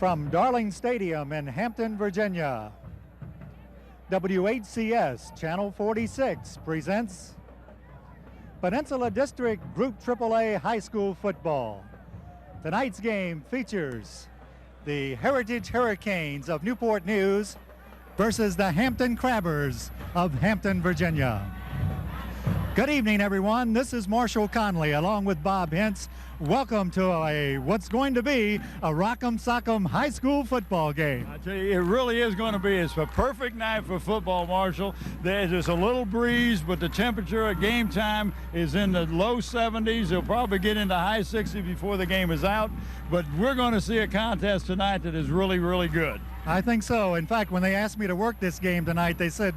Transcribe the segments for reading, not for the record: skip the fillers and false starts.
From Darling Stadium in Hampton, Virginia, WHCS Channel 46 presents Peninsula District Group AAA High School Football. Tonight's game features the Heritage Hurricanes of Newport News versus the Hampton Crabbers of Hampton, Virginia. Good evening, everyone. This is Marshall Conley along with Bob Hintz. Welcome to what's going to be a Rock'em Sock'em high school football game. I tell you, it really is going to be. It's a perfect night for football, Marshall. There's just a little breeze, but the temperature at game time is in the low 70s. It'll probably get into high 60s before the game is out. But we're going to see a contest tonight that is really, really good. I think so. In fact, when they asked me to work this game tonight, they said,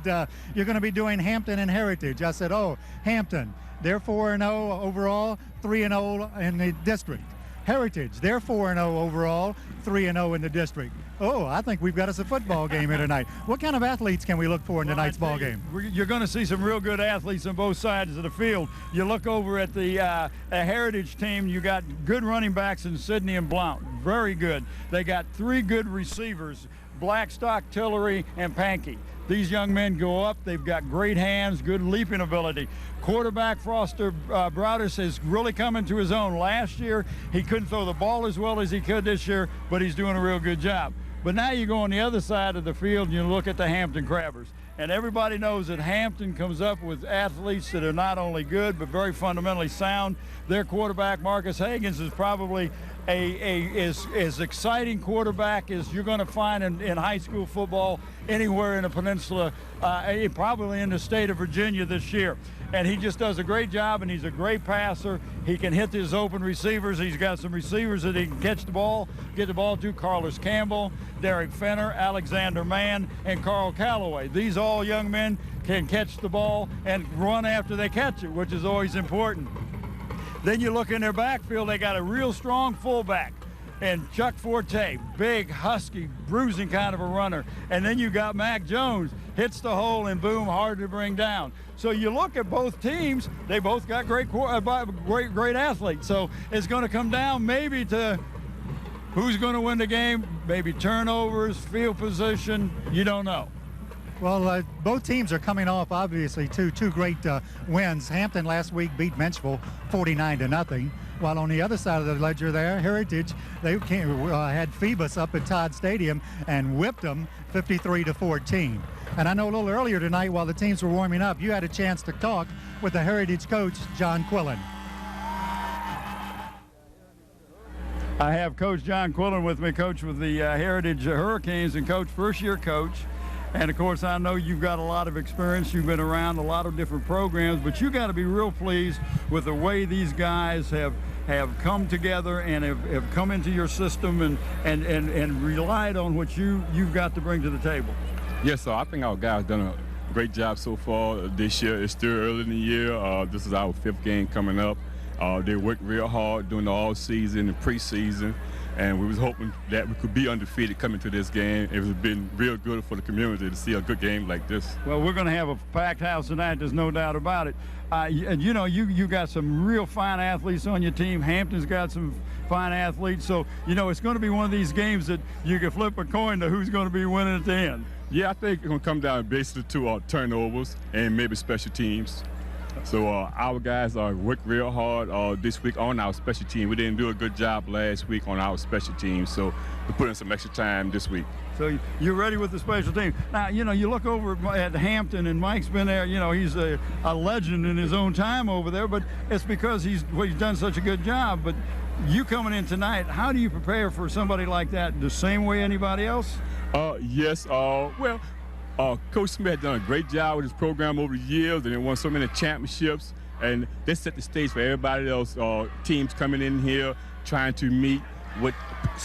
you're going to be doing Hampton and Heritage. I said, oh, Hampton. They're 4-0 overall, 3-0 in the district. Heritage, they're 4-0 overall, 3-0 in the district. Oh, I think we've got us a football game here tonight. What kind of athletes can we look for in tonight's ball game? You're going to see some real good athletes on both sides of the field. You look over at the Heritage team, you got good running backs in Sidney and Blount. Very good. They got three good receivers, Blackstock, Tillery, and Pankey. These young men go up. They've got great hands, good leaping ability. Quarterback Foster Broadus has really come into his own. Last year, he couldn't throw the ball as well as he could this year, but he's doing a real good job. But now you go on the other side of the field and you look at the Hampton Crabbers. And everybody knows that Hampton comes up with athletes that are not only good, but very fundamentally sound. Their quarterback, Marcus Higgins, is probably as exciting quarterback as you're going to find in high school football anywhere in the peninsula, probably in the state of Virginia this year. And he just does a great job, and he's a great passer. He can hit his open receivers. He's got some receivers that he can catch the ball, get the ball to. Carlos Campbell, Derek Fenner, Alexander Mann, and Carl Calloway. These all young men can catch the ball and run after they catch it, which is always important. Then you look in their backfield, they got a real strong fullback. And Chuck Forte, big, husky, bruising kind of a runner. And then you got Mac Jones, hits the hole and boom, hard to bring down. So you look at both teams, they both got great athletes. So it's going to come down maybe to who's going to win the game, maybe turnovers, field position, you don't know. Well, both teams are coming off, obviously, two great wins. Hampton last week beat Menchville 49-0. While on the other side of the ledger there, Heritage, they had Phoebus up at Todd Stadium and whipped them 53-14. And I know a little earlier tonight while the teams were warming up, you had a chance to talk with the Heritage coach, John Quillen. I have Coach John Quillen with me, coach with the Heritage Hurricanes, and coach, first-year coach. And, of course, I know you've got a lot of experience. You've been around a lot of different programs, but you got to be real pleased with the way these guys have come together and have come into your system and relied on what you've got to bring to the table. Yes, sir. I think our guys done a great job so far this year. It's still early in the year. This is our 5th game coming up. They worked real hard during the all-season and preseason. And we was hoping that we could be undefeated coming to this game. It has been real good for the community to see a good game like this. Well, we're going to have a packed house tonight. There's no doubt about it. And you know, you got some real fine athletes on your team. Hampton's got some fine athletes. So, you know, it's going to be one of these games that you can flip a coin to who's going to be winning at the end. Yeah, I think it's going to come down basically to turnovers and maybe special teams. So our guys worked real hard this week on our special team. We didn't do a good job last week on our special team, so we put in some extra time this week. So you're ready with the special team. Now, you know, you look over at Hampton, and Mike's been there. You know, he's a legend in his own time over there, but it's because he's done such a good job. But you coming in tonight, how do you prepare for somebody like that? The same way anybody else? Yes. Well, Coach Smith has done a great job with his program over the years, and they won so many championships. And they set the stage for everybody else, teams coming in here, trying to meet what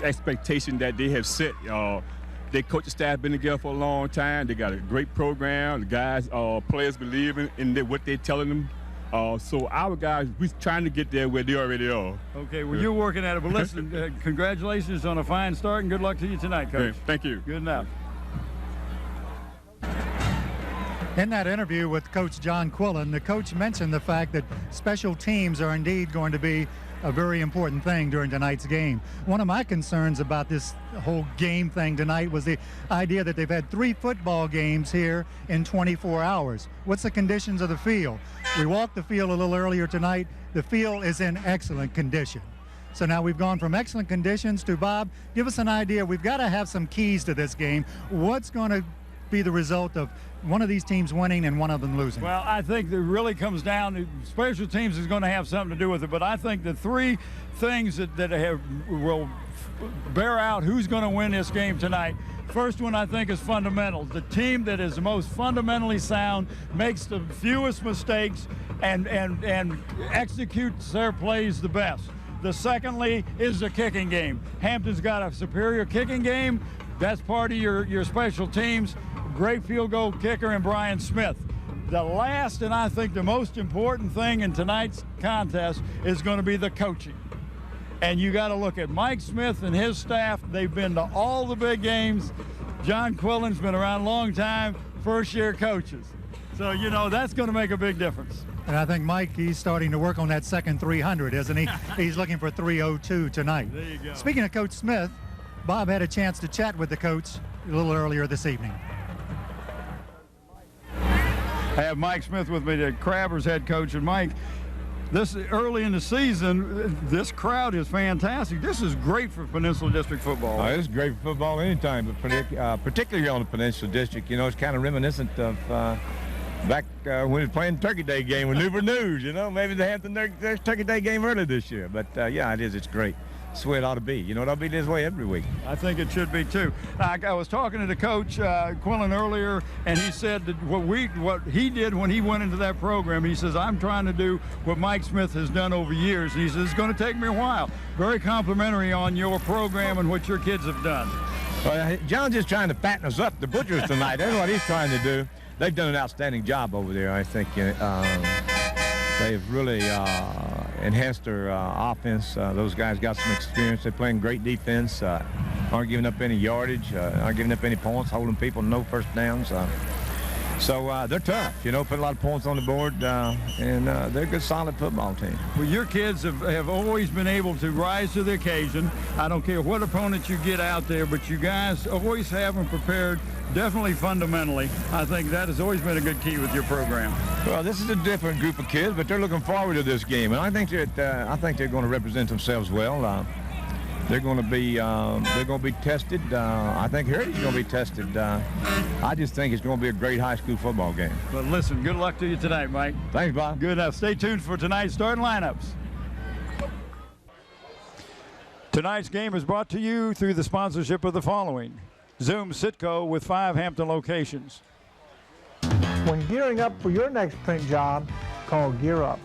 expectation that they have set. Their coaching staff been together for a long time. They got a great program. The guys, players believe in what they're telling them. So our guys, we're trying to get there where they already are. Okay, well, you're working at it. But listen, congratulations on a fine start, and good luck to you tonight, Coach. Okay, thank you. Good enough. In that interview with Coach John Quillen, the coach mentioned the fact that special teams are indeed going to be a very important thing during tonight's game. One of my concerns about this whole game thing tonight was the idea that they've had 3 football games here in 24 hours. What's the conditions of the field? We walked the field a little earlier tonight. The field is in excellent condition. So now we've gone from excellent conditions to, Bob, give us an idea. We've got to have some keys to this game. What's going to be the result of one of these teams winning and one of them losing? Well, I think it really comes down to special teams is going to have something to do with it. But I think the 3 things that will bear out who's going to win this game tonight. First one, I think, is fundamentals. The team that is the most fundamentally sound, makes the fewest mistakes, and executes their plays the best. The secondly is the kicking game. Hampton's got a superior kicking game. That's part of your special teams. Great field goal kicker in Brian Smith. The last and I think the most important thing in tonight's contest is going to be the coaching. And you got to look at Mike Smith and his staff. They've been to all the big games. John Quillen's been around a long time, first-year coaches. So, you know, that's going to make a big difference. And I think Mike, he's starting to work on that second 300, isn't he? He's looking for 302 tonight. There you go. Speaking of Coach Smith, Bob had a chance to chat with the coach a little earlier this evening. I have Mike Smith with me, the Crabbers head coach. And Mike, this early in the season, this crowd is fantastic. This is great for Peninsula District football. It's great for football anytime, but particularly on the Peninsula District. You know, it's kind of reminiscent of back when we were playing Turkey Day game with Newport News. You know, maybe they have their Turkey Day game early this year. But yeah, it is. It's great. That's the way it ought to be. You know, it'll be this way every week. I think it should be too. I was talking to the coach, Quillen, earlier, and he said that what he did when he went into that program, he says, I'm trying to do what Mike Smith has done over years. And he says, it's going to take me a while. Very complimentary on your program and what your kids have done. Well, John's just trying to fatten us up, the Butchers, tonight. That's what he's trying to do. They've done an outstanding job over there, I think. They've really enhanced their offense. Those guys got some experience. They're playing great defense, aren't giving up any yardage, aren't giving up any points, holding people no first downs. So they're tough, you know, put a lot of points on the board, and they're a good, solid football team. Well, your kids have always been able to rise to the occasion. I don't care what opponent you get out there, but you guys always have them prepared, definitely fundamentally. I think that has always been a good key with your program. Well, this is a different group of kids, but they're looking forward to this game, and I think that they're going to represent themselves well. They're going to be tested. I think Heritage is going to be tested. I just think it's going to be a great high school football game. But listen, good luck to you tonight, Mike. Thanks, Bob. Good enough. Stay tuned for tonight's starting lineups. Tonight's game is brought to you through the sponsorship of the following: Zoom Sitco with 5 Hampton locations. When gearing up for your next print job, call Gear Up.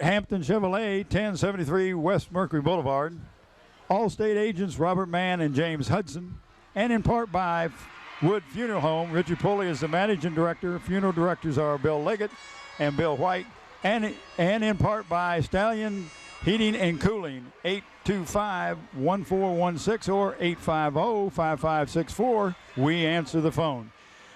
Hampton Chevrolet, 1073 West Mercury Boulevard. All-state agents Robert Mann and James Hudson. And in part by Wood Funeral Home. Richard Pulley is the managing director. Funeral directors are Bill Leggett and Bill White. And in part by Stallion Heating and Cooling, 825-1416 or 850-5564. We answer the phone.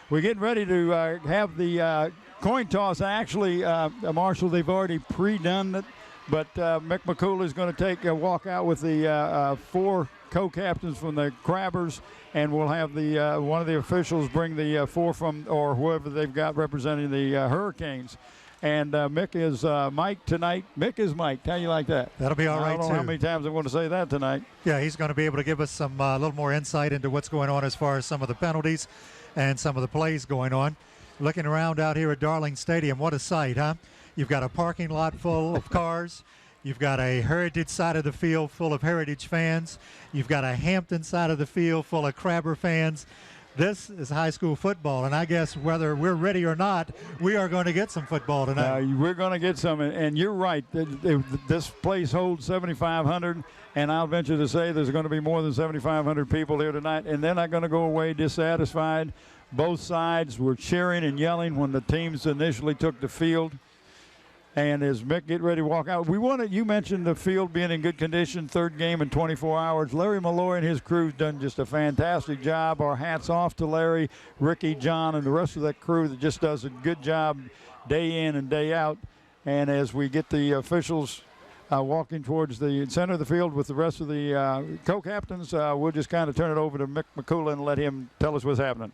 We're getting ready to have the coin toss. Actually, Marshall, they've already pre-done it, but Mick McCool is going to take a walk out with the 4 co-captains from the Crabbers, and we'll have the one of the officials bring the 4 from, or whoever they've got representing the Hurricanes. And Mick is Mike tonight. Mick is Mike. How you like that? That'll be all right, I don't know how many times I'm going to say that tonight. Yeah, he's going to be able to give us some a little more insight into what's going on as far as some of the penalties and some of the plays going on. Looking around out here at Darling Stadium, what a sight, huh? You've got a parking lot full of cars. You've got a Heritage side of the field full of Heritage fans. You've got a Hampton side of the field full of Crabber fans. This is high school football, and I guess whether we're ready or not, we are going to get some football tonight. We're going to get some, and you're right. This place holds 7,500, and I'll venture to say there's going to be more than 7,500 people here tonight, and they're not going to go away dissatisfied. Both sides were cheering and yelling when the teams initially took the field. And as Mick get ready to walk out, you mentioned the field being in good condition, 3rd game in 24 hours. Larry Malloy and his crew's done just a fantastic job. Our hats off to Larry, Ricky, John, and the rest of that crew that just does a good job day in and day out. And as we get the officials walking towards the center of the field with the rest of the co-captains. We'll just kind of turn it over to Mick McCoolin and let him tell us what's happening.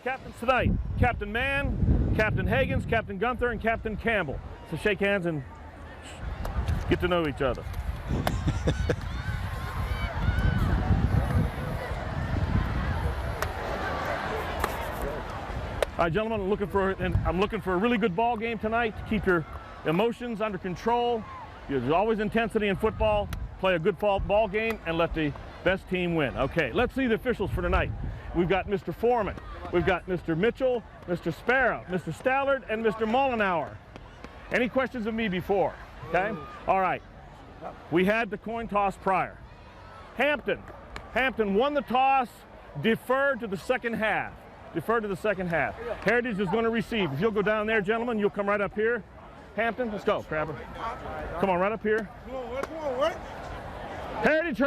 Captains tonight, Captain Mann, Captain Higgins, Captain Gunther, and Captain Campbell. So shake hands and get to know each other. All right, gentlemen, I'm looking for a really good ball game tonight to keep your emotions under control. There's always intensity in football. Play a good ball game and let the best team win. Okay, let's see the officials for tonight. We've got Mr. Foreman, we've got Mr. Mitchell, Mr. Sparrow, Mr. Stallard, and Mr. Mollenauer. Any questions of me before? Okay? All right. We had the coin toss prior. Hampton won the toss, deferred to the second half. Heritage is going to receive. If you'll go down there, gentlemen, you'll come right up here. Hampton, let's go, Crabber. Come on, right up here. Heritage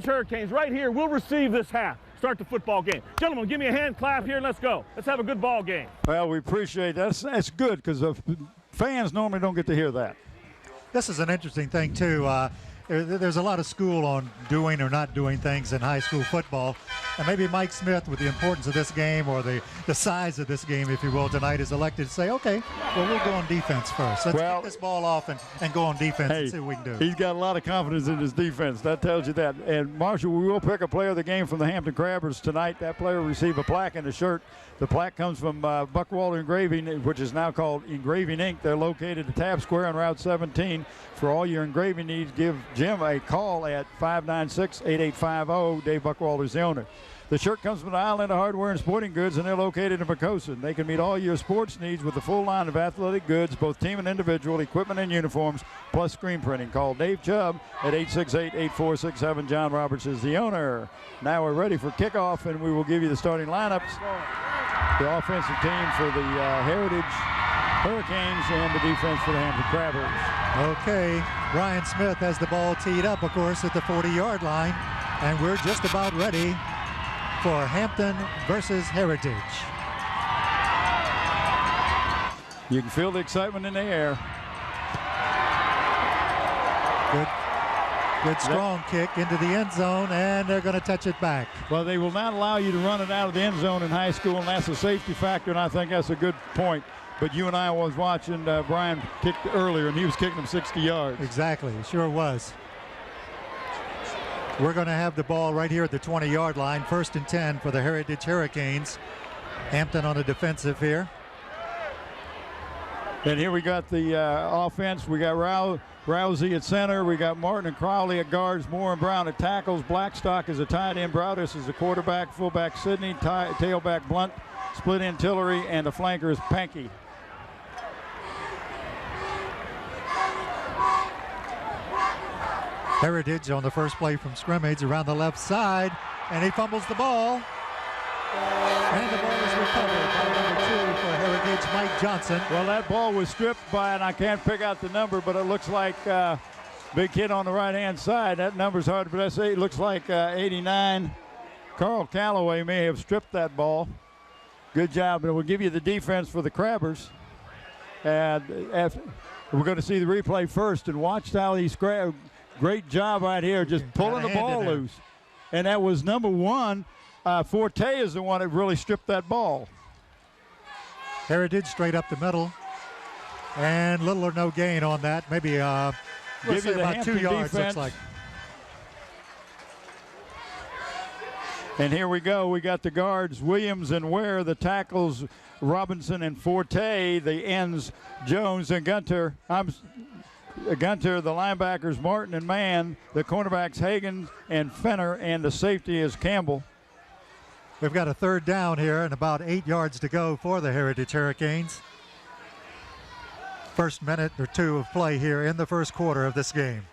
Hurricanes right here will receive this half. Start the football game. Gentlemen, give me a hand clap here and let's go. Let's have a good ball game. Well, we appreciate that. That's good because fans normally don't get to hear that. This is an interesting thing, too. There's a lot of school on doing or not doing things in high school football. And maybe Mike Smith, with the importance of this game or the size of this game, if you will, tonight is elected to say, okay, well, we'll go on defense first. Let's get this ball off and go on defense and see what we can do. He's got a lot of confidence in his defense. That tells you that. And, Marshall, we will pick a player of the game from the Hampton Crabbers tonight. That player will receive a plaque and a shirt. The plaque comes from Buckwalter Engraving, which is now called Engraving Inc. They're located at Taft Square on Route 17. For all your engraving needs, give Jim a call at 596-8850. Dave Buckwalter is the owner. The shirt comes from the Island of Hardware and Sporting Goods, and they're located in Poquoson. They can meet all your sports needs with a full line of athletic goods, both team and individual, equipment and uniforms, plus screen printing. Call Dave Chubb at 868-8467. John Roberts is the owner. Now we're ready for kickoff, and we will give you the starting lineups. The offensive team for the Heritage Hurricanes and the defense for the Hampton Crabbers. Okay, Brian Smith has the ball teed up, of course, at the 40-yard line, and we're just about ready for Hampton versus Heritage. You can feel the excitement in the air. Good strong kick into the end zone, and they're going to touch it back. Well, they will not allow you to run it out of the end zone in high school, and that's a safety factor, and I think that's a good point. But you and I was watching Brian kick earlier, and he was kicking them 60 yards. Exactly, sure was. We're going to have the ball right here at the 20-yard line, 1st and 10 for the Heritage Hurricanes. Hampton on the defensive here. And here we got the offense. We got Rousey at center. We got Martin and Crowley at guards. Moore and Brown at tackles. Blackstock is a tight end. Browdus is a quarterback. Fullback Sidney. Tailback Blunt. Split end Tillery. And the flanker is Pankey. Heritage on the first play from scrimmage around the left side, and he fumbles the ball. And the ball is recovered by number 2 for Heritage, Mike Johnson. Well, that ball was stripped by, and I can't pick out the number, but it looks like big kid on the right-hand side. That number's hard to pronounce. It looks like 89. Carl Calloway may have stripped that ball. Good job, but we'll give you the defense for the Crabbers. And we're going to see the replay first, and watch how these great job right here, just pulling the ball loose. And that was number 1. Forte is the one that really stripped that ball. Heritage straight up the middle. And little or no gain on that. Maybe let's say about 2 yards, looks like. And here we go. We got the guards, Williams and Ware, the tackles, Robinson and Forte, the ends, Jones and Gunter. Gunter, the linebackers, Martin and Mann, the cornerbacks, Hagen and Fenner, and the safety is Campbell. We've got a 3rd down here and about 8 yards to go for the Heritage Hurricanes. First minute or 2 of play here in the first quarter of this game.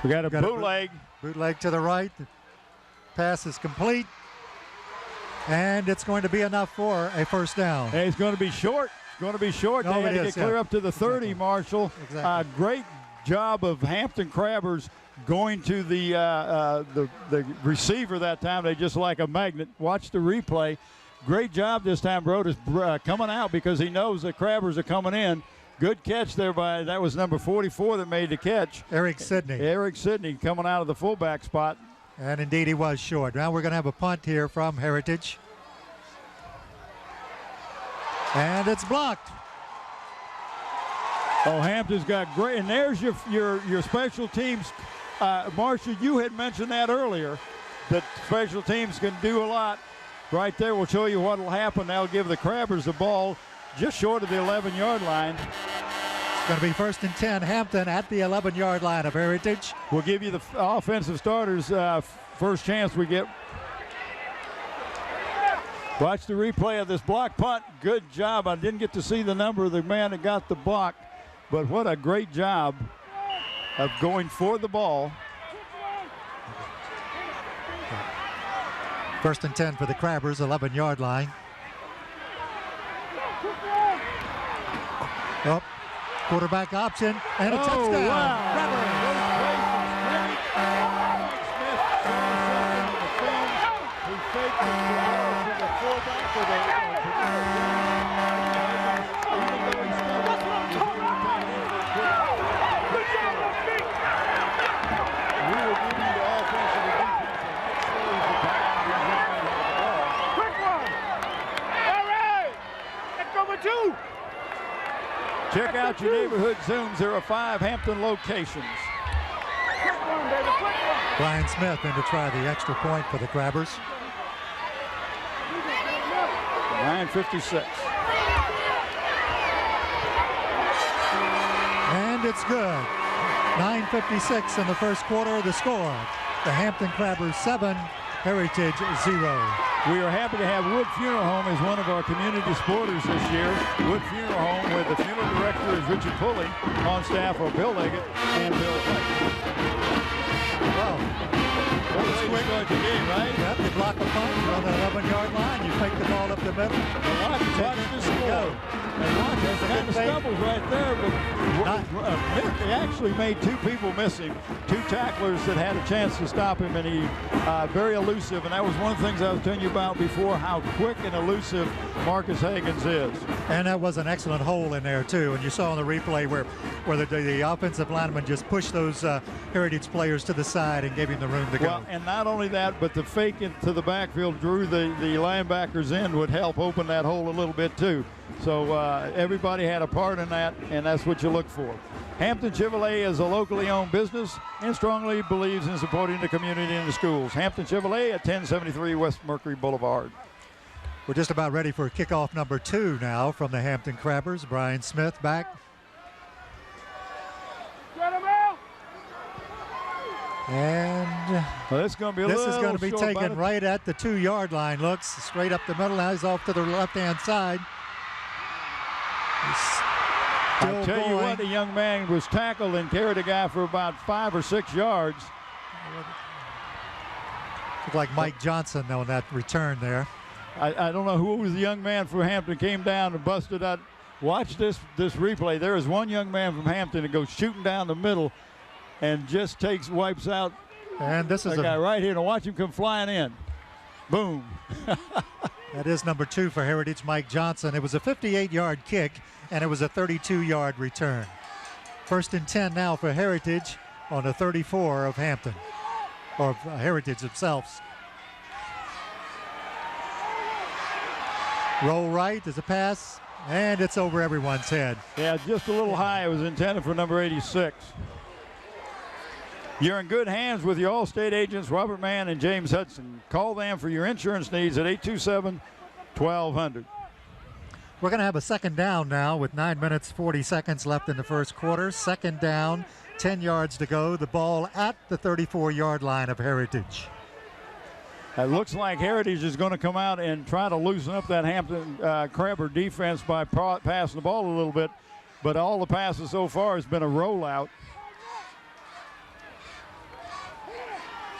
We got a bootleg. Bootleg to the right. The pass is complete. And it's going to be enough for a 1st down. Hey, it's going to be short. Going to be short. They had to get clear up to the 30, Marshall. Exactly. Great job of Hampton Crabbers going to the receiver that time. They just like a magnet. Watch the replay. Great job this time, Brodus coming out because he knows the Crabbers are coming in. Good catch there that was number 44 that made the catch. Eric Sidney. Eric Sidney coming out of the fullback spot. And indeed he was short. Now we're going to have a punt here from Heritage. And it's blocked. Oh, Hampton's got great, and there's your special teams. Marcia, you had mentioned that earlier, that special teams can do a lot. Right there, we'll show you what will happen. They'll give the Crabbers the ball just short of the 11-yard line. It's going to be 1st and 10, Hampton at the 11-yard line of Heritage. We'll give you the offensive starters first chance we get. Watch the replay of this block punt. Good job. I didn't get to see the number of the man that got the block, but what a great job of going for the ball. 1st and 10 for the Crabbers, 11-yard line. Oh, quarterback option and a touchdown. Wow. Check out your neighborhood Zooms. There are 5 Hampton locations. Brian Smith in to try the extra point for the Crabbers. 9:56. And it's good. 9:56 in the first quarter. The score, the Hampton Crabbers 7, Heritage 0. We are happy to have Wood Funeral Home as one of our community supporters this year. Wood Funeral Home, where the funeral director is Richard Pulley. On staff are Bill Leggett and Bill White. Well, What a way to start your game, right? yep, you block a punt, you're on the 11-yard line, you fake the ball up the middle. Watch this score. And watch, that kind of stumbles right there, but he actually made 2 people miss him, 2 tacklers that had a chance to stop him, and he very elusive, and that was one of the things I was telling you about before, how quick and elusive Marcus Higgins is. And that was an excellent hole in there too, and you saw on the replay where the offensive lineman just pushed those Heritage players to the side and gave him the room to go. Well, and not only that, but the fake into the backfield drew the linebackers in would help open that hole a little bit too. So everybody had a part in that, and that's what you look for. Hampton Chevrolet is a locally owned business and strongly believes in supporting the community and the schools. Hampton Chevrolet at 1073 West Mercury Boulevard. We're just about ready for kickoff number 2 now from the Hampton Crabbers. Brian Smith back. And well, this is going to be taken right at the 2-yard line. Looks straight up the middle. Now he's off to the left-hand side. I'll tell you what, the young man was tackled and carried a guy for about 5 or 6 yards. Looked like Mike Johnson on that return there. I don't know who was the young man from Hampton came down and busted out. Watch this replay. There is one young man from Hampton that goes shooting down the middle and just wipes out. And this is a guy right here. Now watch him come flying in. Boom. That is number 2 for Heritage, Mike Johnson. It was a 58-yard kick, and it was a 32-yard return. 1st and 10 now for Heritage on the 34 of Hampton, or Heritage themselves. Roll right as a pass, and it's over everyone's head. Yeah, just a little high. It was intended for number 86. You're in good hands with your Allstate agents, Robert Mann and James Hudson. Call them for your insurance needs at 827-1200. We're going to have a second down now with 9 minutes, 40 seconds left in the first quarter. Second down, 10 yards to go. The ball at the 34-yard line of Heritage. It looks like Heritage is going to come out and try to loosen up that Hampton Crabber defense by passing the ball a little bit, but all the passes so far has been a rollout.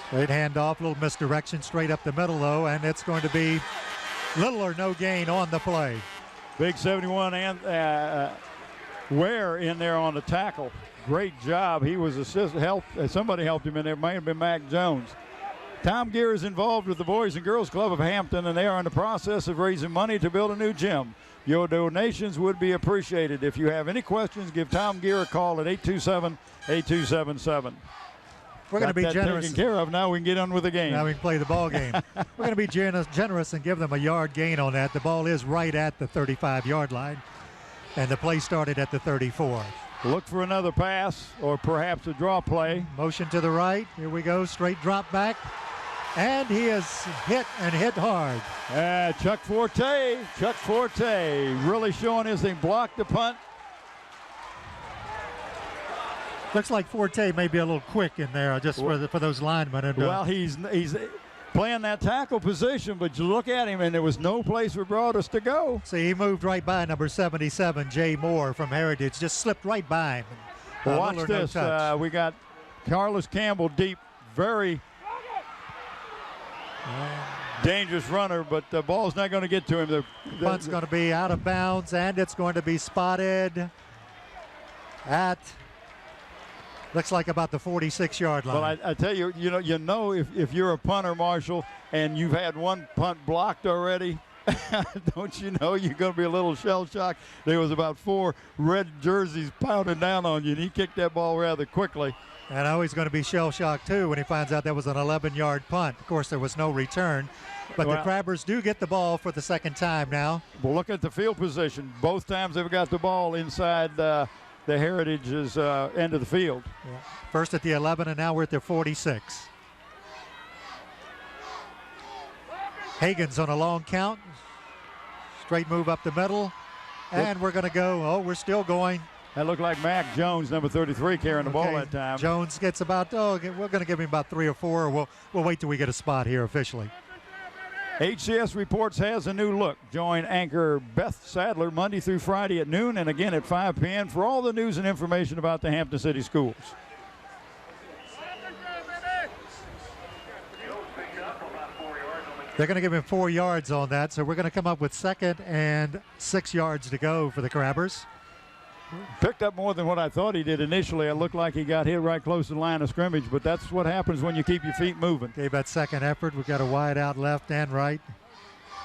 Straight handoff, little misdirection straight up the middle though, and it's going to be little or no gain on the play. Big 71 and Ware in there on the tackle. great job. He was somebody helped him in there. It might have been Mac Jones. Tom Gear is involved with the Boys and Girls Club of Hampton, and they are in the process of raising money to build a new gym. Your donations would be appreciated. If you have any questions, give Tom Gear a call at 827-8277. We're going to be generous. Taken care of. Now we can get on with the game. Now we can play the ball game. We're going to be generous and give them a yard gain on that. The ball is right at the 35-yard line, and the play started at the 34. Look for another pass or perhaps a draw play. Motion to the right. Here we go. Straight drop back. And he is hit and hit hard. Chuck Forte really showing his thing. Blocked the punt. Looks like Forte may be a little quick in there just for those linemen. And, well, he's playing that tackle position, but you look at him, and there was no place for Broadus to go. See, he moved right by number 77, Jay Moore from Heritage. Just slipped right by him. Watch this. We got Carlos Campbell deep. Very dangerous runner, but the ball's not going to get to him. The punt's going to be out of bounds, and it's going to be spotted at, looks like about the 46-yard line. Well, I tell you, you know if you're a punter, Marshall, and you've had one punt blocked already, don't you know you're going to be a little shell-shocked? There was about 4 red jerseys pounding down on you, and he kicked that ball rather quickly. And I know he's going to be shell-shocked, too, when he finds out that was an 11-yard punt. Of course, there was no return. But the Crabbers do get the ball for the second time now. Well, look at the field position. Both times they've got the ball inside the Heritage's end of the field. Yeah. First at the 11, and now we're at the 46. Hagan's on a long count. Straight move up the middle. And we're going to go. Oh, we're still going. That looked like Mac Jones, number 33, carrying the ball that time. Jones gets about, we're going to give him about 3 or 4. We'll wait till we get a spot here officially. HCS Reports has a new look. Join anchor Beth Sadler Monday through Friday at noon and again at 5 p.m. for all the news and information about the Hampton City Schools. They're going to give him 4 yards on that, so we're going to come up with 2nd and 6 yards to go for the Crabbers. Picked up more than what I thought he did initially. It looked like he got hit right close to the line of scrimmage, but that's what happens when you keep your feet moving. Gave that second effort. We've got a wide out left and right.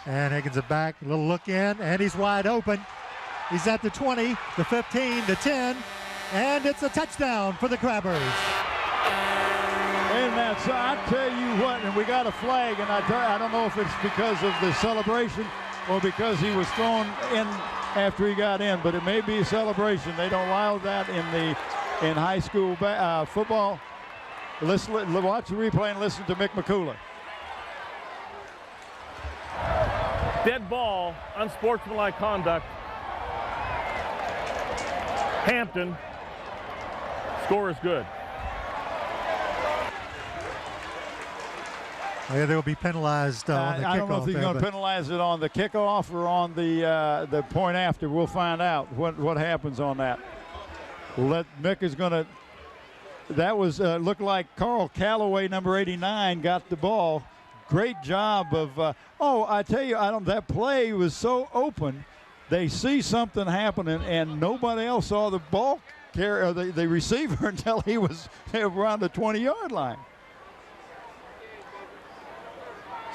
And Higgins is back, a little look in, and he's wide open. He's at the 20, the 15, the 10, and it's a touchdown for the Crabbers. And that's, I tell you what, and we got a flag, and I don't know if it's because of the celebration or because he was thrown in after he got in, but it may be a celebration. They don't allow that in high school football. Watch the replay and listen to Mick McCullough. Dead ball, unsportsmanlike conduct. Hampton. Score is good. Yeah, they'll be penalized on the kickoff. I don't know if he's going to penalize it on the kickoff or on the point after. We'll find out what happens on that. Mick is going to. That was looked like Carl Calloway, number 89, got the ball. Great job of. I tell you, that play was so open. They see something happening, and nobody else saw the ball carrier, or the receiver, until he was around the 20-yard line.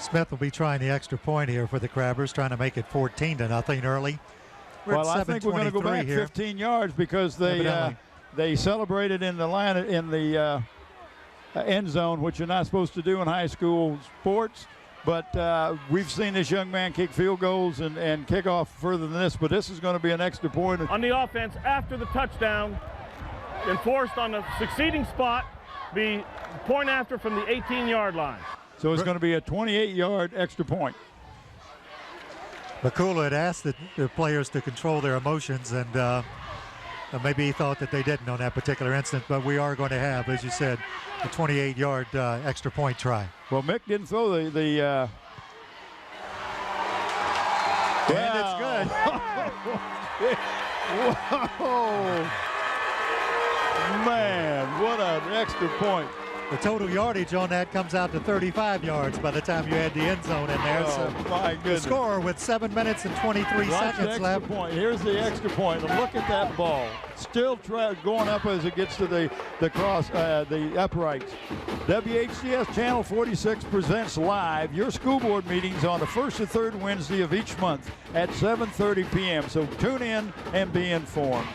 Smith will be trying the extra point here for the Crabbers, trying to make it 14-0 early. I think we're going to go back here. 15 yards because they celebrated in the line in the end zone, which you're not supposed to do in high school sports. But we've seen this young man kick field goals and kick off further than this. But this is going to be an extra point. On the offense, after the touchdown, enforced on the succeeding spot, be point after from the 18-yard line. So it's going to be a 28-yard extra point. McCullough had asked the players to control their emotions, and maybe he thought that they didn't on that particular instance, but we are going to have, as you said, a 28-yard extra point try. Well, Mick didn't throw the and it's good. Whoa. Man, what an extra point. The total yardage on that comes out to 35 yards by the time you add the end zone in there. Oh, my The goodness. score with 7 minutes and 23 Watch the seconds extra left. point. Here's the extra point. And look at that ball. Still going up as it gets to the uprights. WHCS Channel 46 presents live your school board meetings on the first and third Wednesday of each month at 7:30 p.m. So tune in and be informed.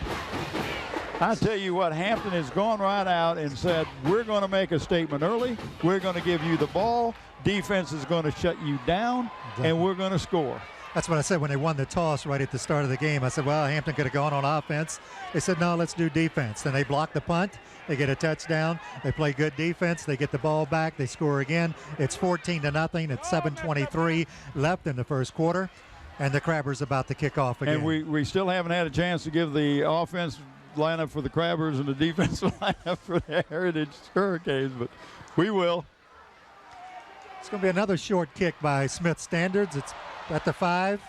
I tell you what, Hampton has gone right out and said, we're going to make a statement early. We're going to give you the ball. Defense is going to shut you down, and we're going to score. That's what I said when they won the toss right at the start of the game. I said, well, Hampton could have gone on offense. They said, no, let's do defense. Then they block the punt. They get a touchdown. They play good defense. They get the ball back. They score again. It's 14-0. It's 7:23 left in the first quarter, and the Crabbers about to kick off again. And we still haven't had a chance to give the offense lineup for the Crabbers and the defensive lineup for the Heritage Hurricanes, but we will. It's going to be another short kick by Smith Standards. It's at the 5.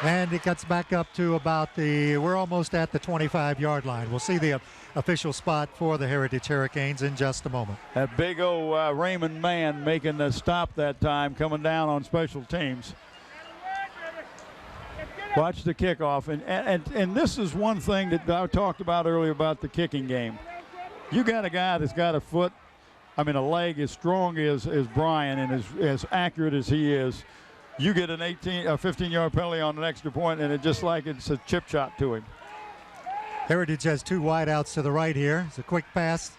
And it cuts back up to about we're almost at the 25-yard line. We'll see the official spot for the Heritage Hurricanes in just a moment. That big old Raymond Mann making the stop that time, coming down on special teams. Watch the kickoff, and this is one thing that I talked about earlier about the kicking game. You got a guy that's got a leg as strong as Brian and as accurate as he is. You get a 15-yard penalty on an extra point, and it's a chip shot to him. Heritage has 2 wideouts to the right here. It's a quick pass.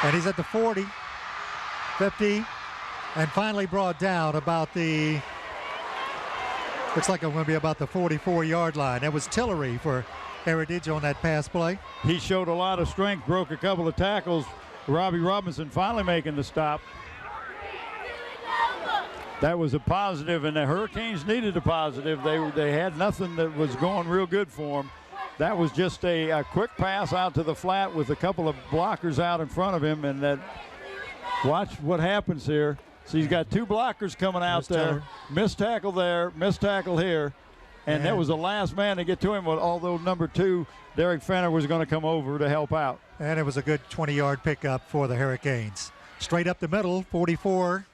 And he's at the 40, 50, and finally brought down about looks like it's going to be about the 44-yard line. That was Tillery for Heritage on that pass play. He showed a lot of strength, broke a couple of tackles. Robbie Robinson finally making the stop. That was a positive, and the Hurricanes needed a positive. They had nothing that was going real good for them. That was just a quick pass out to the flat with a couple of blockers out in front of him, and watch what happens here. So he's got 2 blockers coming out there. Missed tackle there, missed tackle here. And that was the last man to get to him, although number 2, Derek Fenner, was going to come over to help out. And it was a good 20-yard pickup for the Hurricanes. Straight up the middle, 44.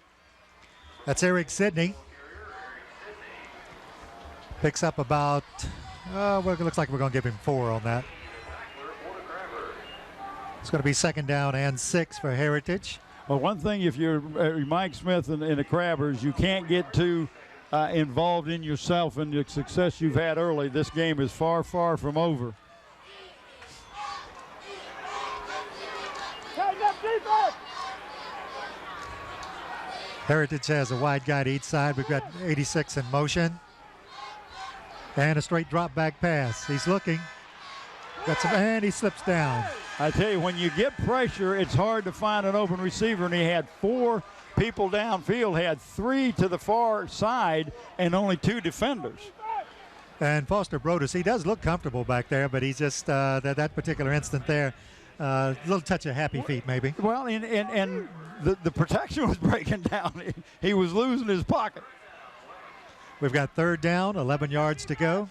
That's Eric Sidney. Picks up about, it looks like we're going to give him 4 on that. It's going to be 2nd down and 6 for Heritage. Well, one thing, if you're Mike Smith and the Crabbers, you can't get too involved in yourself and the success you've had early. This game is far, far from over. Heritage has a wide guy to each side. We've got 86 in motion. And a straight drop back pass. He's looking. And he slips down. I tell you, when you get pressure, it's hard to find an open receiver, and he had 4 people downfield, had 3 to the far side, and only 2 defenders. And Foster Brodus, he does look comfortable back there, but he's just, that particular instant there, a little touch of happy feet maybe. Well, and the protection was breaking down. He was losing his pocket. We've got 3rd down, 11 yards to go.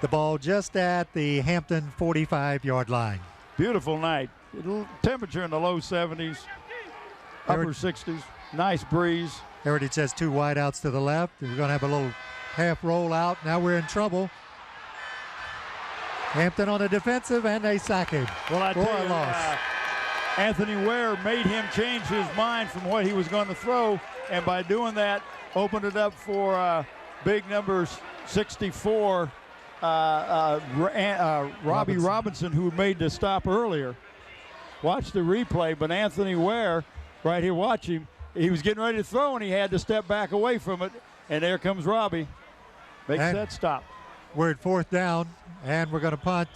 The ball just at the Hampton 45-yard line. Beautiful night. Temperature in the low 70s, upper 60s. Nice breeze. Heritage has 2 wideouts to the left. We're going to have a little half roll out. Now we're in trouble. Hampton on the defensive, and they sack him. Well, I tell you, Anthony Ware made him change his mind from what he was going to throw, and by doing that, opened it up for big numbers 64. Robbie Robinson, who made the stop earlier. Watch the replay, but Anthony Ware, right here, watch him. He was getting ready to throw, and he had to step back away from it. And there comes Robbie. Makes that stop. We're at 4th down, and we're going to punt.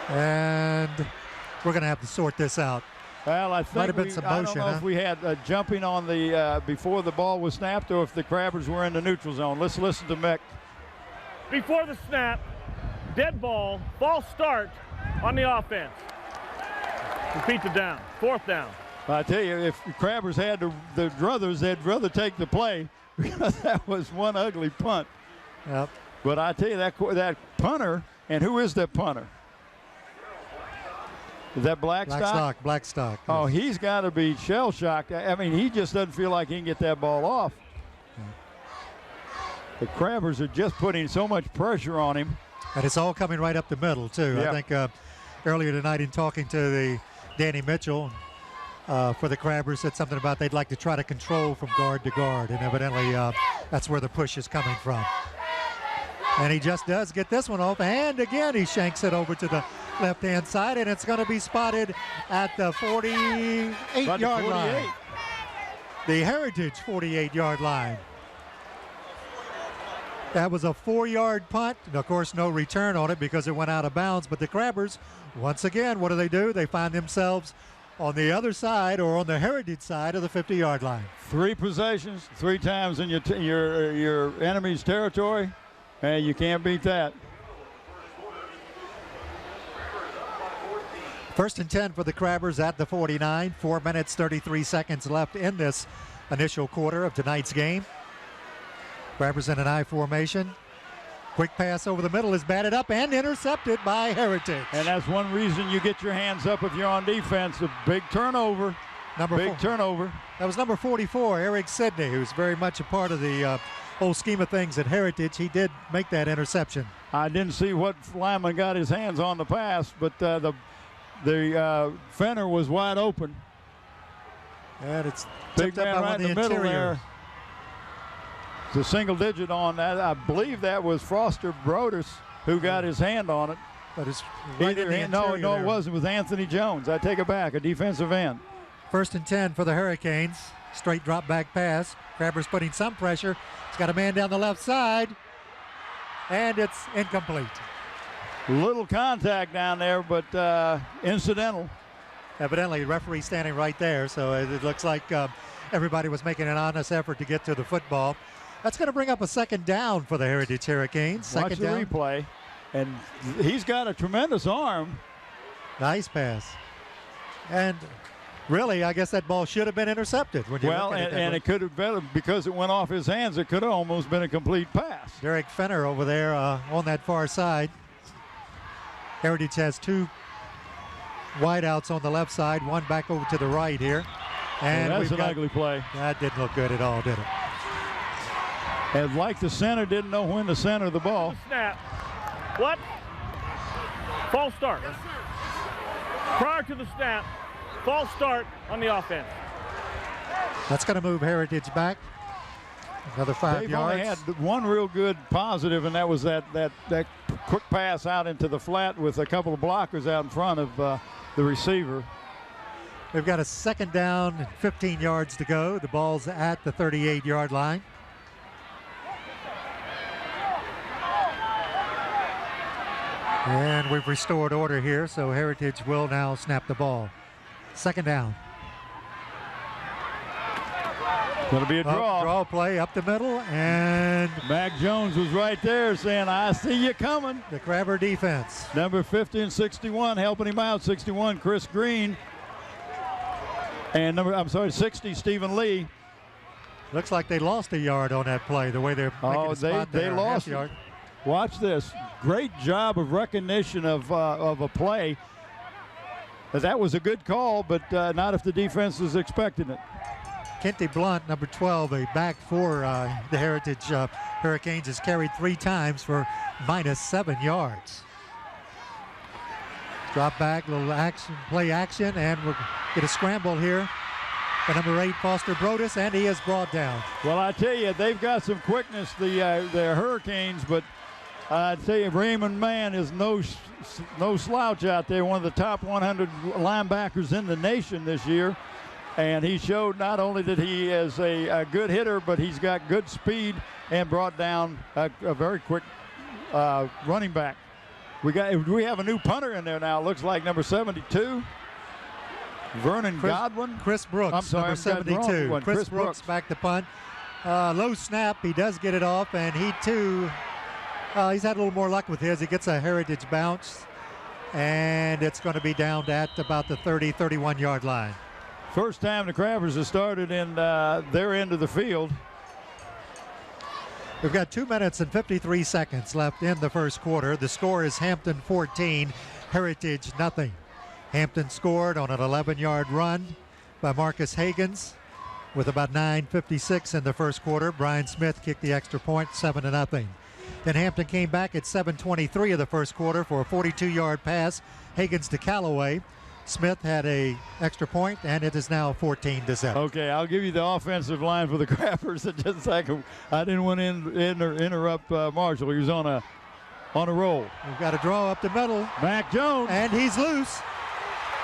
And we're going to have to sort this out. Well, I think might have been some motion, I don't know if we had jumping on the before the ball was snapped, or if the Crabbers were in the neutral zone. Let's listen to Mick. Before the snap, dead ball, false start on the offense. Repeat the down, 4th down. I tell you, if the Crabbers had the druthers, they'd rather take the play because that was one ugly punt. Yep. But I tell you, that punter And who is that punter? Is that Blackstock? Blackstock. Oh, he's got to be shell-shocked. I mean, he just doesn't feel like he can get that ball off. The Crabbers are just putting so much pressure on him. And it's all coming right up the middle, too. Yeah. I think earlier tonight in talking to the Danny Mitchell for the Crabbers said something about they'd like to try to control from guard to guard, and evidently that's where the push is coming from. And he just does get this one off, and again he shanks it over to the left-hand side, and it's going to be spotted at the 48-yard line. The Heritage 48-yard line. That was a 4-yard punt, and of course no return on it because it went out of bounds. But the Crabbers, once again, what do? They find themselves on the other side or on the Heritage side of the 50-yard line. 3 possessions, 3 times in your enemy's territory, and you can't beat that. 1st and 10 for the Crabbers at the 49. 4 minutes, 33 seconds left in this initial quarter of tonight's game. Crabbers in an I formation. Quick pass over the middle is batted up and intercepted by Heritage. And that's one reason you get your hands up if you're on defense. A big turnover. Turnover. That was number 44, Eric Sidney, who's very much a part of the whole scheme of things at Heritage. He did make that interception. I didn't see what lineman got his hands on the pass, but the fender was wide open. And it's big man right in the middle there. It's a single digit on that. I believe that was Foster Brodus who got his hand on it. But it's right in the interior no, it wasn't. It was Anthony Jones. I take it back, a defensive end. 1st and 10 for the Hurricanes. Straight drop back pass. Crabbers putting some pressure. He's got a man down the left side. And it's incomplete. Little contact down there, but incidental. Evidently, the referee standing right there, so it looks like everybody was making an honest effort to get to the football. That's going to bring up a 2nd down for the Heritage Hurricanes. Watch the replay, and he's got a tremendous arm. Nice pass. And really, I guess that ball should have been intercepted. Well, and it could have been, because it went off his hands, it could have almost been a complete pass. Derek Fenner over there on that far side. Heritage has 2 wideouts on the left side, 1 back over to the right here. And that's an ugly play. That didn't look good at all, did it? And like the center didn't know when to center the ball. Snap. What? False start. Yes, prior to the snap, false start on the offense. That's going to move Heritage back. Another 5 yards. They've only had one real good positive, and that was that quick pass out into the flat with a couple of blockers out in front of the receiver. We've got a 2nd down and 15 yards to go. The ball's at the 38-yard line. And we've restored order here, so Heritage will now snap the ball. 2nd down. Going to be a draw. Draw play up the middle, and Mac Jones was right there saying, I see you coming. The Crabber defense. Number 50 and 61 helping him out. 61, Chris Green. And 60, Stephen Lee. Looks like they lost a yard on that play, the way they're making a spot there. They lost a yard. Watch this. Great job of recognition of a play. That was a good call, but not if the defense was expecting it. Kenty Blunt, number 12, a back for the Heritage Hurricanes, has carried 3 times for -7 yards. Drop back, little action, play action, and we'll get a scramble here for number 8, Foster Brodus, and he is brought down. Well, I tell you, they've got some quickness, the Hurricanes, but I tell you, Raymond Mann is no slouch out there, one of the top 100 linebackers in the nation this year. And he showed not only that he is a good hitter, but he's got good speed and brought down a very quick running back. We have a new punter in there now. It looks like number 72, Vernon Godwin. Chris Brooks, I'm sorry, number 72. Chris Brooks back to punt. Low snap. He does get it off, and he too, he's had a little more luck with his. He gets a Heritage bounce, and it's going to be down at about the 30, 31-yard line. First time the Crabbers have started in their end of the field. We've got 2 minutes and 53 seconds left in the first quarter. The score is Hampton 14, Heritage nothing. Hampton scored on an 11-yard run by Marcus Hagans with about 9:56 in the first quarter. Brian Smith kicked the extra point, 7-0. Then Hampton came back at 7:23 of the first quarter for a 42-yard pass. Hagans to Callaway. Smith had a extra point, and it is now 14-7. Okay, I'll give you the offensive line for the Crabbers in just a second. I didn't want to interrupt Marshall. He was on a roll. We've got a draw up the middle. Mac Jones. And he's loose.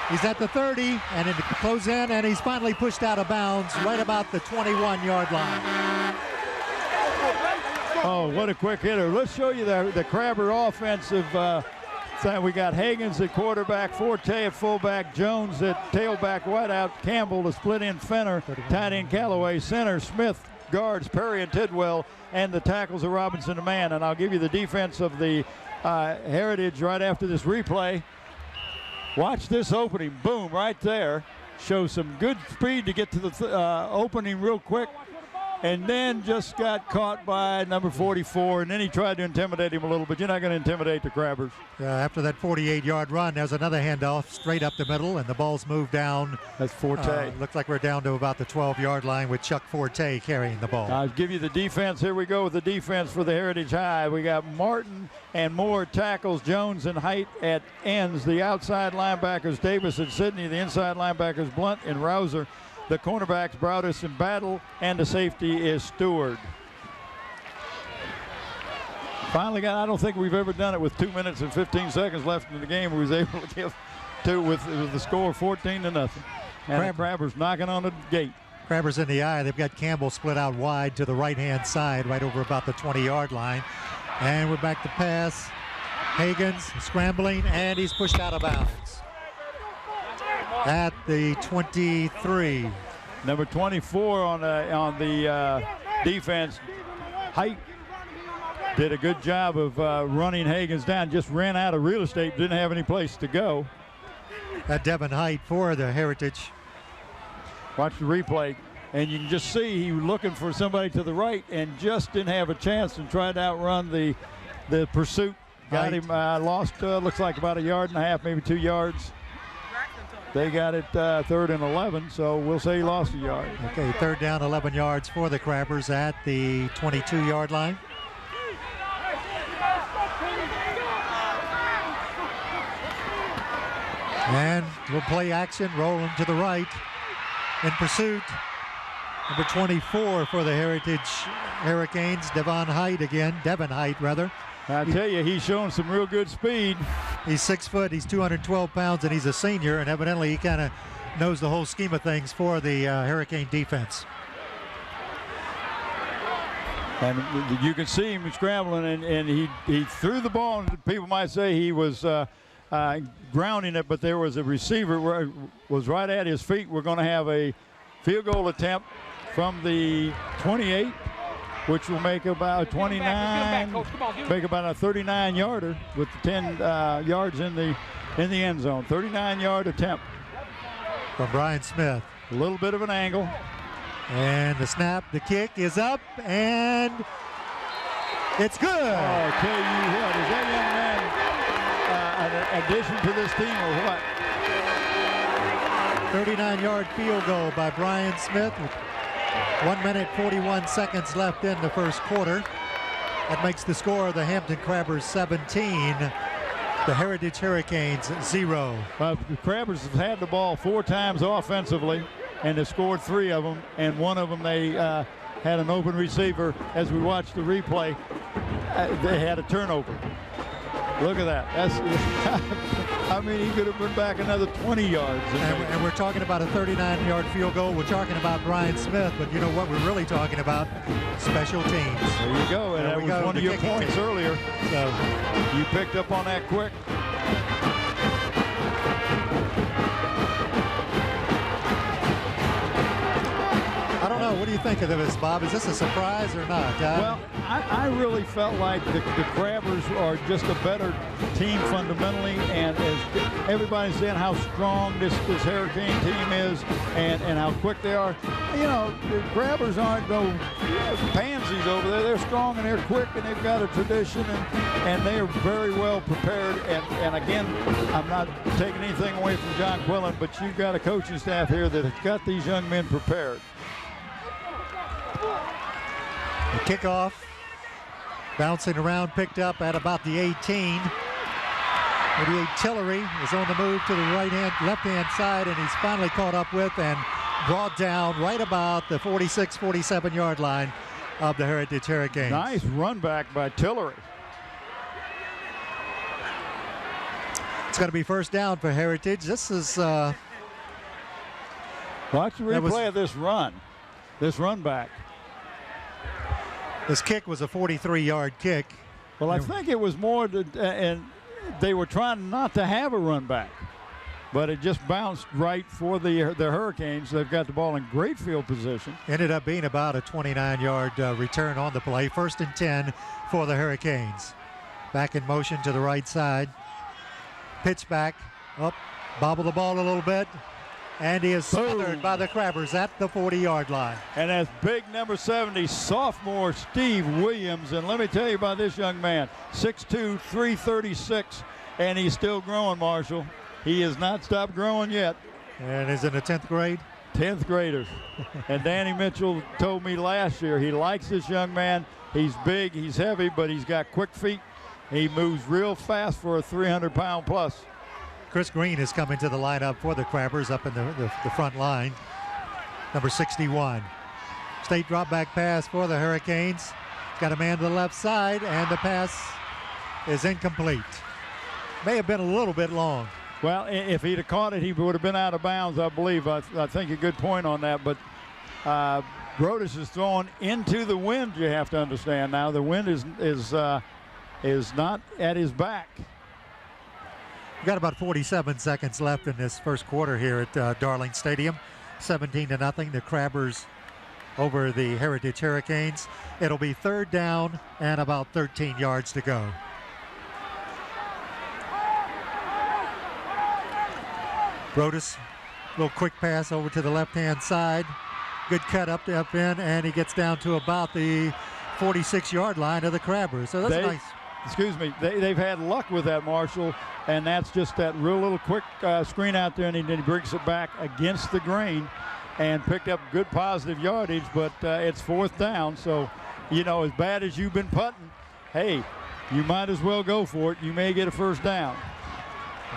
He's at the 30, and it goes in, and he's finally pushed out of bounds right about the 21-yard line. Oh, what a quick hitter. Let's show you the Crabber offensive thing. We got Hagans at quarterback, Forte at fullback, Jones at tailback, wideout, Campbell to split in Fenner, tight end Callaway, center Smith, guards Perry and Tidwell, and the tackles are Robinson and Mann. And I'll give you the defense of the Heritage right after this replay. Watch this opening, boom, right there. Shows some good speed to get to the opening real quick. And then just got caught by number 44, and then he tried to intimidate him a little, but you're not going to intimidate the Crabbers. After that 48-yard run, there's another handoff straight up the middle, and the ball's moved down. That's Forte. Looks like we're down to about the 12-yard line with Chuck Forte carrying the ball. I'll give you the defense. Here we go with the defense for the Heritage High. We got Martin and Moore tackles, Jones and Height at ends. The outside linebackers, Davis and Sidney. The inside linebackers, Blunt and Rouser. The cornerbacks, Broudus and Battle, and the safety is Stewart. Finally I don't think we've ever done it with 2 minutes and 15 seconds left in the game. We was able to give two with the score 14-0. And the Crabbers knocking on the gate. Crabbers in the eye. They've got Campbell split out wide to the right-hand side, right over about the 20-yard line. And we're back to pass. Hagans scrambling, and he's pushed out of bounds at the 23. Number 24 on the defense. Height did a good job of running Hagans down. Just ran out of real estate. Didn't have any place to go. That Devin Height for the Heritage. Watch the replay, and you can just see he was looking for somebody to the right and just didn't have a chance and tried to outrun the pursuit. Got him, lost, looks like about 1.5 yards, maybe 2 yards. They got it 3rd and 11, so we'll say he lost a yard. Okay, 3rd down, 11 yards for the Crabbers at the 22-yard line. And we'll play action, roll him to the right. In pursuit, number 24 for the Heritage Hurricanes, Devin Height. I tell you, he's showing some real good speed. He's 6 foot, he's 212 pounds, and he's a senior, and evidently he kind of knows the whole scheme of things for the Hurricane defense. And you can see him scrambling, and he threw the ball, and people might say he was grounding it, but there was a receiver where was right at his feet. We're going to have a field goal attempt from the 28. Which will make about 29, make about a 39-yarder with the 10 yards in the end zone. 39-yard attempt from Brian Smith. A little bit of an angle. And the snap, the kick is up, and it's good. Oh, I'll tell you what, is that young man an addition to this team or what? 39-yard field goal by Brian Smith. 1 minute, 41 seconds left in the first quarter. That makes the score of the Hampton Crabbers 17, the Heritage Hurricanes 0. The Crabbers have had the ball 4 times offensively, and have scored 3 of them, and one of them they had an open receiver. As we watched the replay, they had a turnover. Look at that. I mean, he could have been back another 20 yards. And we're talking about a 39-yard field goal. We're talking about Brian Smith, but you know what we're really talking about? Special teams. There you go. And that was one of your points earlier. So you picked up on that quick. I don't know. do you think of this, Bob? Is this a surprise or not? Well, I really felt like the Crabbers are just a better team fundamentally, and as everybody's saying how strong this Hurricane team is and how quick they are, you know, the Crabbers aren't no pansies over there. They're strong and they're quick and they've got a tradition and they are very well prepared. And again, I'm not taking anything away from John Quillen, but you've got a coaching staff here that has got these young men prepared. The kickoff, bouncing around, picked up at about the 18. 88 Tillery is on the move to the left-hand side, and he's finally caught up with and brought down right about the 46, 47-yard line of the Heritage Hurricanes. Nice run back by Tillery. It's going to be first down for Heritage. This is... Watch the replay of this run back. This kick was a 43-yard kick. Well, I think it was more, and they were trying not to have a run back, but it just bounced right for the Hurricanes. They've got the ball in great field position. Ended up being about a 29-yard return on the play. 1st and 10 for the Hurricanes. Back in motion to the right side. Pitch back, up, bobble the ball a little bit. And he is smothered by the Crabbers at the 40-yard line. And that's big number 70, sophomore Steve Williams. And let me tell you about this young man, 6'2", 336, and he's still growing, Marshall. He has not stopped growing yet. And is in the 10th grade? 10th grader. And Danny Mitchell told me last year he likes this young man. He's big, he's heavy, but he's got quick feet. He moves real fast for a 300-pound plus. Chris Green is coming to the lineup for the Crabbers up in the front line. Number 61. State drop back pass for the Hurricanes. Got a man to the left side, and the pass is incomplete. May have been a little bit long. Well, if he'd have caught it, he would have been out of bounds, I believe. I think a good point on that. But Brodus is throwing into the wind, you have to understand now. The wind is not at his back. We've got about 47 seconds left in this first quarter here at Darling Stadium. 17-0, the Crabbers over the Heritage Hurricanes. It'll be 3rd down and about 13 yards to go. Brodus, little quick pass over to the left-hand side. Good cut up in, and he gets down to about the 46-yard line of the Crabbers. So that's nice. Excuse me, they've had luck with that, Marshall, and that's just that real little quick screen out there, and he brings it back against the grain and picked up good positive yardage, but it's 4th down, so, you know, as bad as you've been putting, hey, you might as well go for it. You may get a 1st down.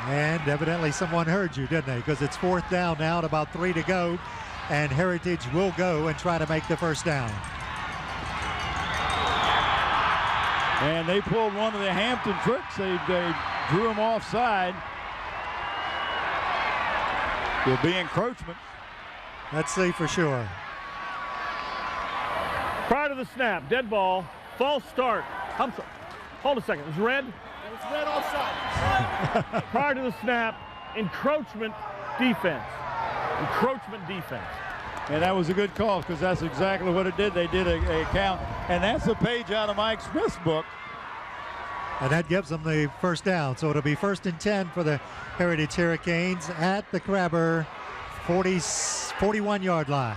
And evidently someone heard you, didn't they? Because it's 4th down now and about 3 to go, and Heritage will go and try to make the 1st down. And they pulled one of the Hampton tricks. They drew him offside. Will be encroachment. Let's see for sure. Prior to the snap, dead ball, false start. Hold a second, it was red? It's red offside. Prior to the snap, encroachment defense. Encroachment defense. And that was a good call because that's exactly what it did. They did a count. And that's a page out of Mike Smith's book. And that gives them the 1st down. So it'll be 1st and 10 for the Heritage Hurricanes at the Crabber 41-yard line.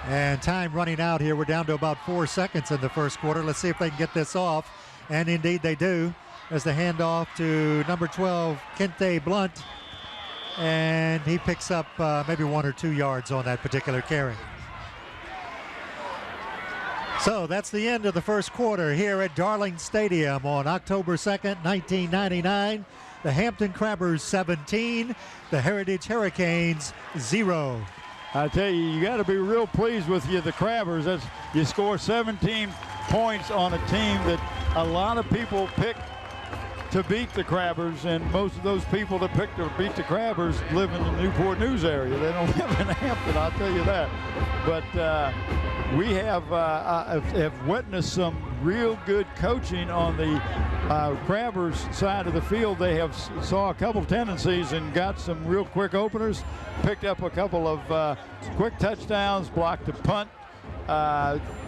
And time running out here. We're down to about 4 seconds in the first quarter. Let's see if they can get this off. And indeed they do, as the handoff to number 12, Kente Blunt. And he picks up maybe 1 or 2 yards on that particular carry. So that's the end of the first quarter here at Darling Stadium on October 2nd, 1999. The Hampton Crabbers 17, the Heritage Hurricanes 0. I tell you, you got to be real pleased with the Crabbers. You score 17 points on a team that a lot of people picked to beat the Crabbers, and most of those people that picked to beat the Crabbers live in the Newport News area. They don't live in Hampton, I'll tell you that. But we have witnessed some real good coaching on the Crabbers side of the field. They have saw a couple of tendencies and got some real quick openers, picked up a couple of quick touchdowns, blocked a punt,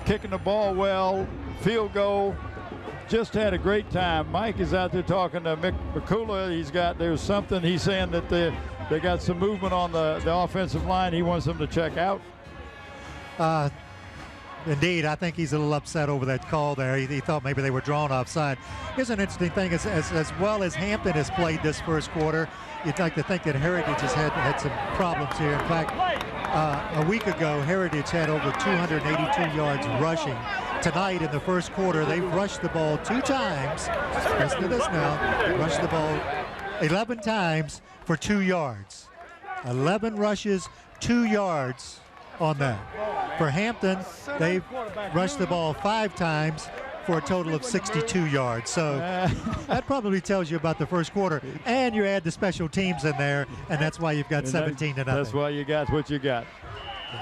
kicking the ball well, field goal. Just had a great time. Mike is out there talking to Mick McCullough. There's something he's saying that they got some movement on the offensive line he wants them to check out. Indeed, I think he's a little upset over that call there. He thought maybe they were drawn offside. Here's an interesting thing. As well as Hampton has played this first quarter, you'd like to think that Heritage has had some problems here. In fact, a week ago, Heritage had over 282 yards rushing. Tonight in the first quarter, they rushed the ball 2 times. Listen to this now. Rushed the ball 11 times for 2 yards. 11 rushes, 2 yards on that. For Hampton, they've rushed the ball 5 times for a total of 62 yards. So that probably tells you about the first quarter. And you add the special teams in there, and that's why you've got 17 to nothing. That's why you got what you got.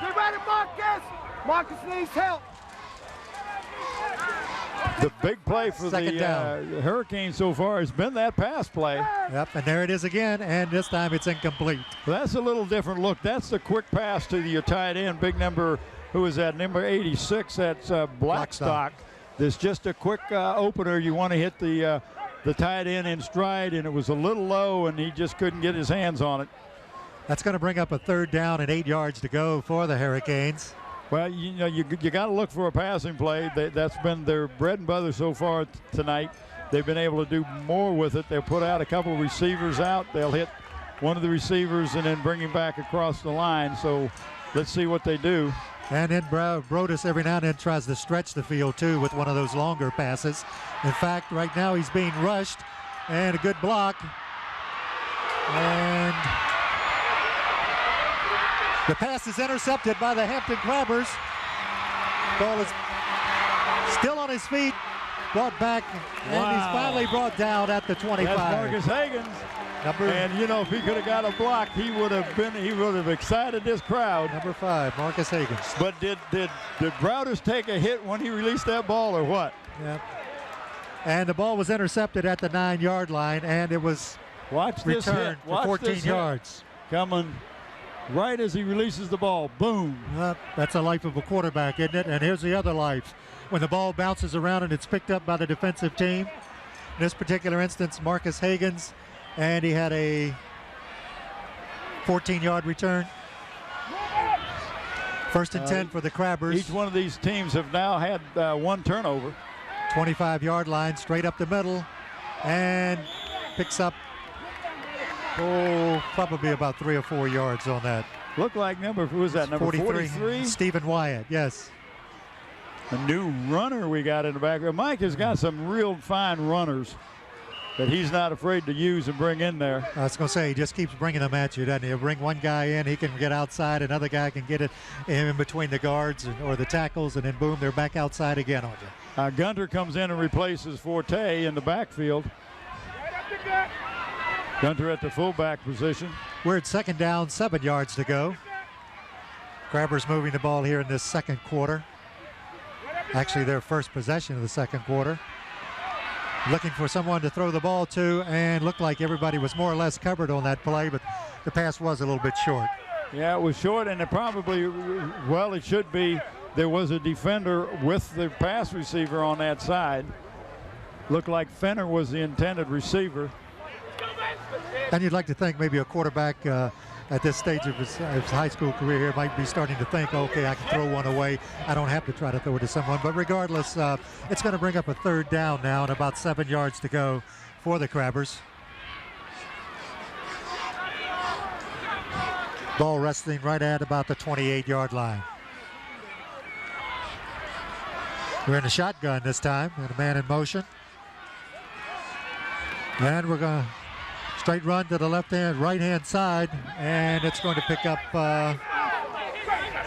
Get ready, Marcus. Marcus needs help. The big play for the Hurricanes so far has been that pass play. Yep, and there it is again, and this time it's incomplete. Well, that's a little different look. That's the quick pass to your tight end, big number, who is that, number 86, that's Blackstock. There's just a quick opener. You want to hit the tight end in stride, and it was a little low, and he just couldn't get his hands on it. That's going to bring up a 3rd down and 8 yards to go for the Hurricanes. Well, you know, you got to look for a passing play. That's been their bread and butter so far tonight. They've been able to do more with it. They'll put out a couple of receivers out. They'll hit one of the receivers and then bring him back across the line. So let's see what they do. And then Brodus every now and then tries to stretch the field, too, with one of those longer passes. In fact, right now he's being rushed, and a good block. And the pass is intercepted by the Hampton Crabbers. Ball is still on his feet, brought back, and he's finally brought down at the 25. That's Marcus Higgins. And you know, if he could have got a block, he would have excited this crowd. Number 5, Marcus Higgins. But did Brodus take a hit when he released that ball, or what? Yep. And the ball was intercepted at the 9-yard line, and it was returned for 14 yards. Coming right as he releases the ball. Boom. That's the life of a quarterback, isn't it? And here's the other life. When the ball bounces around and it's picked up by the defensive team. In this particular instance, Marcus Higgins, and he had a 14-yard return. 1st and 10 for the Crabbers. Each one of these teams have now had 1 turnover. 25-yard line, straight up the middle, and picks up probably about 3 or 4 yards on that. Looked like number 43? Stephen Wyatt, yes. A new runner we got in the back. Mike has got some real fine runners that he's not afraid to use and bring in there. I was going to say, he just keeps bringing them at you, doesn't he? He'll bring one guy in, he can get outside, another guy can get it in between the guards or the tackles, and then boom, they're back outside again on you. Gunter comes in and replaces Forte in the backfield. Gunter at the fullback position. We're at 2nd down, 7 yards to go. Crabbers moving the ball here in this 2nd quarter. Actually, their first possession of the 2nd quarter. Looking for someone to throw the ball to, and looked like everybody was more or less covered on that play, but the pass was a little bit short. Yeah, it was short, and it probably, well, it should be. There was a defender with the pass receiver on that side. Looked like Fenner was the intended receiver. And you'd like to think maybe a quarterback at this stage of his high school career here might be starting to think, okay, I can throw one away. I don't have to try to throw it to someone. But regardless, it's going to bring up a 3rd down now and about 7 yards to go for the Crabbers. Ball resting right at about the 28-yard line. We're in a shotgun this time, and a man in motion. And we're going to straight run to the right-hand side, and it's going to pick up a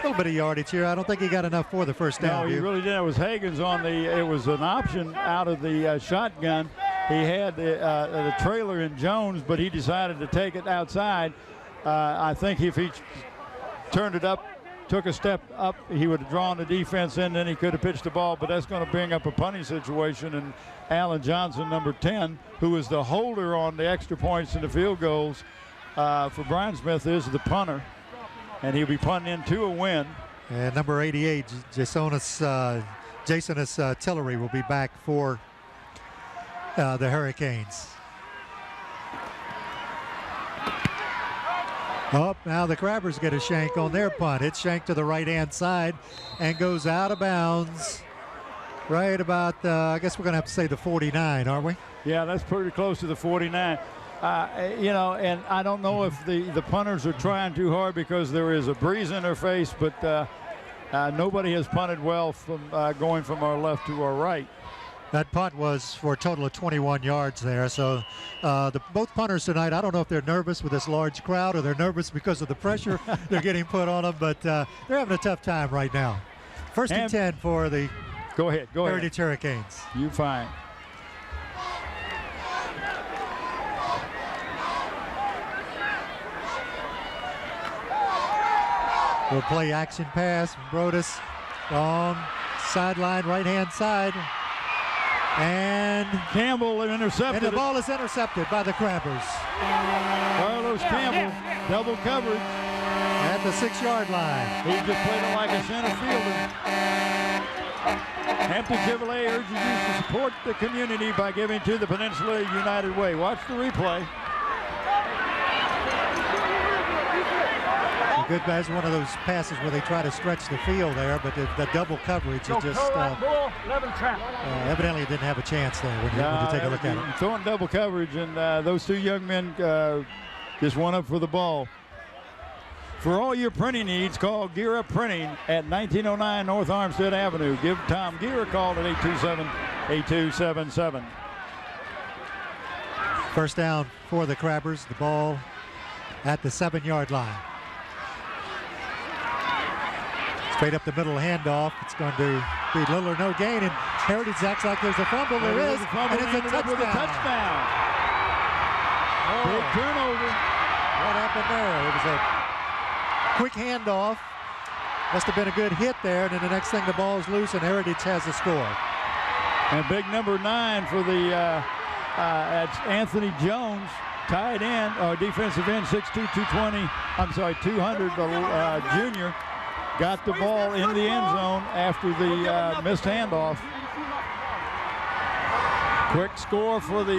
little bit of yardage here. I don't think he got enough for the first down. No, he really didn't. It was Higgins on it was an option out of the shotgun. He had the trailer in Jones, but he decided to take it outside. I think if he turned it up took a step up, he would have drawn the defense in, then he could have pitched the ball, but that's going to bring up a punting situation. And Alan Johnson, number 10, who is the holder on the extra points and the field goals for Brian Smith, is the punter, and he'll be punting into a win. And number 88, Jasonis Tillery will be back for the Hurricanes. Oh, now the Crabbers get a shank on their punt. It's shanked to the right-hand side and goes out of bounds right about, I guess we're going to have to say the 49, aren't we? Yeah, that's pretty close to the 49. You know, and I don't know if the punters are trying too hard because there is a breeze in their face, but nobody has punted well from going from our left to our right. That punt was for a total of 21 yards there. So both punters tonight, I don't know if they're nervous with this large crowd or they're nervous because of the pressure they're getting put on them, but they're having a tough time right now. First and 10 for the Heritage Hurricanes. You fine. We'll play action pass from Brodus. Long sideline, right-hand side. And Campbell intercepted. And the ball is intercepted by the Crabbers. Carlos Campbell, double coverage. At the 6-yard line. He just played it like a center fielder. Hampton Chevrolet urges you to support the community by giving to the Peninsula United Way. Watch the replay. Good pass, one of those passes where they try to stretch the field there, but the double coverage is just evidently didn't have a chance there when you take a look at it. Throwing double coverage, and those two young men just went up for the ball. For all your printing needs, call Gear Up Printing at 1909 North Armstead Avenue. Give Tom Gear a call at 827-8277. First down for the Crabbers. The ball at the 7-yard line. Straight up the middle handoff. It's going to be little or no gain, and Heritage acts like there's a fumble. There is, and it's a touchdown. Big turnover. What happened there? It was a quick handoff. Must have been a good hit there, and then the next thing the ball's loose, and Heritage has a score. And big number 9 for the Anthony Jones, tight end, or defensive end, 6'2", 220. I'm sorry, 200, junior. Got the ball in the end zone after the missed handoff. Quick score for the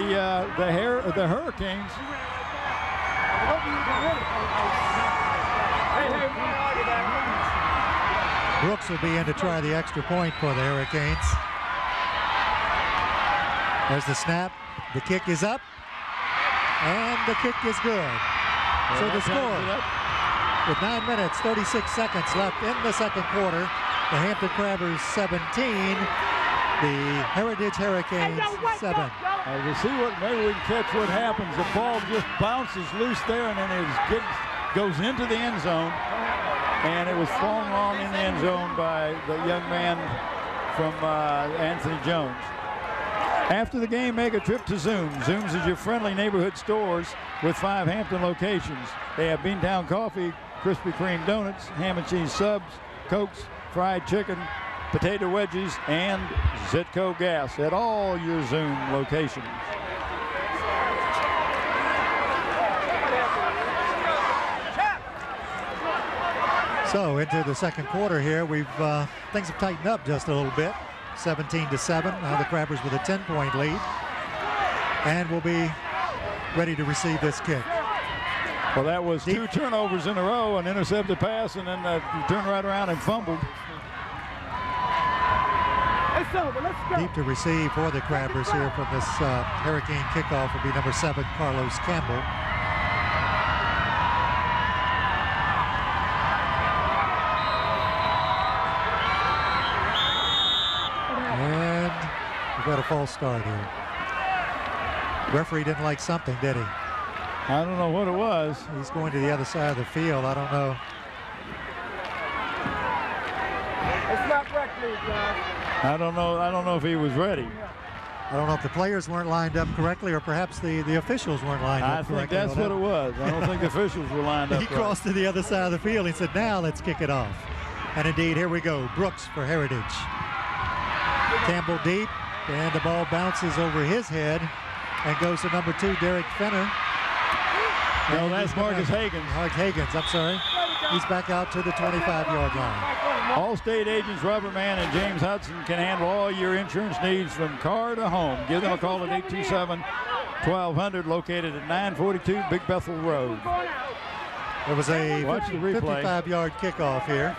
Hurricanes. Brooks will be in to try the extra point for the Hurricanes. There's the snap. The kick is up, and the kick is good. So the score, with 9 minutes, 36 seconds left in the second quarter, the Hampton Crabbers 17, the Heritage Hurricanes 7. To see maybe we can catch what happens. The ball just bounces loose there, and then it goes into the end zone, and it was thrown long in the end zone by the young man from Anthony Jones. After the game, make a trip to Zoom. Zoom's is your friendly neighborhood stores with 5 Hampton locations. They have Beantown Coffee, Krispy Kreme donuts, ham and cheese subs, Cokes, fried chicken, potato wedges, and Zitco gas at all your Zoom locations. So into the second quarter here, things have tightened up just a little bit. 17-7. Now the Crabbers with a 10-point lead, and will be ready to receive this kick. Well, that was 2 turnovers in a row, an intercepted pass, and then you turn right around and fumbled. It's over. Let's go. Deep to receive for the Crabbers here from this Hurricane kickoff will be number 7, Carlos Campbell. And we've got a false start here. Referee didn't like something, did he? I don't know what it was. He's going to the other side of the field. I don't know. It's not correctly, guys. I don't know if he was ready. I don't know if the players weren't lined up correctly, or perhaps the officials weren't lined up correctly. I think that's what it was. I don't think the officials were lined up. He crossed to the other side of the field. He said, "Now let's kick it off." And indeed, here we go. Brooks for Heritage. Campbell deep, and the ball bounces over his head and goes to number 2, Derek Fenner. No, that's Marcus Higgins. Mark Higgins, I'm sorry. He's back out to the 25-yard line. All-state agents Robert Mann and James Hudson can handle all your insurance needs from car to home. Give them a call at 827-1200, located at 942 Big Bethel Road. There was a 55-yard kickoff here.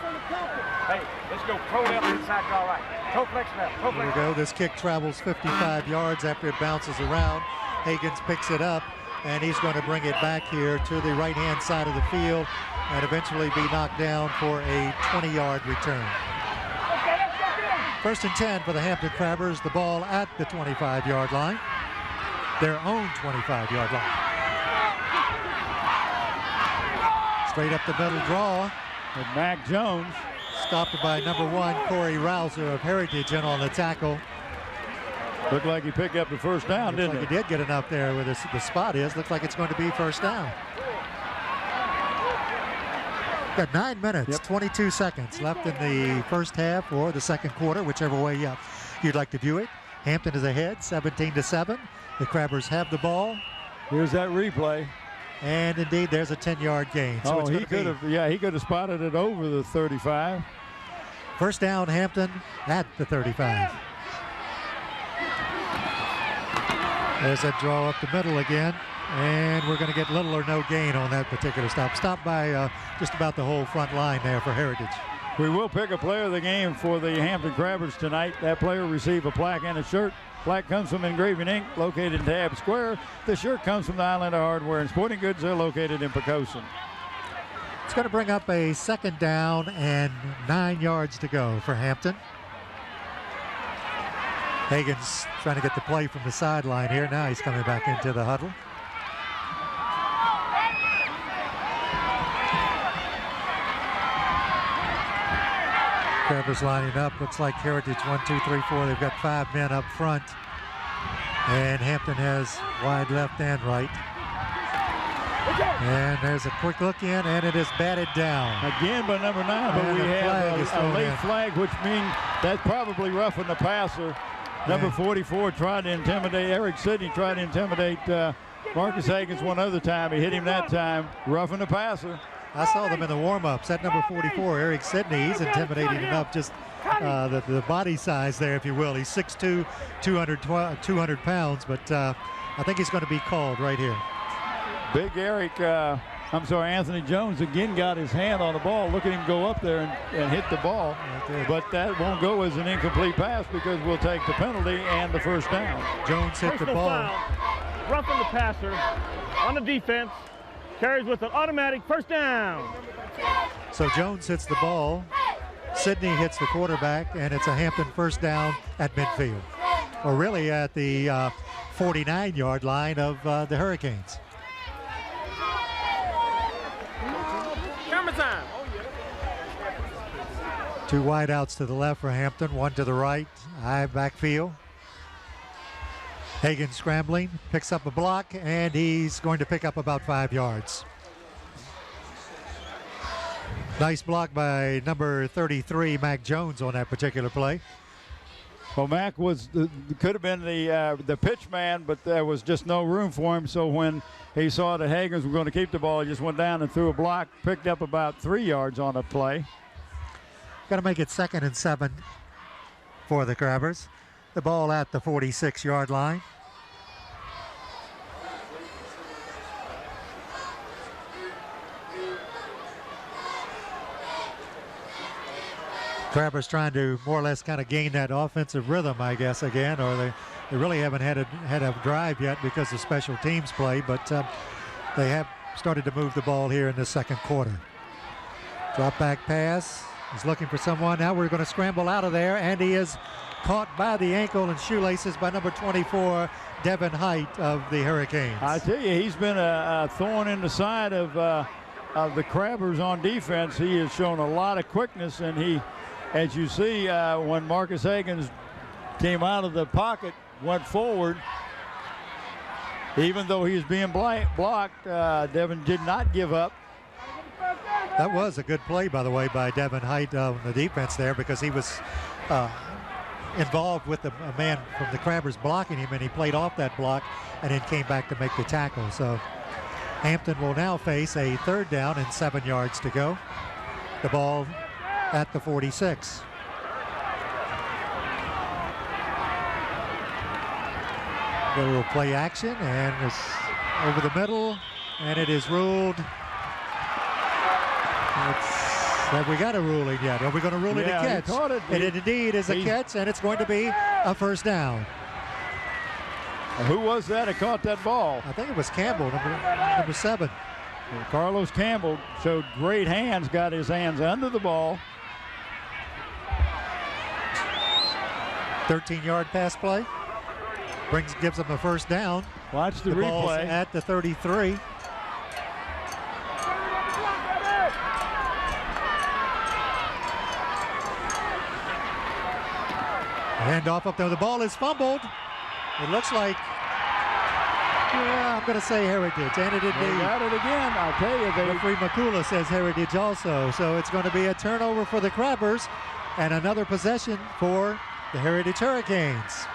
Hey, let's go pro left inside, all right. Toe flex left, toe Here flex we go. This kick travels 55 yards after it bounces around. Higgins picks it up, and he's going to bring it back here to the right-hand side of the field and eventually be knocked down for a 20-yard return. First and 10 for the Hampton Crabbers. The ball at the 25-yard line. Their own 25-yard line. Straight up the middle draw. And Mac Jones. Stopped by number 1, Corey Rouser of Heritage, in on the tackle. Looked like he picked up the first down, didn't He did get enough there where the spot is. Looks like it's going to be first down. Got 9 minutes, 22 seconds left in the first half or the second quarter, whichever way you'd like to view it. Hampton is ahead, 17-7. The Crabbers have the ball. Here's that replay. And indeed, there's a 10-yard gain. So he could have spotted it over the 35. First down, Hampton at the 35. There's that draw up the middle again. And we're going to get little or no gain on that particular stop. Stopped by just about the whole front line there for Heritage. We will pick a player of the game for the Hampton Crabbers tonight. That player will receive a plaque and a shirt. Plaque comes from Engraving Inc., located in Tab Square. The shirt comes from the Islander Hardware and Sporting Goods. They're located in Poquoson. It's going to bring up a second down and 9 yards to go for Hampton. Higgins trying to get the play from the sideline here. Now he's coming back into the huddle. Crabbers lining up. Looks like Heritage 1, 2, 3, 4. They've got 5 men up front. And Hampton has wide left and right. And there's a quick look in, and it is batted down. Again by number 9, but we have a late flag, which means that's probably roughing the passer. Number 44 tried to intimidate, Eric Sidney tried to intimidate Marcus Higgins one other time. He hit him that time, roughing the passer. I saw them in the warm-ups. That number 44, Eric Sidney, he's intimidating enough, just the body size there, if you will. He's 6'2", 200 pounds, but I think he's going to be called right here. Big Anthony Jones again got his hand on the ball. Look at him go up there and hit the ball. But that won't go as an incomplete pass because we'll take the penalty and the first down. Jones hit the ball. Foul, roughing the passer on the defense. Carries with an automatic first down. So Jones hits the ball. Sidney hits the quarterback, and it's a Hampton first down at midfield. Or really at the 49-yard line of the Hurricanes. Camera time. 2 wideouts to the left for Hampton, 1 to the right. High backfield. Hagen scrambling, picks up a block, and he's going to pick up about 5 yards. Nice block by number 33, Mac Jones, on that particular play. Well, Mac could have been the pitch man, but there was just no room for him. So when he saw that Higgins was going to keep the ball, he just went down and threw a block, picked up about 3 yards on the play. Got to make it 2nd and 7 for the Crabbers. The ball at the 46-yard line. Crabbers trying to more or less kind of gain that offensive rhythm, I guess, again, or they really haven't had a drive yet because of special teams play, but they have started to move the ball here in the second quarter. Drop back pass. He's looking for someone. Now we're going to scramble out of there, and he is caught by the ankle and shoelaces by number 24, Devin Height of the Hurricanes. I tell you, he's been a thorn in the side of the Crabbers on defense. He has shown a lot of quickness, and he, as you see, when Marcus Higgins came out of the pocket, went forward, even though he was being blocked, Devin did not give up. That was a good play, by the way, by Devin Height on the defense there, because he was involved with a man from the Crabbers blocking him, and he played off that block and then came back to make the tackle. So Hampton will now face a 3rd down and 7 yards to go. The ball at the 46. A little play action, and it's over the middle, and it is ruled. Have we got a ruling yet? Are we going to rule it a catch? He caught it. It indeed is a catch, and it's going to be a 1st down. Who was that that caught that ball? I think it was Campbell, number 7. Carlos Campbell showed great hands, got his hands under the ball. 13-yard pass play. Gives them a 1st down. Watch the ball's replay. At the 33. Handoff up there. The ball is fumbled. It looks like, I'm going to say Heritage, and it They indeed. got it again. I'll tell you. Referee Makula says Heritage also. So it's going to be a turnover for the Crabbers and another possession for the Heritage Hurricanes.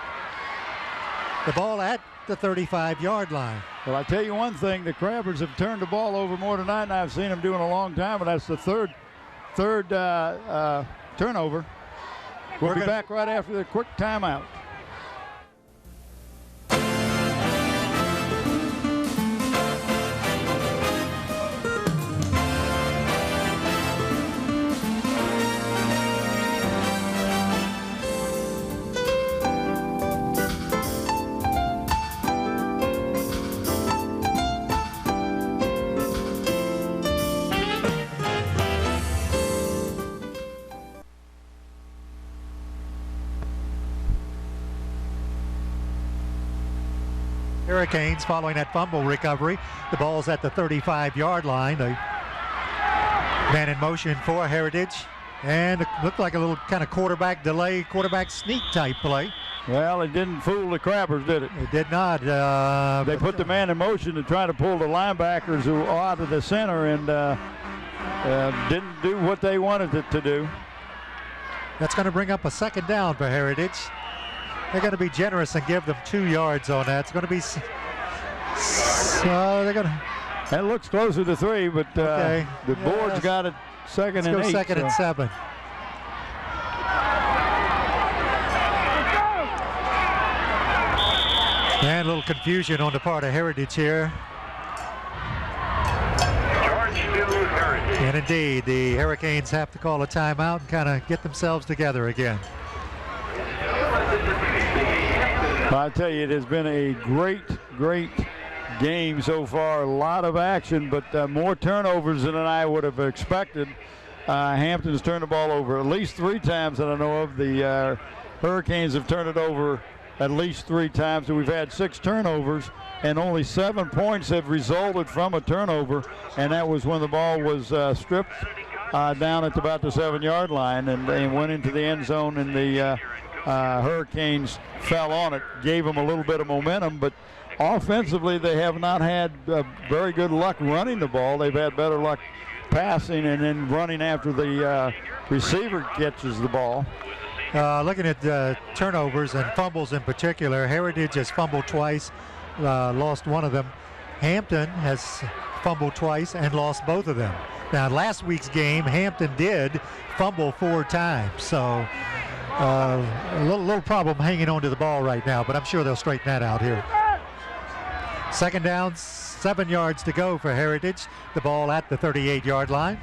The ball at the 35-yard line. Well, I tell you one thing, the Crabbers have turned the ball over more tonight than I've seen them do in a long time, and that's the third turnover. We'll be back right after the quick timeout. Hurricanes following that fumble recovery. The ball's at the 35-yard line. The man in motion for Heritage. And it looked like a little kind of quarterback delay, quarterback sneak type play. Well, it didn't fool the Crabbers, did it? It did not. They put the man in motion to try to pull the linebackers who are out of the center and didn't do what they wanted it to do. That's going to bring up a 2nd down for Heritage. They're going to be generous and give them 2 yards on that. It's going to be. So they're going to. That looks closer to 3, but okay. The board's got it 2nd and 8. 2nd and 7. And a little confusion on the part of Heritage here. And indeed, the Hurricanes have to call a timeout and kind of get themselves together again. I tell you, it has been a great game so far. A lot of action, but more turnovers than I would have expected. Hampton's turned the ball over at least 3 times that I know of. The Hurricanes have turned it over at least 3 times. So we've had 6 turnovers, and only 7 points have resulted from a turnover, and that was when the ball was stripped down at about the 7-yard line and went into the end zone, and the Hurricanes fell on it, gave them a little bit of momentum, but offensively they have not had very good luck running the ball. They've had better luck passing and then running after the receiver catches the ball. Looking at turnovers and fumbles in particular, Heritage has fumbled twice, lost one of them. Hampton has fumbled twice and lost both of them. Now, last week's game, Hampton did fumble 4 times, so a little problem hanging on to the ball right now, but I'm sure they'll straighten that out here. 2nd down, 7 yards to go for Heritage. The ball at the 38-yard line.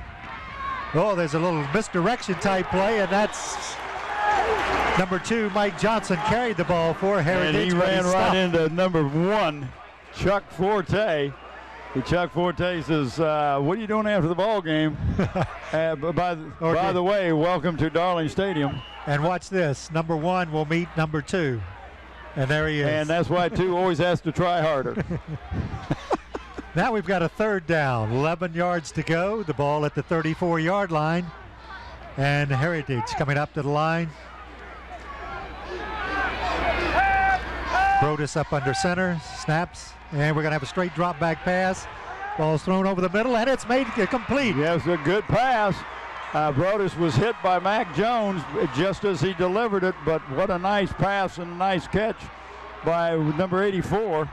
Oh, there's a little misdirection type play, and that's number 2, Mike Johnson, carried the ball for Heritage. And he ran right into number 1, Chuck Forte. Chuck Forte says, what are you doing after the ball game? By the way, welcome to Darling Stadium. And watch this. Number 1 will meet number 2. And there he is. And that's why 2 always has to try harder. Now we've got a 3rd down. 11 yards to go. The ball at the 34-yard line. And Heritage coming up to the line. Brodus up under center. Snaps. And we're going to have a straight drop back pass. Ball's thrown over the middle, and it's made complete. Yes, a good pass. Brodus was hit by Mac Jones just as he delivered it, but what a nice pass and a nice catch by number 84.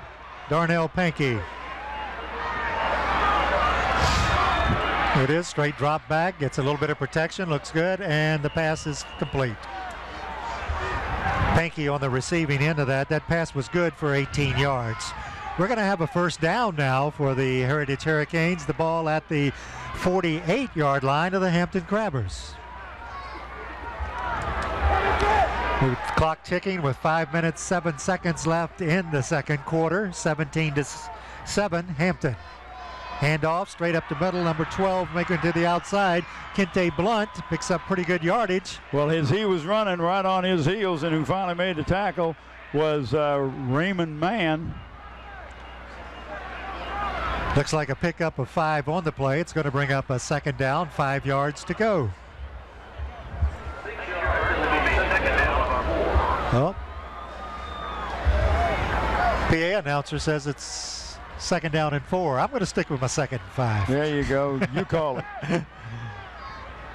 Darnell Pankey. It is straight drop back, gets a little bit of protection, looks good, and the pass is complete. Pankey on the receiving end of that. That pass was good for 18 yards. We're going to have a first down now for the Heritage Hurricanes. The ball at the 48-yard line of the Hampton Crabbers. The clock ticking with 5 minutes, 7 seconds left in the second quarter. 17-7, Hampton. Handoff straight up the middle, number 12 making it to the outside. Kente Blunt picks up pretty good yardage. Well, he was running right on his heels, and who finally made the tackle was Raymond Mann. Looks like a pickup of 5 on the play. It's going to bring up a second down, 5 yards to go. Oh. PA announcer says it's second down and 4. I'm going to stick with my second and 5. There you go. You call it.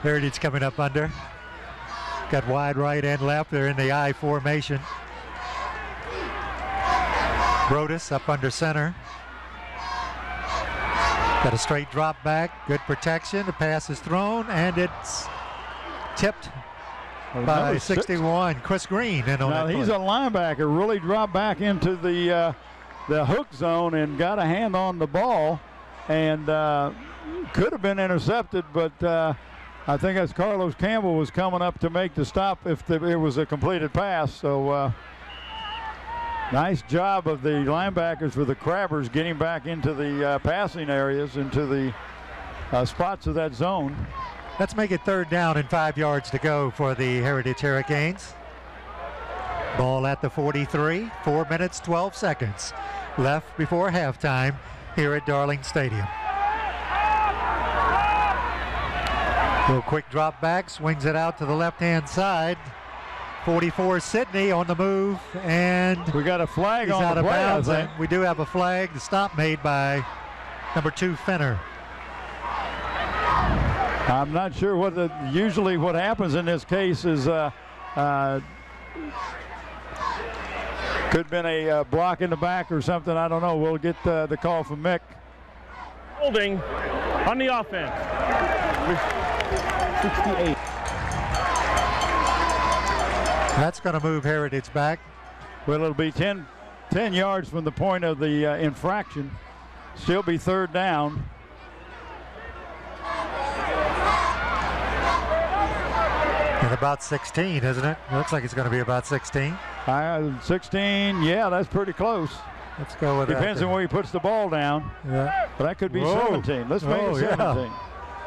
Heritage coming up under. Got wide right and left. They're in the I formation. Brodus up under center. Got a straight drop back, good protection. The pass is thrown, and it's tipped by 61, Chris Green. And now he's a linebacker, really dropped back into the hook zone and got a hand on the ball, and could have been intercepted, but I think as Carlos Campbell was coming up to make the stop if it was a completed pass. So nice job of the linebackers for the Crabbers getting back into the passing areas, into the spots of that zone. Let's make it third down and 5 yards to go for the Heritage Hurricanes. Ball at the 43, 4 minutes, 12 seconds left before halftime here at Darling Stadium. Little quick drop back, swings it out to the left-hand side. 44 Sidney on the move, and we got a flag he's on out the of play, bounds. I think. We do have a flag. The stop made by number 2 Fenner. I'm not sure usually what happens in this case is could have been a block in the back or something. I don't know. We'll get the call from Mick. Holding on the offense. 68. That's going to move Heritage back. Well, it'll be 10 yards from the point of the infraction. Still be third down. And about 16, isn't it? It looks like it's going to be about 16. 16, yeah, that's pretty close. Let's go with that. Depends on where he puts the ball down. Yeah. But that could be Whoa. 17. Let's make it 17. Yeah.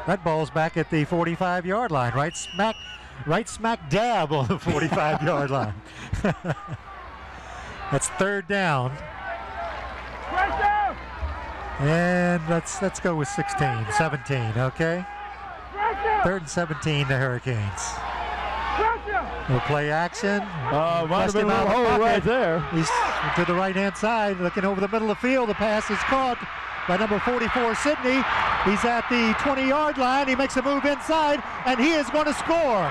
That ball's back at the 45-yard line, right smack dab on the 45-yard line. That's third down. And let's go with 16, 17, okay? Third and 17, the Hurricanes. We'll play action. Might have been a little hole right there. He's to the right-hand side, looking over the middle of the field. The pass is caught by number 44, Sidney. He's at the 20-yard line. He makes a move inside, and he is going to score.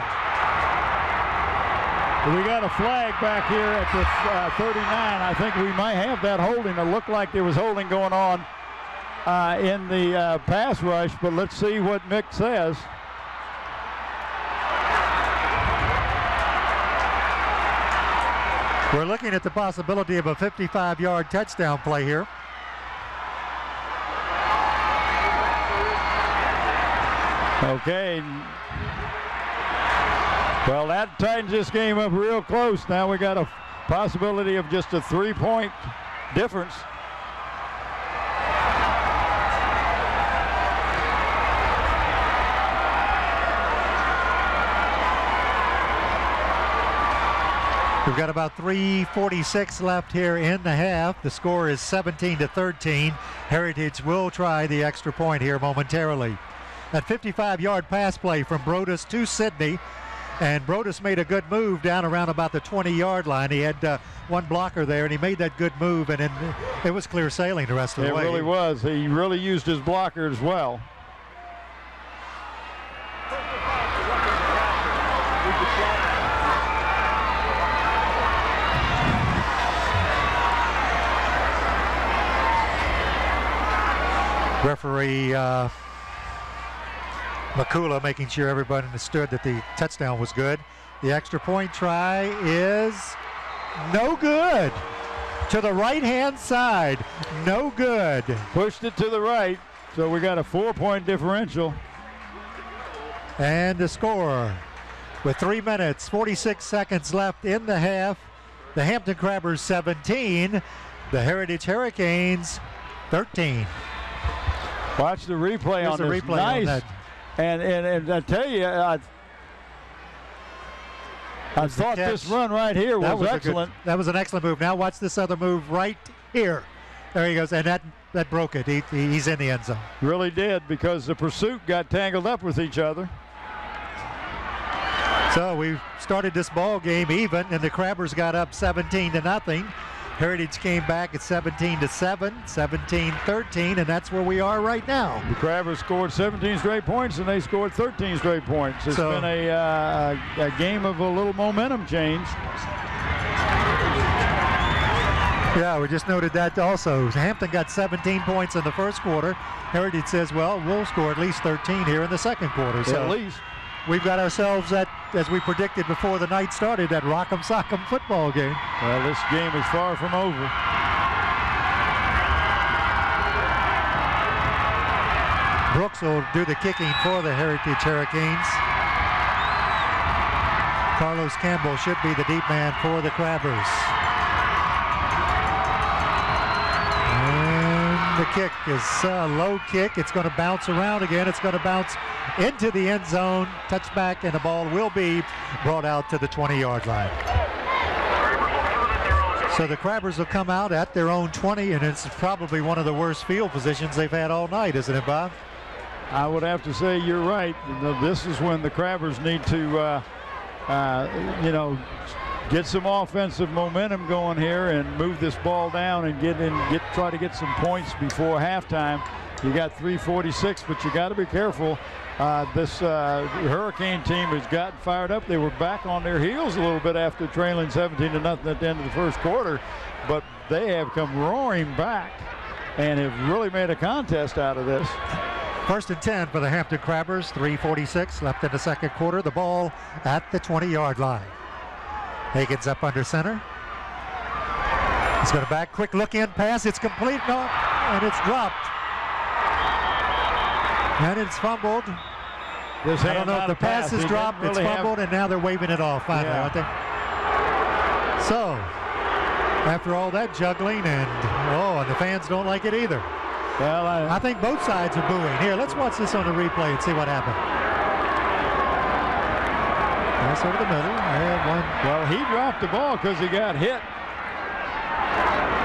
We got a flag back here at the 39. I think we might have that holding. It looked like there was holding going on in the pass rush, but let's see what Mick says. We're looking at the possibility of a 55-yard touchdown play here. Okay. Well, that tightens this game up real close. Now we got a possibility of just a 3-point difference. We've got about 3:46 left here in the half. The score is 17-13. Heritage will try the extra point here momentarily. That 55-yard pass play from Brodus to Sidney. And Brodus made a good move down around about the 20-yard line. He had one blocker there, and he made that good move, and then it was clear sailing the rest of the way. It really was. He really used his blocker as well. Referee McCullough making sure everybody understood that the touchdown was good. The extra point try is no good. To the right-hand side, no good. Pushed it to the right, so we got a 4-point differential. And the score, with 3 minutes, 46 seconds left in the half, the Hampton Crabbers 17, the Heritage Hurricanes 13. Watch the replay. Here's on the this. replay nice. on that. And I tell you, I thought this run right here was excellent. That was an excellent move. Now watch this other move right here. There he goes, and that broke it. He's in the end zone. Really did, because the pursuit got tangled up with each other. So we started this ball game even, and the Crabbers got up 17-0. Heritage came back at 17-7, 17-13, and that's where we are right now. The Crabbers scored 17 straight points, and they scored 13 straight points. It's been a game of a little momentum change. Yeah, we just noted that also. Hampton got 17 points in the first quarter. Heritage says, well, we'll score at least 13 here in the second quarter. So at least. We've got ourselves that, as we predicted before the night started, that rock'em sock'em football game. Well, this game is far from over. Brooks will do the kicking for the Heritage Hurricanes. Carlos Campbell should be the deep man for the Crabbers. And the kick is a low kick. It's going to bounce around again. It's going to bounce into the end zone, touchback, and the ball will be brought out to the 20-yard line. So the Crabbers will come out at their own 20, and it's probably one of the worst field positions they've had all night, isn't it, Bob? I would have to say you're right. This is when the Crabbers need to, get some offensive momentum going here and move this ball down and try to get some points before halftime. You got 3:46, but you got to be careful. This Hurricane team has gotten fired up. They were back on their heels a little bit after trailing 17-0 at the end of the first quarter, but they have come roaring back and have really made a contest out of this. 1st and 10 for the Hampton Crabbers. 3:46 left in the second quarter. The ball at the 20-yard line. Higgins up under center. He's going to back, quick look in pass. It's complete, no, and it's dropped. And it's fumbled. I don't know if the pass is dropped, it's fumbled, and now they're waving it off finally, aren't they? So, after all that juggling, and the fans don't like it either. Well, I think both sides are booing. Here, let's watch this on the replay and see what happened. Pass over the middle. Well, he dropped the ball because he got hit.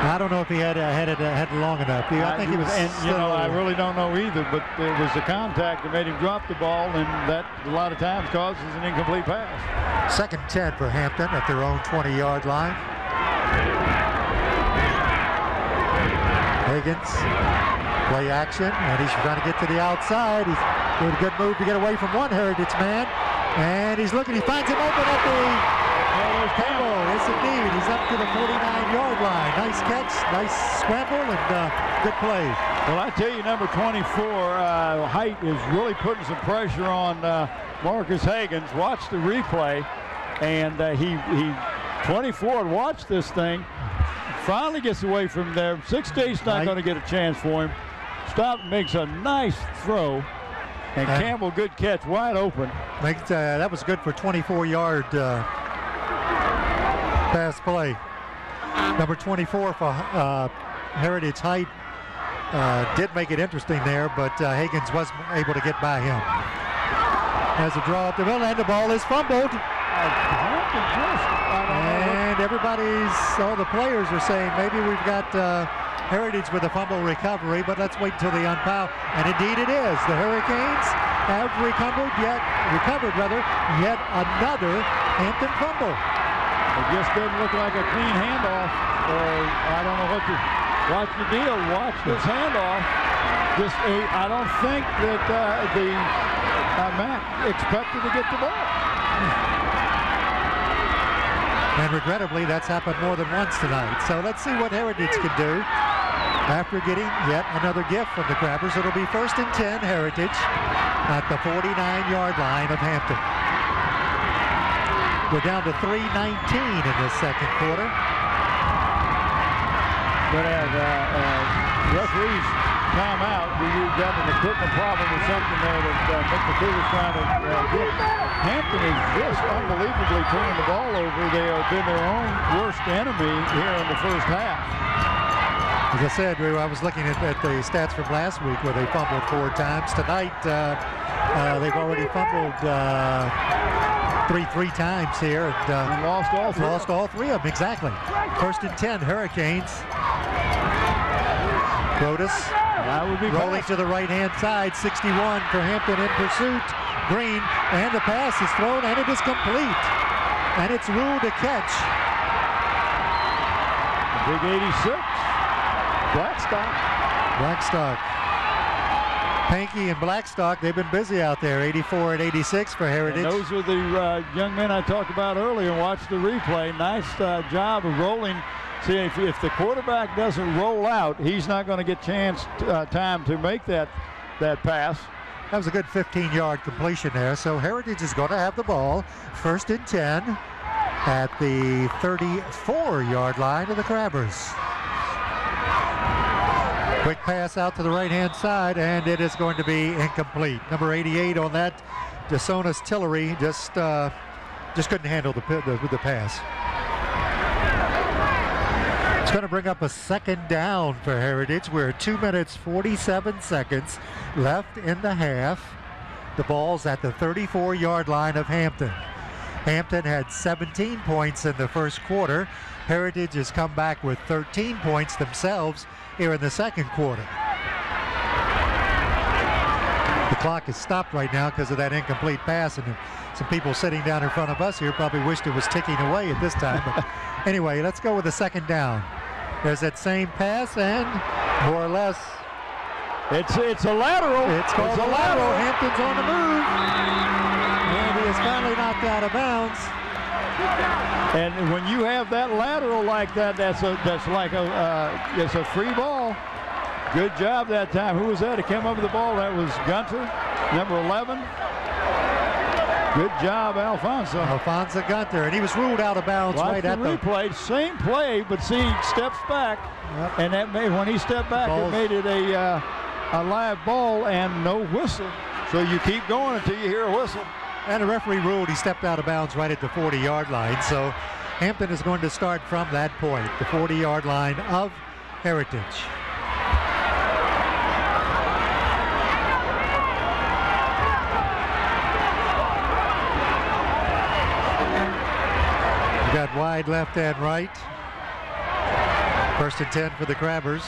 I don't know if he had it long enough. I think he was. And I really don't know either. But it was the contact that made him drop the ball, and that a lot of times causes an incomplete pass. 2nd and 10 for Hampton at their own 20-yard line. Higgins, play action, and he's trying to get to the outside. He's doing a good move to get away from one Heritage man, and he's looking. He finds him open at the. Campbell, yes indeed. He's up to the 49-yard line. Nice catch, nice scramble, and good play. Well, I tell you, number 24, Height is really putting some pressure on Marcus Higgins. Watch the replay, and he 24 watched this thing. Finally gets away from there. 6K's not going to get a chance for him. Stop, makes a nice throw. And Campbell, good catch, wide open. That was good for 24-yard pass play. Number 24 for Heritage, Height, did make it interesting there, but Higgins wasn't able to get by him. Has a draw up the middle, and the ball is fumbled. And all the players are saying maybe we've got Heritage with a fumble recovery, but let's wait until the umpire. And indeed it is. The Hurricanes have recovered yet another Hampton fumble. It just doesn't look like a clean handoff. I don't know what to watch the deal. Watch this handoff. I don't think that Matt expected to get the ball. And regrettably, that's happened more than once tonight. So let's see what Heritage can do after getting yet another gift from the Crabbers. It'll be 1st and 10 Heritage at the 49-yard line of Hampton. We're down to 3:19 in the second quarter. But as referees time out, you've got an equipment problem or something there that Nick McCool's trying to get. Hampton is just unbelievably turning the ball over. They have been their own worst enemy here in the first half. As I said, I was looking at the stats from last week where they fumbled 4 times. Tonight, they've already fumbled three times here. And lost all three. Lost all 3 of them, exactly. 1st and 10, Hurricanes. Broadus rolling to the right-hand side. 61 for Hampton in pursuit. Green, and the pass is thrown, and it is complete. And it's ruled a catch. Big 86. Blackstock. Pankey and Blackstock, they've been busy out there. 84 and 86 for Heritage. And those are the young men I talked about earlier. Watch the replay. Nice job of rolling. See, if the quarterback doesn't roll out, he's not going to get time to make that pass. That was a good 15-yard completion there. So Heritage is going to have the ball. 1st and 10 at the 34-yard line of the Crabbers. Quick pass out to the right-hand side, and it is going to be incomplete. Number 88 on that, DeSonis Tillery, just couldn't handle the pass. It's going to bring up a 2nd down for Heritage. We're at 2 minutes, 47 seconds left in the half. The ball's at the 34-yard line of Hampton. Hampton had 17 points in the first quarter. Heritage has come back with 13 points themselves here in the second quarter. The clock is stopped right now because of that incomplete pass, and some people sitting down in front of us here probably wished it was ticking away at this time. But anyway, let's go with the 2nd down. There's that same pass, and more or less, it's a lateral. It's called a lateral. Hampton's on the move, and he is finally knocked out of bounds. And when you have that lateral like that, it's a free ball. Good job that time. Who was that? He came up with the ball. That was Gunter, number 11. Good job, Alfonso. Alfonso Gunter, and he was ruled out of bounds right at the replay. Same play, but see, he steps back, and that when he stepped back, it made it a live ball and no whistle. So you keep going until you hear a whistle. And the referee ruled he stepped out of bounds right at the 40-yard line. So Hampton is going to start from that point, the 40-yard line of Heritage. We got wide left and right. 1st and 10 for the Crabbers.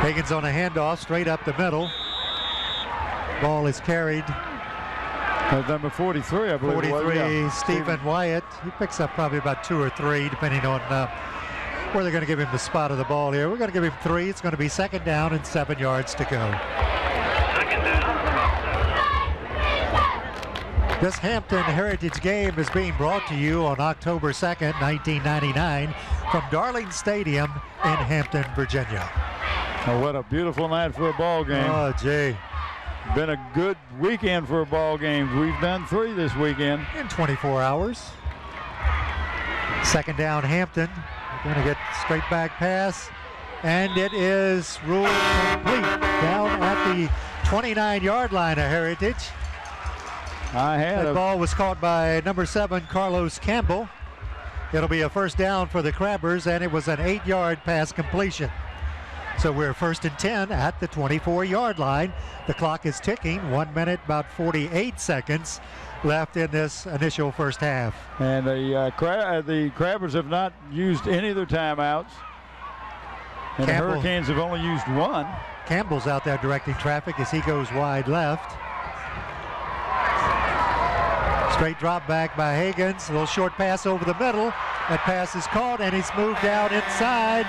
Higgins on a handoff straight up the middle. Ball is carried. Number 43, I believe. 43, Stephen Wyatt. He picks up probably about 2 or 3, depending on where they're going to give him the spot of the ball here. We're going to give him 3. It's going to be 2nd down and 7 yards to go. This Hampton Heritage game is being brought to you on October 2nd, 1999, from Darling Stadium in Hampton, Virginia. Oh, what a beautiful night for a ball game. Oh, gee. Been a good weekend for a ball game. We've done 3 this weekend. In 24 hours. 2nd down, Hampton. We're going to get straight back pass. And it is ruled complete down at the 29-yard line of Heritage. That ball was caught by number 7, Carlos Campbell. It'll be a 1st down for the Crabbers, and it was an 8-yard pass completion. So we're 1st and 10 at the 24-yard line. The clock is ticking. 1 minute, about 48 seconds left in this initial first half. And the Crabbers have not used any of their timeouts. And the Hurricanes have only used 1. Campbell's out there directing traffic as he goes wide left. Straight drop back by Higgins. A little short pass over the middle. That pass is caught, and he's moved out inside.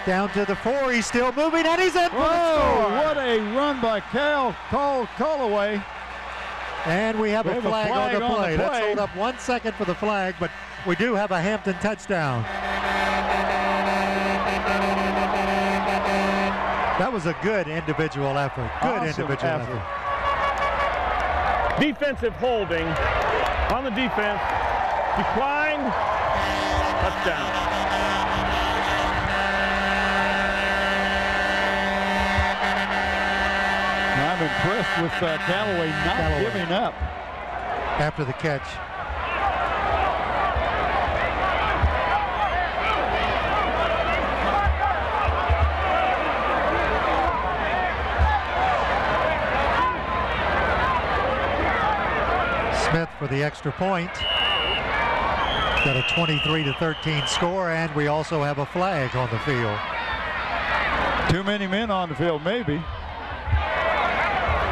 Down to the 4. He's still moving, and he's in for the score. What a run by Callaway. And we have a flag on the play. Let's hold up 1 second for the flag, but we do have a Hampton touchdown. That was a good individual effort. Good individual effort. Defensive holding on the defense. Declined. Touchdown. I'm impressed with Callaway not giving up. After the catch. Smith for the extra point. Got a 23-13 score, and we also have a flag on the field. Too many men on the field, maybe.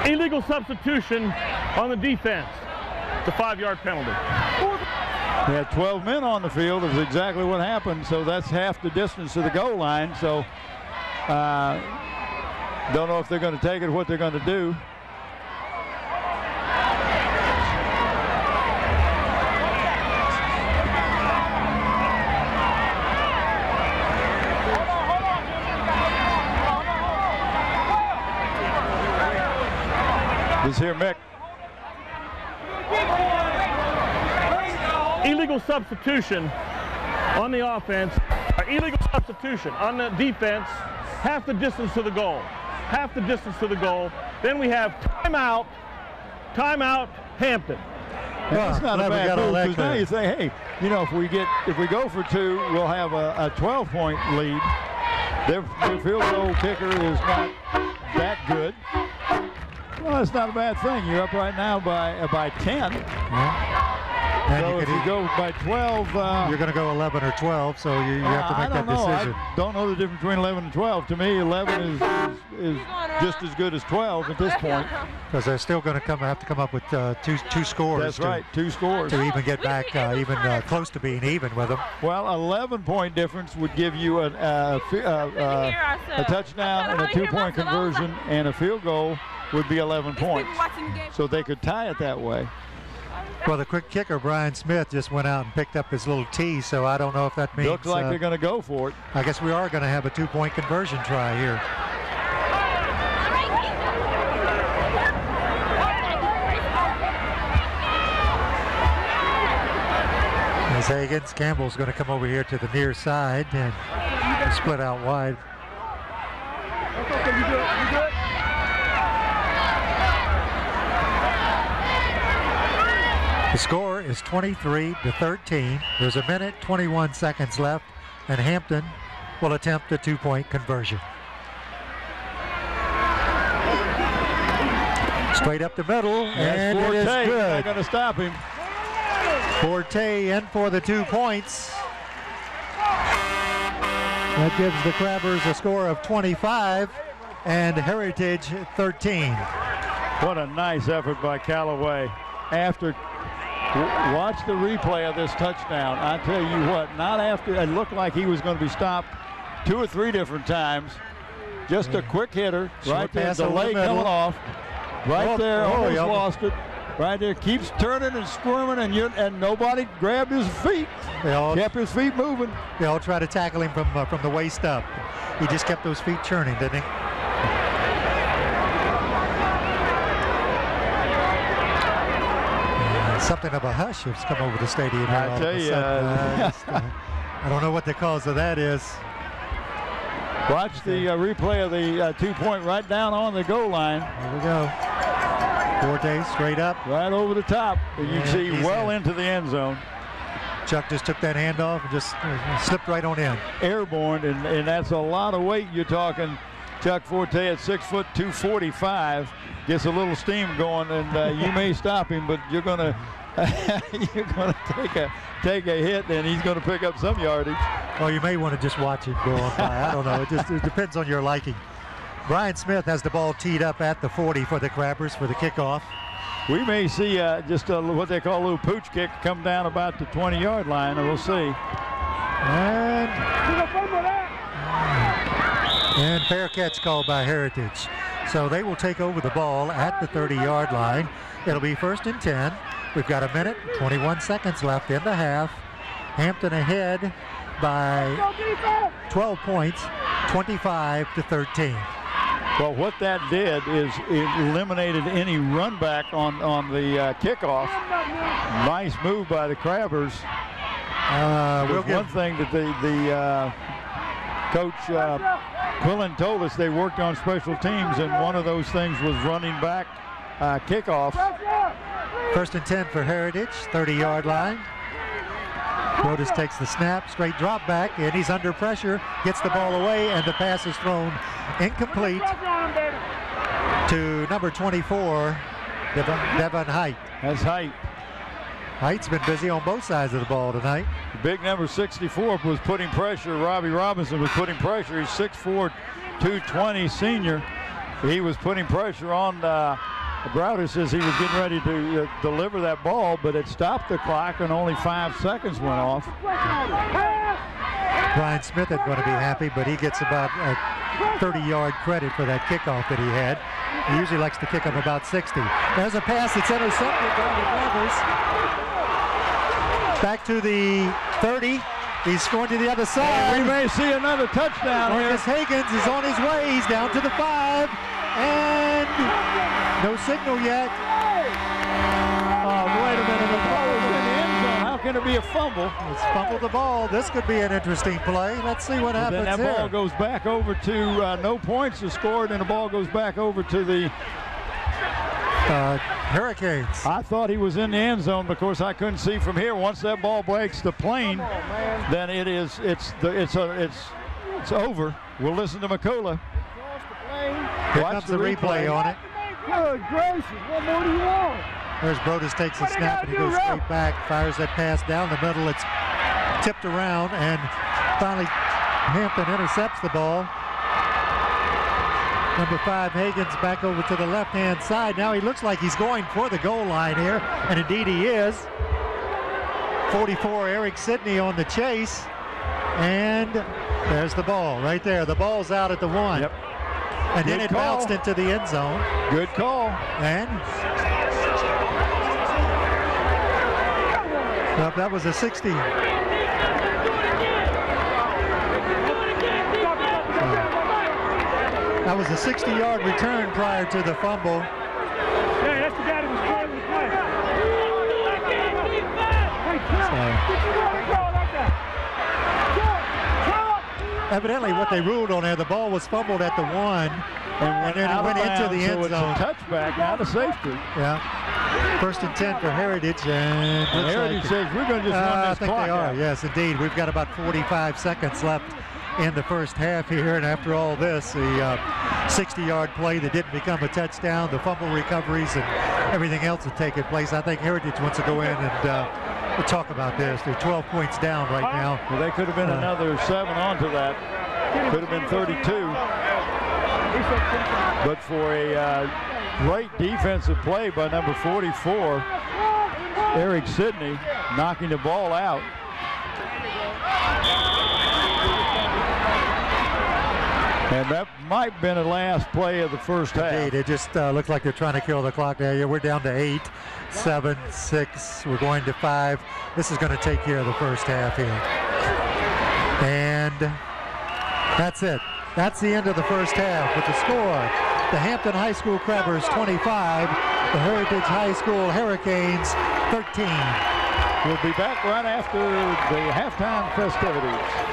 Illegal substitution on the defense. It's a 5-yard penalty. They had 12 men on the field. Is exactly what happened. So that's half the distance to the goal line. So don't know if they're going to take it, what they're going to do. This here, Mick. Illegal substitution on the offense. Illegal substitution on the defense. Half the distance to the goal. Half the distance to the goal. Then we have timeout. Timeout, Hampton. That's not a bad move, because now you say, hey, you know, if we go for 2, we'll have a 12-point lead. Their field goal kicker is not that good. Well, that's not a bad thing. You're up right now by 10. Yeah. So if you go by 12, you're going to go 11 or 12. So you have to make that decision. I don't know the difference between 11 and 12. To me, 11 is just as good as 12 at this point. Because they're still going to have to come up with two scores. That's right, 2 scores to even get back close to being even with them. Well, 11-point difference would give you a touchdown and a 2-point conversion, and a field goal would be 11 points. So they could tie it that way. Well, the quick kicker, Brian Smith, just went out and picked up his little tee, so I don't know if that means... Looks like they're going to go for it. I guess we are going to have a 2-point conversion try here. As Higgins, Campbell's going to come over here to the near side and split out wide. Okay, you good? The score is 23-13. There's a minute, 21 seconds left, and Hampton will attempt a 2-point conversion. Straight up the middle, and it is good. Not going to stop him. Forte in for the 2 points. That gives the Crabbers a score of 25 and Heritage 13. What a nice effort by Callaway. Watch the replay of this touchdown. I tell you what, not after it looked like he was going to be stopped 2 or 3 different times. Just a quick hitter right there, delay coming off. Right there, almost lost it. Right there, keeps turning and squirming, and nobody grabbed his feet. Kept his feet moving. They all tried to tackle him from the waist up. He just kept those feet churning, didn't he? Something of a hush has come over the stadium. I tell you. I don't know what the cause of that is. Watch the replay of the 2-point right down on the goal line. There we go. Forte straight up. Right over the top. And you can see well into the end zone. Chuck just took that handoff and just slipped right on in. Airborne, and that's a lot of weight. You're talking Chuck Forte at 6 foot 245. Gets a little steam going, and you may stop him, but you're gonna take a hit, and he's gonna pick up some yardage. Well, you may want to just watch it go on by. I don't know. It depends on your liking. Brian Smith has the ball teed up at the 40 for the Crabbers for the kickoff. We may see just what they call a little pooch kick come down about the 20-yard line, and we'll see. And fair catch called by Heritage. So they will take over the ball at the 30-yard line. It'll be 1st and 10. We've got a minute, 21 seconds left in the half. Hampton ahead by 12 points, 25-13. Well, what that did is it eliminated any run back on the kickoff. Nice move by the Crabbers. One thing that the coach Quillen told us, they worked on special teams, and one of those things was running back kickoff. 1st and 10 for Heritage, 30-yard line. Broadus takes the snap, straight drop back, and he's under pressure, gets the ball away, and the pass is thrown incomplete to number 24, Devon Height. That's Height. Height's been busy on both sides of the ball tonight. The big number 64 was putting pressure. Robbie Robinson was putting pressure. He's 6'4", 220 senior. He was putting pressure on Broadus as he was getting ready to deliver that ball, but it stopped the clock and only 5 seconds went off. Brian Smith is going to be happy, but he gets about a 30-yard credit for that kickoff that he had. He usually likes to kick them about 60. There's a pass that's intercepted by the Crabbers. Back to the 30. He's going to the other side. We may see another touchdown here. Marcus Higgins is on his way. He's down to the 5. And no signal yet. Oh, wait a minute. The ball is in the end zone. How can it be a fumble? It's fumbled the ball. This could be an interesting play. Let's see what happens then that here. ball goes back over to no points are scored, and the ball goes back over to the Hurricanes. I thought he was in the end zone, but of course I couldn't see from here. Once that ball breaks the plane, then it's over. We'll listen to McCullough. Here comes the replay on it. Good gracious, what more do you want? There's Broadus takes a snap and he goes straight back, fires that pass down the middle. It's tipped around, and finally Hampton intercepts the ball. Number 5, Higgins, back over to the left-hand side. Now he looks like he's going for the goal line here, and indeed he is. 44, Eric Sidney on the chase, and there's the ball right there. The ball's out at the 1. Yep. And then it bounced into the end zone. Good call. And that was a 60. That was a 60-yard return prior to the fumble. Hey, that's the guy that was calling the play. Evidently what they ruled on there, the ball was fumbled at the 1 and then it went into the end zone. So it's a touchback, not a safety. Yeah. 1st and 10 for Heritage, and Heritage says we're going to just run this clock. I think they are. Out. Yes, indeed. We've got about 45 seconds left in the first half here, and after all this, the 60-yard play that didn't become a touchdown, the fumble recoveries, and everything else had taken place. I think Heritage wants to go in and we'll talk about this. They're 12 points down right now. Well, they could have been another 7 onto that. Could have been 32. But for a great defensive play by number 44, Eric Sidney, knocking the ball out. And that might have been the last play of the first half. Indeed, it just looks like they're trying to kill the clock there. Yeah, we're down to 8, 7, 6. We're going to 5. This is going to take care of the first half here. And that's it. That's the end of the first half with the score. The Hampton High School Crabbers 25, the Heritage High School Hurricanes 13. We'll be back right after the halftime festivities.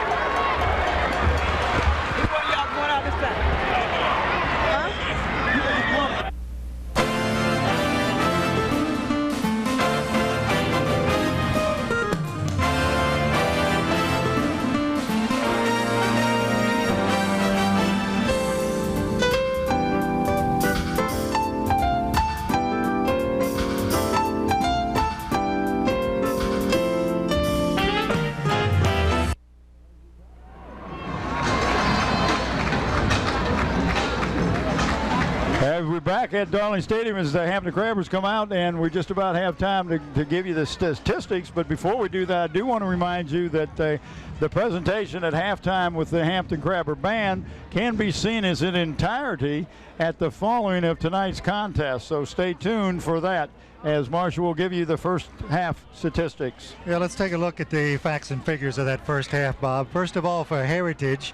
back at Darling Stadium as the Hampton Crabbers come out, and we just about have time to give you the statistics. But before we do that, I do want to remind you that the presentation at halftime with the Hampton Crabber Band can be seen as in entirety at the following of tonight's contest. So stay tuned for that, as Marshall will give you the first half statistics. Yeah, let's take a look at the facts and figures of that first half, Bob. First of all, for Heritage,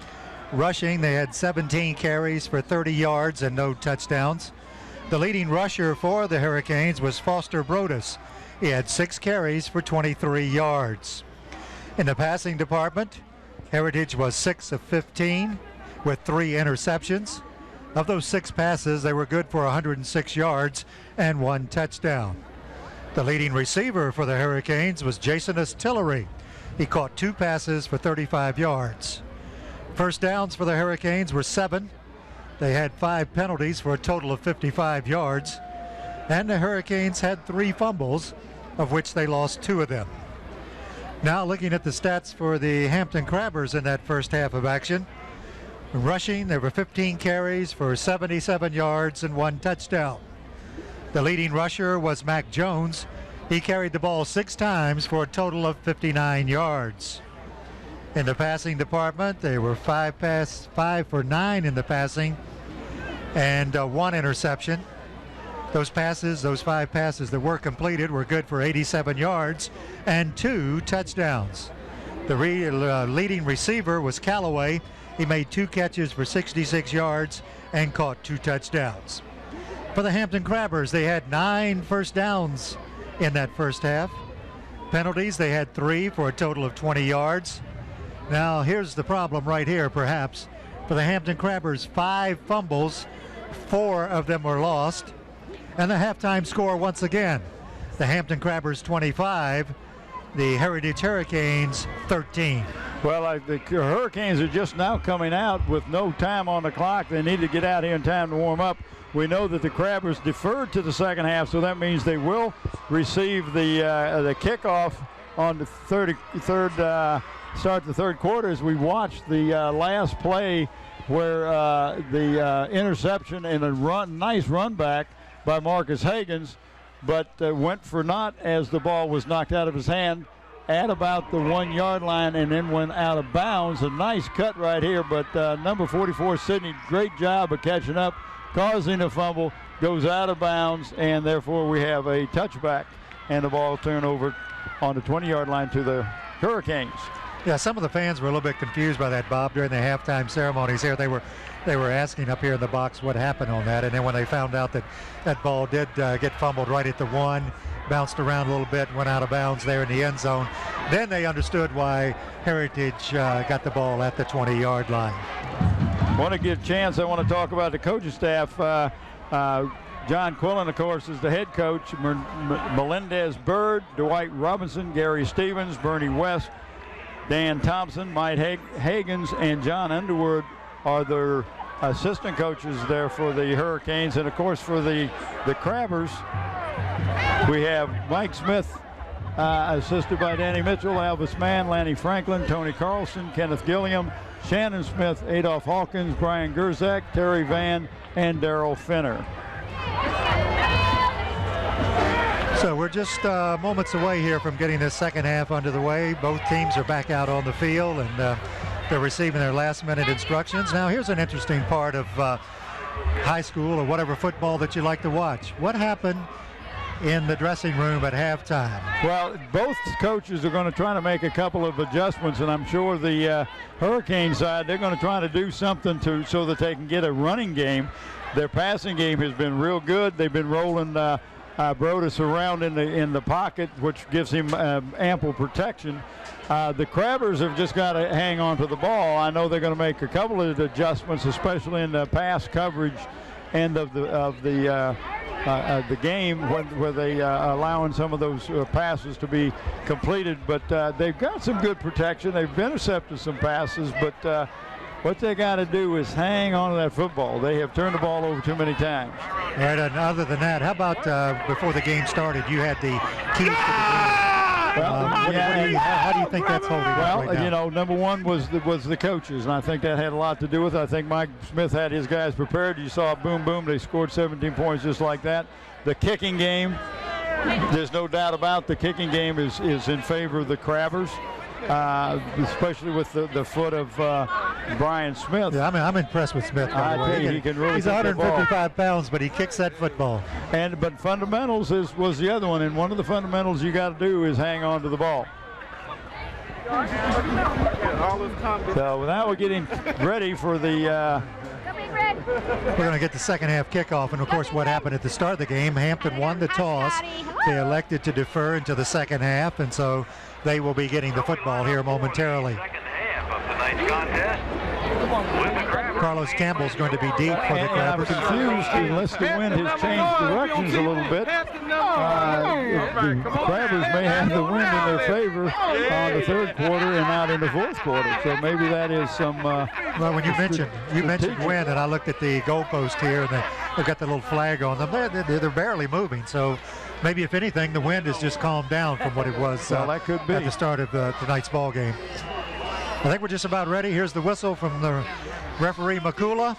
rushing, they had 17 carries for 30 yards and no touchdowns. The leading rusher for the Hurricanes was Foster Brodus. He had 6 carries for 23 yards. In the passing department, Heritage was 6 of 15 with 3 interceptions. Of those 6 passes, they were good for 106 yards and 1 touchdown. The leading receiver for the Hurricanes was Jason Tillery. He caught 2 passes for 35 yards. First downs for the Hurricanes were 7. They had 5 penalties for a total of 55 yards. And the Hurricanes had 3 fumbles, of which they lost 2 of them. Now looking at the stats for the Hampton Crabbers in that first half of action. Rushing, there were 15 carries for 77 yards and 1 touchdown. The leading rusher was Mac Jones. He carried the ball 6 times for a total of 59 yards. In the passing department, they were 5 for 9 in the passing and 1 interception. Those 5 passes that were completed were good for 87 yards and 2 touchdowns. The leading receiver was Callaway. He made 2 catches for 66 yards and caught 2 touchdowns. For the Hampton Crabbers, they had 9 first downs in that first half. Penalties, they had 3 for a total of 20 yards. Now here's the problem right here, perhaps. For the Hampton Crabbers, 5 fumbles, 4 of them were lost. And the halftime score once again, the Hampton Crabbers 25, the Heritage Hurricanes 13. Well, the Hurricanes are just now coming out with no time on the clock. They need to get out here in time to warm up. We know that the Crabbers deferred to the second half, so that means they will receive the kickoff on the start the third quarter, as we watch the last play where the interception and a nice run back by Marcus Hagans, but went for naught as the ball was knocked out of his hand at about the 1-yard line and then went out of bounds. A nice cut right here, but number 44, Sidney, great job of catching up, causing a fumble, goes out of bounds, and therefore we have a touchback and the ball turned over on the 20-yard line to the Hurricanes. Yeah, some of the fans were a little bit confused by that, Bob, during the halftime ceremonies here. They were asking up here in the box what happened on that, and then when they found out that that ball did get fumbled right at the 1, bounced around a little bit, went out of bounds there in the end zone, then they understood why Heritage got the ball at the 20-yard line. Want to give a chance, I want to talk about the coaching staff. John Quillen, of course, is the head coach. Melendez Bird, Dwight Robinson, Gary Stevens, Bernie West, Dan Thompson, Mike Hagans, and John Underwood are their assistant coaches there for the Hurricanes. And, of course, for the Crabbers, we have Mike Smith, assisted by Danny Mitchell, Alvis Mann, Lanny Franklin, Tony Carlson, Kenneth Gilliam, Shannon Smith, Adolph Hawkins, Brian Gerzak, Terry Van, and Darrell Finner. So we're just moments away here from getting this second half under the way. Both teams are back out on the field, and they're receiving their last-minute instructions. Now, here's an interesting part of high school or whatever football that you like to watch. What happened in the dressing room at halftime? Well, both coaches are going to try to make a couple of adjustments, and I'm sure the Hurricane side, they're going to try to do something so that they can get a running game. Their passing game has been real good. They've been rolling Brodus around in the pocket, which gives him ample protection. The Crabbers have just got to hang on to the ball. I know they're going to make a couple of adjustments, especially in the pass coverage end of the game, where they allowing some of those passes to be completed. But they've got some good protection. They've intercepted some passes, but what they got to do is hang on to that football. They have turned the ball over too many times. All right, and other than that, how about before the game started, you had the key to the game Well, how do you think that's holding up Well, right now? you know, number one was the coaches, and I think that had a lot to do with it. I think Mike Smith had his guys prepared. You saw boom, boom. They scored 17 points just like that. The kicking game, there's no doubt about the kicking game is in favor of the Crabbers, especially with the foot of Brian Smith. Yeah, I'm impressed with Smith. By the way. He can really He's kick the ball. 155 pounds, but he kicks that football. But fundamentals was the other one, and one of the fundamentals you got to do is hang on to the ball. So now we're getting ready for the. We're going to get the second half kickoff, and of course what happened at the start of the game, Hampton won the toss. They elected to defer into the second half, and so they will be getting the football here momentarily. Second half of tonight's contest. With the Crabbers. Carlos Campbell's going to be deep for the I'm Crabbers. confused unless the wind has changed directions a little bit. The Crabbers may have the wind in their favor on the third quarter and not in the fourth quarter. So maybe that is some. Well, when you mentioned wind, and I looked at the goalpost here, and they've got the little flag on them. They're barely moving, so maybe if anything, the wind has just calmed down from what it was that could be. at the start of tonight's ball game. I think we're just about ready. Here's the whistle from the referee Makula.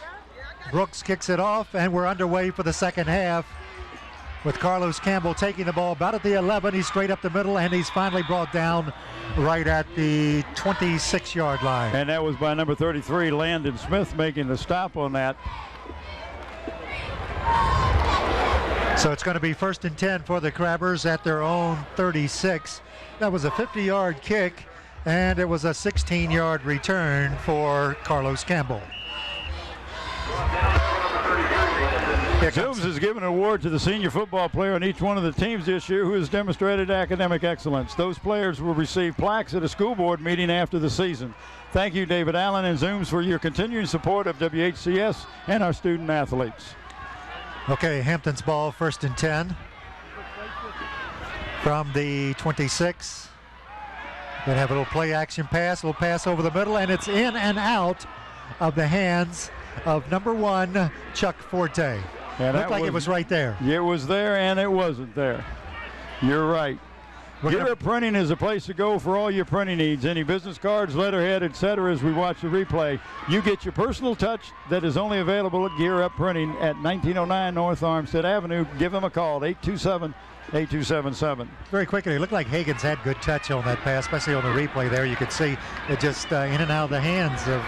Brooks kicks it off, and we're underway for the second half with Carlos Campbell taking the ball about at the 11. He's straight up the middle, and he's finally brought down right at the 26-yard line. And that was by number 33, Landon Smith, making the stop on that. So it's going to be 1st and 10 for the Crabbers at their own 36. That was a 50-yard kick, and it was a 16-yard return for Carlos Campbell. Zooms has given an award to the senior football player on each one of the teams this year who has demonstrated academic excellence. Those players will receive plaques at a school board meeting after the season. Thank you, David Allen and Zooms, for your continuing support of WHCS and our student athletes. Okay, Hampton's ball, 1st and 10 from the 26. Going to have a little play action pass, a little pass over the middle, and it's in and out of the hands of number 1, Chuck Forte. Looked like it was right there. It was there and it wasn't there. You're right. Gear Up Printing is a place to go for all your printing needs. Any business cards, letterhead, etc. As we watch the replay, you get your personal touch that is only available at Gear Up Printing at 1909 North Armstead Avenue. Give them a call, 827-8277. Very quickly, it looked like Higgins had good touch on that pass, especially on the replay there. You could see it just in and out of the hands of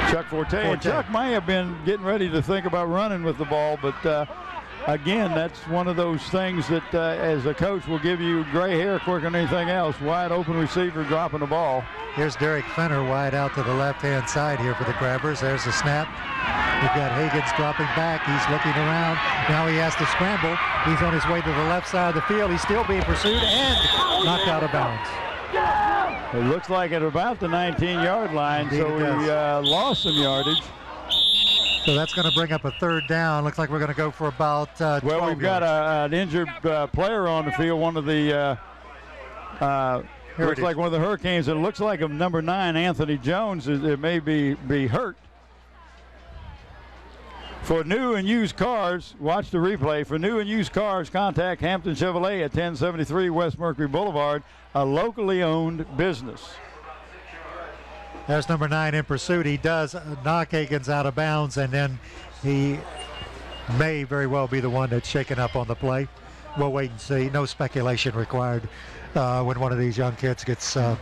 Chuck Forte. And Chuck may have been getting ready to think about running with the ball, but again, that's one of those things that as a coach will give you gray hair quicker than anything else. Wide open receiver dropping the ball. Here's Derek Fenner wide out to the left-hand side here for the Crabbers. There's the snap. We've got Higgins dropping back. He's looking around. Now he has to scramble. He's on his way to the left side of the field. He's still being pursued and knocked out of bounds. It looks like at about the 19-yard line, Indeed, so he lost some yardage. So that's going to bring up a 3rd down. Looks like we're going to go for about 12 Well, we've got an injured player on the field, one of the looks like one of the Hurricanes. It looks like of number 9, Anthony Jones. It may be hurt. For new and used cars, watch the replay. For new and used cars, contact Hampton Chevrolet at 1073 West Mercury Boulevard, a locally owned business. There's number 9 in pursuit. He does knock Higgins out of bounds, and then he may very well be the one that's shaken up on the play. We'll wait and see. No speculation required when one of these young kids gets hurt.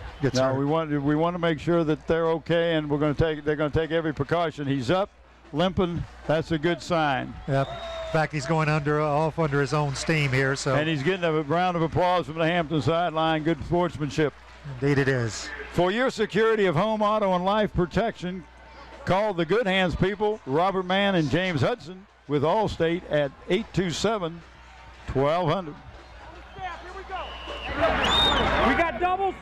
We want to make sure that they're okay, and they're going to take every precaution. He's up, limping. That's a good sign. Yep. In fact, he's going off under his own steam here. So. And he's getting a round of applause from the Hampton sideline. Good sportsmanship. Indeed it is. For your security of home, auto, and life protection, call the Good Hands people, Robert Mann and James Hudson, with Allstate at 827-1200. We got doubles.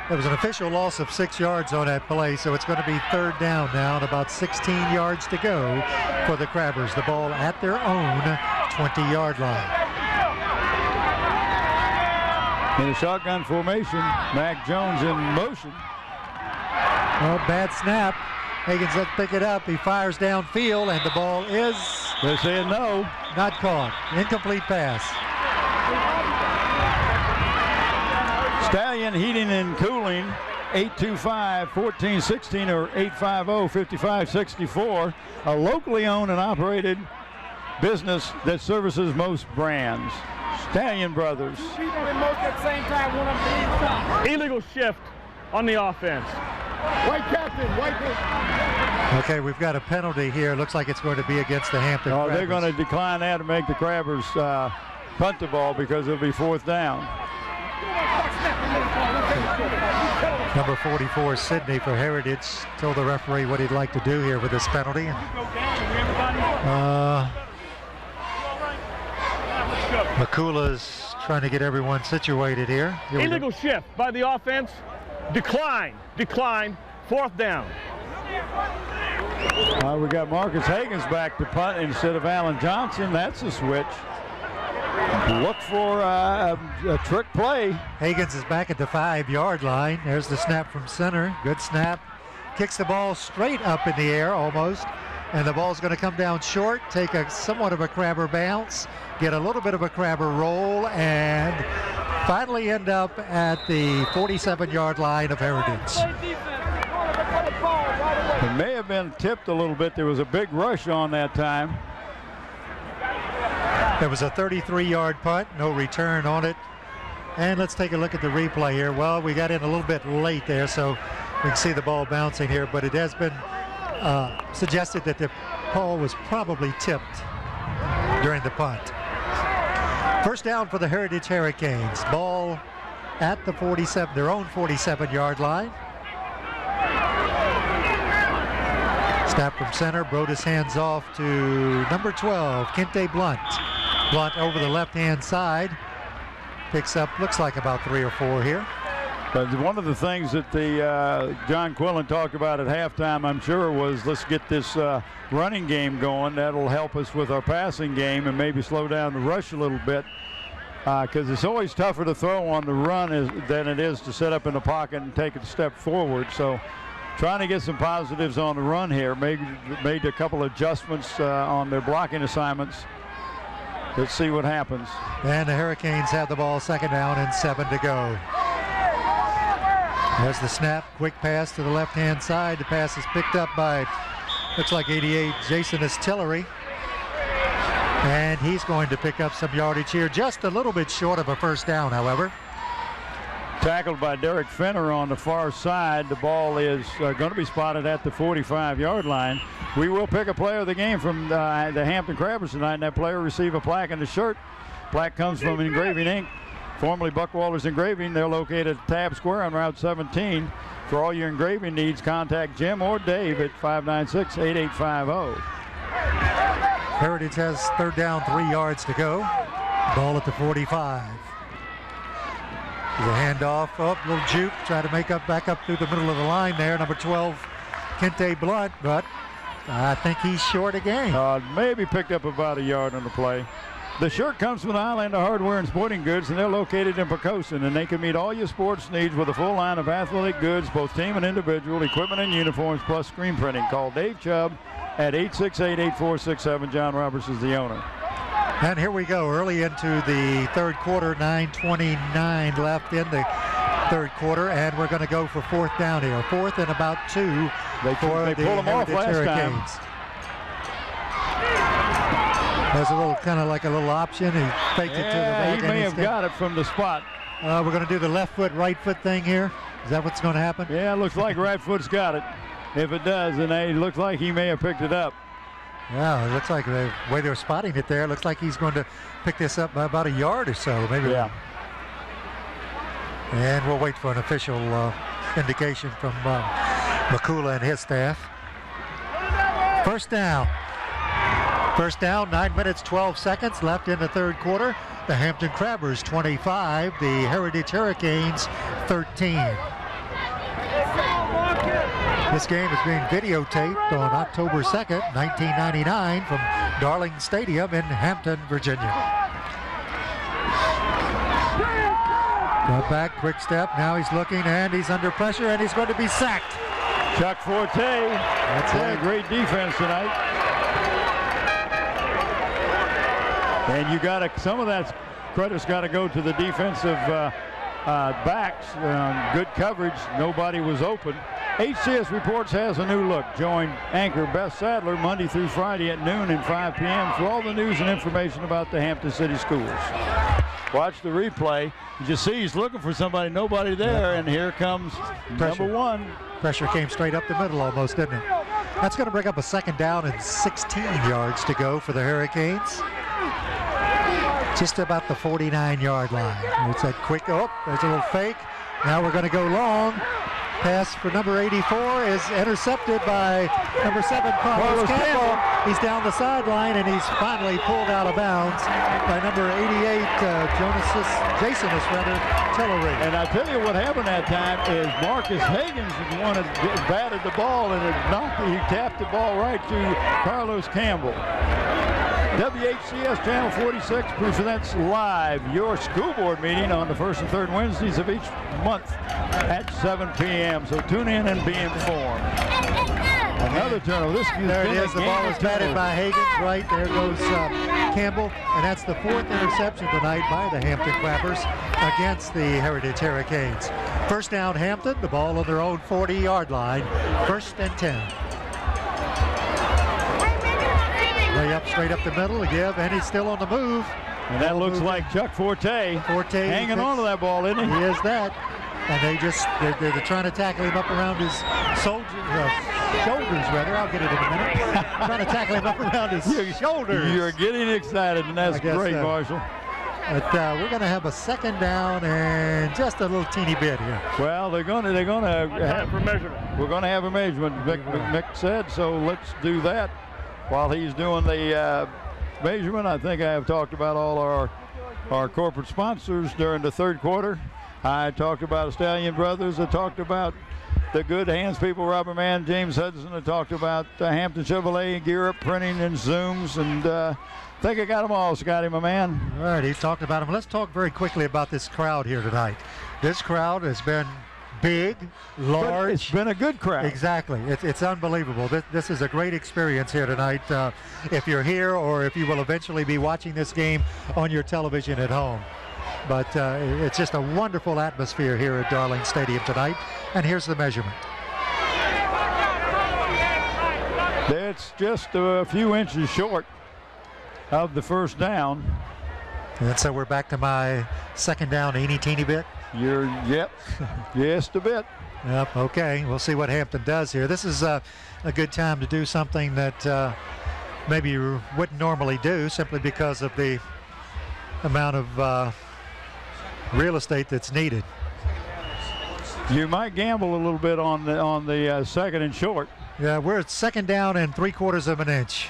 There was an official loss of 6 yards on that play, so it's going to be 3rd down now and about 16 yards to go for the Crabbers. The ball at their own 20-yard line. In a shotgun formation, Mac Jones in motion. Well, bad snap. Higgins doesn't pick it up. He fires downfield, and the ball is... They're saying no. Not caught. Incomplete pass. Quillen Heating and Cooling, 825-1416 or 850-5564. A locally owned and operated business that services most brands. Stallion Brothers. Illegal shift on the offense. White captain, white. Okay, we've got a penalty here. Looks like it's going to be against the Hampton Oh, Crabbers. they're going to decline that and make the Crabbers punt the ball because it'll be 4th down. Number 44, Sidney for Heritage, told the referee what he'd like to do here with this penalty. McCullough's trying to get everyone situated here. Illegal shift by the offense. Decline, 4th down. We got Marcus Hagens back to punt instead of Alan Johnson. That's a switch. Look for a trick play. Hagens is back at the 5-yard line. There's the snap from center. Good snap. Kicks the ball straight up in the air almost. And the ball's going to come down short, take a somewhat of a crabber bounce, get a little bit of a crabber roll, and finally end up at the 47-yard line of Heritage. It may have been tipped a little bit. There was a big rush on that time. There was a 33-yard punt, no return on it. And let's take a look at the replay here. Well, we got in a little bit late there, so we can see the ball bouncing here, but it has been suggested that the ball was probably tipped during the punt. First down for the Heritage Hurricanes. Ball at the 47, their own 47-yard line. Snap from center. Brodus hands off to number 12, Kente Blunt. Blunt over the left-hand side. Picks up, looks like about 3 or 4 here. But one of the things that the John Quillen talked about at halftime, I'm sure, was let's get this running game going. That'll help us with our passing game and maybe slow down the rush a little bit. Because it's always tougher to throw on the run than it is to set up in the pocket and take a step forward. So trying to get some positives on the run here. Made a couple adjustments on their blocking assignments. Let's see what happens. And the Hurricanes have the ball, 2nd down and 7 to go. There's the snap, quick pass to the left-hand side. The pass is picked up by, looks like 88, Jason Estillery. And he's going to pick up some yardage here, just a little bit short of a 1st down, however. Tackled by Derek Fenner on the far side. The ball is going to be spotted at the 45-yard line. We will pick a player of the game from the Hampton Crabbers tonight, and that player will receive a plaque in the shirt. Plaque comes from Engraving Inc., formerly Buckwalter's Engraving. They're located at Tab Square on Route 17. For all your engraving needs, contact Jim or Dave at 596-8850. Heritage has 3rd down, 3 yards to go. Ball at the 45. There's a handoff, little juke, try to make up back up through the middle of the line there. Number 12, Kente Blunt, but I think he's short again. Maybe picked up about a yard on the play. The shirt comes from Islander Hardware and Sporting Goods, and they're located in Poquoson, and they can meet all your sports needs with a full line of athletic goods, both team and individual, equipment and uniforms, plus screen printing. Call Dave Chubb at 868-8467. John Roberts is the owner. And here we go, early into the 3rd quarter, 9:29 left in the 3rd quarter, and we're going to go for 4th down here. 4th and about 2 for the pulled them off last Hurricanes. There's a little, kind of like a little option. He faked it to the back. He may have got it from the spot. We're going to do the left foot, right foot thing here. Is that what's going to happen? Yeah, it looks like right foot's got it. If it does, then it looks like he may have picked it up. Yeah, it looks like the way they're spotting it there, it looks like he's going to pick this up by about a yard or so, maybe. Yeah. And we'll wait for an official indication from McCullough and his staff. 1st down. 1st down, 9 minutes, 12 seconds left in the 3rd quarter. The Hampton Crabbers 25, the Heritage Hurricanes 13. This game is being videotaped on October 2nd, 1999 from Darling Stadium in Hampton, Virginia. Got back, quick step, now he's looking and he's under pressure and he's going to be sacked. Chuck Forte. That's a great defense tonight. And you got to, some of that credit's got to go to the defensive backs, good coverage. Nobody was open. HCS Reports has a new look. Join anchor Beth Sadler Monday through Friday at noon and 5 p.m. for all the news and information about the Hampton City Schools. Watch the replay. You just see he's looking for somebody, nobody there, and here comes Pressure. number 1. Pressure came straight up the middle almost, didn't it? That's going to bring up a second down and 16 yards to go for the Hurricanes. Just about the 49-yard line. It's that quick, there's a little fake. Now we're going to go long. Pass for number 84 is intercepted by number 7, Carlos Campbell. He's down the sideline, and he's finally pulled out of bounds by number 88, Jason Tillery. And I tell you what happened that time is Marcus Higgins is the one that batted the ball, and he tapped the ball right to Carlos Campbell. WHCS Channel 46 presents live your school board meeting on the first and third Wednesdays of each month at 7 p.m. So tune in and be informed. Another turnover. There it is. The ball is batted by Higgins. Right there goes Campbell, and that's the 4th interception tonight by the Hampton Crabbers against the Heritage Hurricanes. First down, Hampton. The ball on their own 40-yard line. 1st and 10. Lay up straight up the middle to give, and he's still on the move. And that looks like Chuck Forte hanging on to that ball, isn't he? He is that. And they're trying to tackle him up around his shoulders, rather. I'll get it in a minute. Trying to tackle him up around his shoulders. You're getting excited, and that's great, Marshall. But we're going to have a second down and just a little teeny bit here. Well, they're going to have for measurement. We're going to have a measurement, Mick said, so let's do that. While he's doing the measurement, I think I have talked about all our corporate sponsors during the third quarter. I talked about Stallion Brothers. I talked about the Good Hands people, Robert Mann, James Hudson. I talked about Hampton Chevrolet, Gear Up Printing, and Zooms. And I think I got them all, Scotty, my man. All right, he's talked about them. Let's talk very quickly about this crowd here tonight. This crowd has been big, large. But it's been a good crowd. Exactly. It's unbelievable. This is a great experience here tonight. If you're here or if you will eventually be watching this game on your television at home. But it's just a wonderful atmosphere here at Darling Stadium tonight. And here's the measurement. It's just a few inches short of the first down. And so we're back to my second down, teeny bit. Yep, just a bit. Yep, okay. We'll see what Hampton does here. This is a good time to do something that maybe you wouldn't normally do, simply because of the amount of real estate that's needed. You might gamble a little bit on the second and short. Yeah, we're at second down and 3/4 of an inch.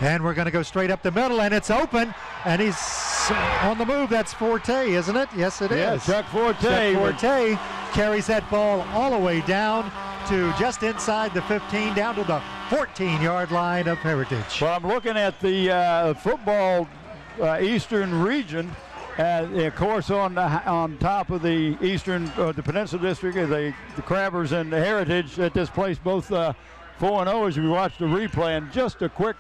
And we're going to go straight up the middle, and it's open, and he's on the move. That's Forte, isn't it? Yes, it is. Yeah, Chuck Forte. Chuck Forte carries that ball all the way down to just inside the 15, down to the 14-yard line of Heritage. Well, I'm looking at the football Eastern region. Of course, on top of the Eastern, the Peninsula District, the Crabbers and the Heritage at this place, both 4-0 as we watch the replay, and just a quick,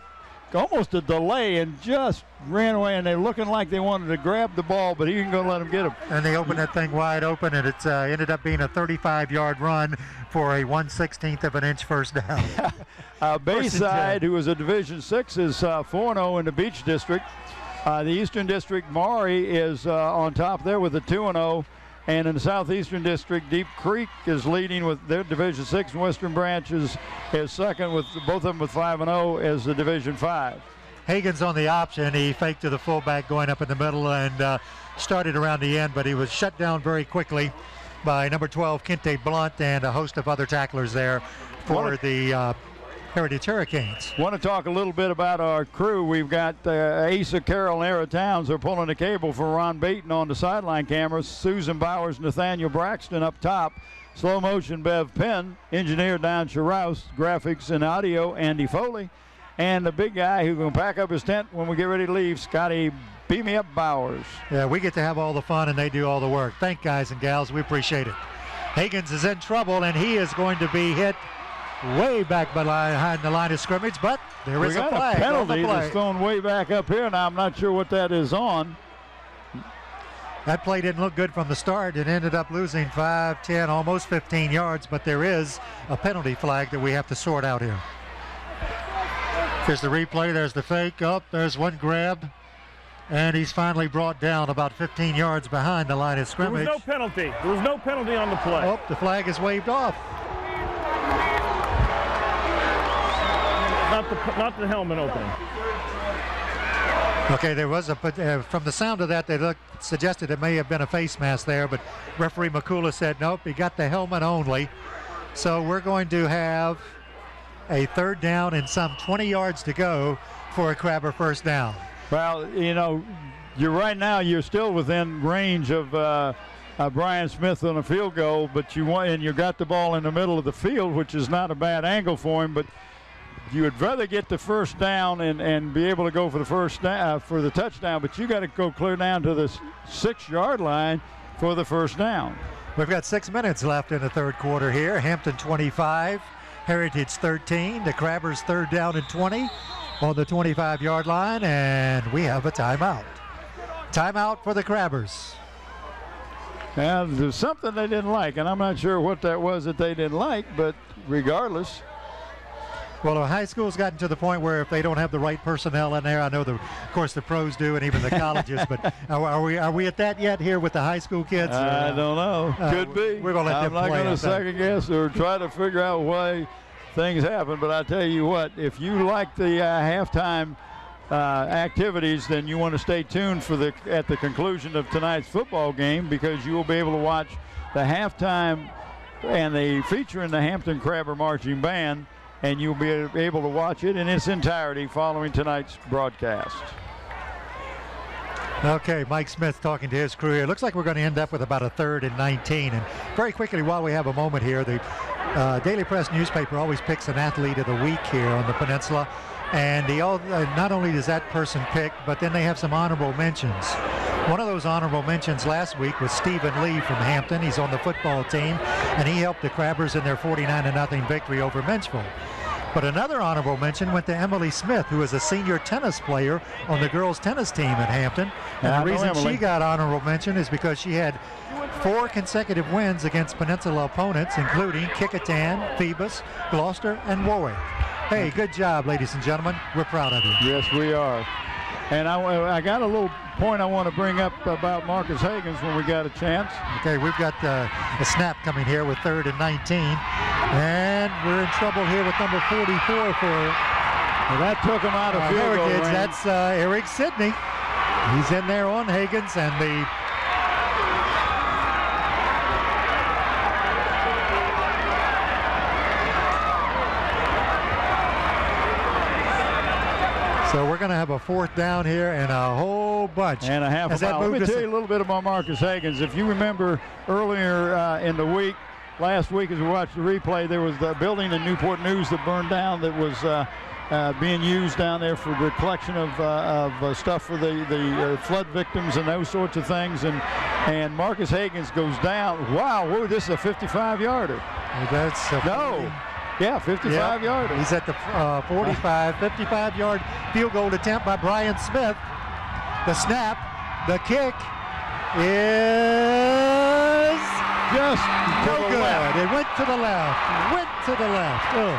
almost a delay, and just ran away, and they're looking like they wanted to grab the ball, but he ain't going to let them get him. And they opened that thing wide open, and it's ended up being a 35-yard run for a 1/16 of an inch first down. Bayside, who was a Division VI, is 4-0 in the Beach District. The Eastern District, Maury is on top there with a 2-0. And in the Southeastern District, Deep Creek is leading with their Division VI, and Western Branch is second, with both of them with 5-0 as the Division V. Higgins on the option. He faked to the fullback going up in the middle and started around the end, but he was shut down very quickly by number 12, Kente Blunt, and a host of other tacklers there for the Heritage Hurricanes. Want to talk a little bit about our crew. We've got Asa Carroll and Era Towns are pulling the cable for Ron Baton on the sideline cameras. Susan Bowers, Nathaniel Braxton up top. Slow motion Bev Penn. Engineer Don Scharouse. Graphics and audio Andy Foley. And the big guy who can pack up his tent when we get ready to leave, Scotty Beat Me Up Bowers. Yeah, we get to have all the fun and they do all the work. Thank guys and gals. We appreciate it. Higgins is in trouble and he is going to be hit way back behind the line of scrimmage, but there is a flag. A penalty that's thrown way back up here. Now I'm not sure what that is on. That play didn't look good from the start. It ended up losing 5, 10, almost 15 yards, but there is a penalty flag that we have to sort out here. There's the replay, there's the fake. There's one grab, and he's finally brought down about 15 yards behind the line of scrimmage. There was no penalty. There was no penalty on the play. The flag is waved off. Not the helmet opening. Okay, there was from the sound of that, they suggested it may have been a face mask there, but referee McCullough said nope, he got the helmet only. So we're going to have a 3rd down and some 20 yards to go for a Crabber first down. Well, you know, you're still within range of Brian Smith on a field goal, but you got the ball in the middle of the field, which is not a bad angle for him, but you would rather get the first down and be able to go for the for the touchdown, but you got to go clear down to the 6-yard line for the first down. We've got 6 minutes left in the 3rd quarter here. Hampton 25, Heritage 13. The Crabbers 3rd down and 20 on the 25-yard line, and we have a timeout. Timeout for the Crabbers. And there's something they didn't like, and I'm not sure what that was that they didn't like, but regardless. Well, the high school's gotten to the point where if they don't have the right personnel in there, I know of course the pros do and even the colleges, but are we at that yet here with the high school kids? I don't know. Could be. We're gonna let them play. I'm not going to second guess or try to figure out why things happen, but I tell you what, if you like the halftime activities, then you want to stay tuned at the conclusion of tonight's football game, because you will be able to watch the halftime and the feature in the Hampton Crabber Marching Band, and you'll be able to watch it in its entirety following tonight's broadcast. Okay, Mike Smith talking to his crew here. Looks like we're going to end up with about a 3rd and 19. And very quickly, while we have a moment here, the Daily Press newspaper always picks an athlete of the week here on the peninsula. And not only does that person pick, but then they have some honorable mentions. One of those honorable mentions last week was Stephen Lee from Hampton. He's on the football team, and he helped the Crabbers in their 49-0 victory over Menchville. But another honorable mention went to Emily Smith, who is a senior tennis player on the girls' tennis team at Hampton. And the reason she got honorable mention is because she had 4 consecutive wins against Peninsula opponents, including Kicquetan, Phoebus, Gloucester, and Warwick. Hey, good job, ladies and gentlemen. We're proud of you. Yes, we are. And I got a little point I want to bring up about Marcus Higgins when we got a chance. Okay, we've got a snap coming here with 3rd and 19. And we're in trouble here with number 44 for that took him out of field goal range. That's Eric Sidney. He's in there on Higgins, and the so we're going to have a 4th down here and a whole bunch. And a half a mile. Let me tell you a little bit about Marcus Higgins. If you remember earlier in the week, last week as we watched the replay, there was the building in Newport News that burned down that was being used down there for the collection of stuff for the flood victims and those sorts of things. And Marcus Higgins goes down. Wow, whoa, this is a 55-yarder. That's no. Yeah, 55-yarder. He's at the 45, 55-yard field goal attempt by Brian Smith. The snap, the kick is just no good. Left. It went to the left. Oh,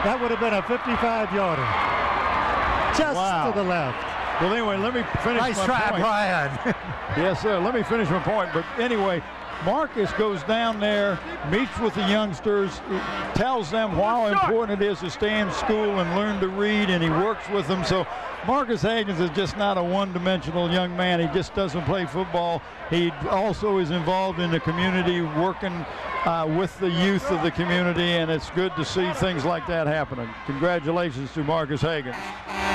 that would have been a 55-yarder. Just to the left. Well, anyway, let me finish my point. Nice try, Brian. Yes, sir. Let me finish my point. But anyway, Marcus goes down there, meets with the youngsters, tells them how important it is to stay in school and learn to read, and he works with them. So Marcus Higgins is just not a one-dimensional young man. He just doesn't play football. He also is involved in the community, working with the youth of the community, and it's good to see things like that happening. Congratulations to Marcus Higgins.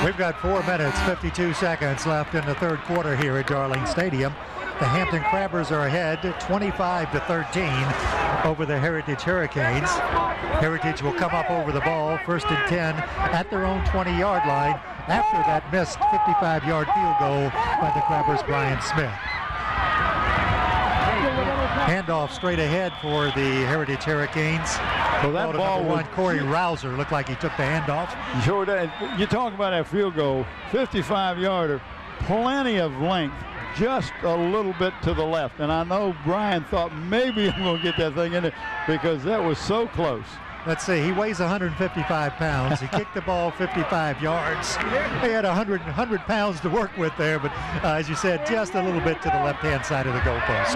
We've got 4 minutes, 52 seconds left in the 3rd quarter here at Darling Stadium. The Hampton Crabbers are ahead 25-13 over the Heritage Hurricanes. Heritage will come up over the ball, 1st and 10 at their own 20-yard line after that missed 55-yard field goal by the Crabbers' Brian Smith. Handoff straight ahead for the Heritage Hurricanes. Well, that ball was Corey Rouser. Looked like he took the handoff. Sure did. You talk about that field goal, 55-yarder, plenty of length. just a little bit to the left. And I know Brian thought maybe I'm going to get that thing in it because that was so close. Let's see, he weighs 155 pounds. He kicked the ball 55 yards. He had 100 pounds to work with there, but as you said, just a little bit to the left-hand side of the goalpost.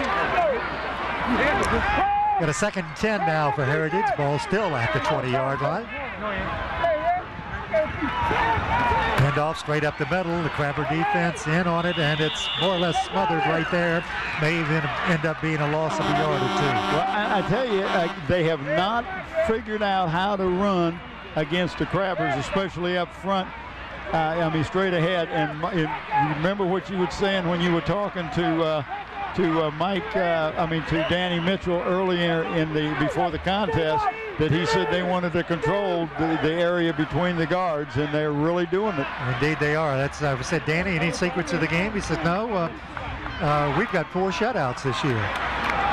Got a 2nd and 10 now for Heritage. Ball still at the 20-yard line. Handoff straight up the middle. The Crabber defense in on it, and it's more or less smothered right there. May even end up being a loss of a yard or two. Well, I tell you, they have not figured out how to run against the Crabbers, especially up front. I mean, straight ahead. And you remember what you were saying when you were talking to Danny Mitchell earlier before the contest, that he said they wanted to control the area between the guards, and they're really doing it. Indeed they are. I said, Danny, any secrets of the game? He said, no, we've got 4 shutouts this year.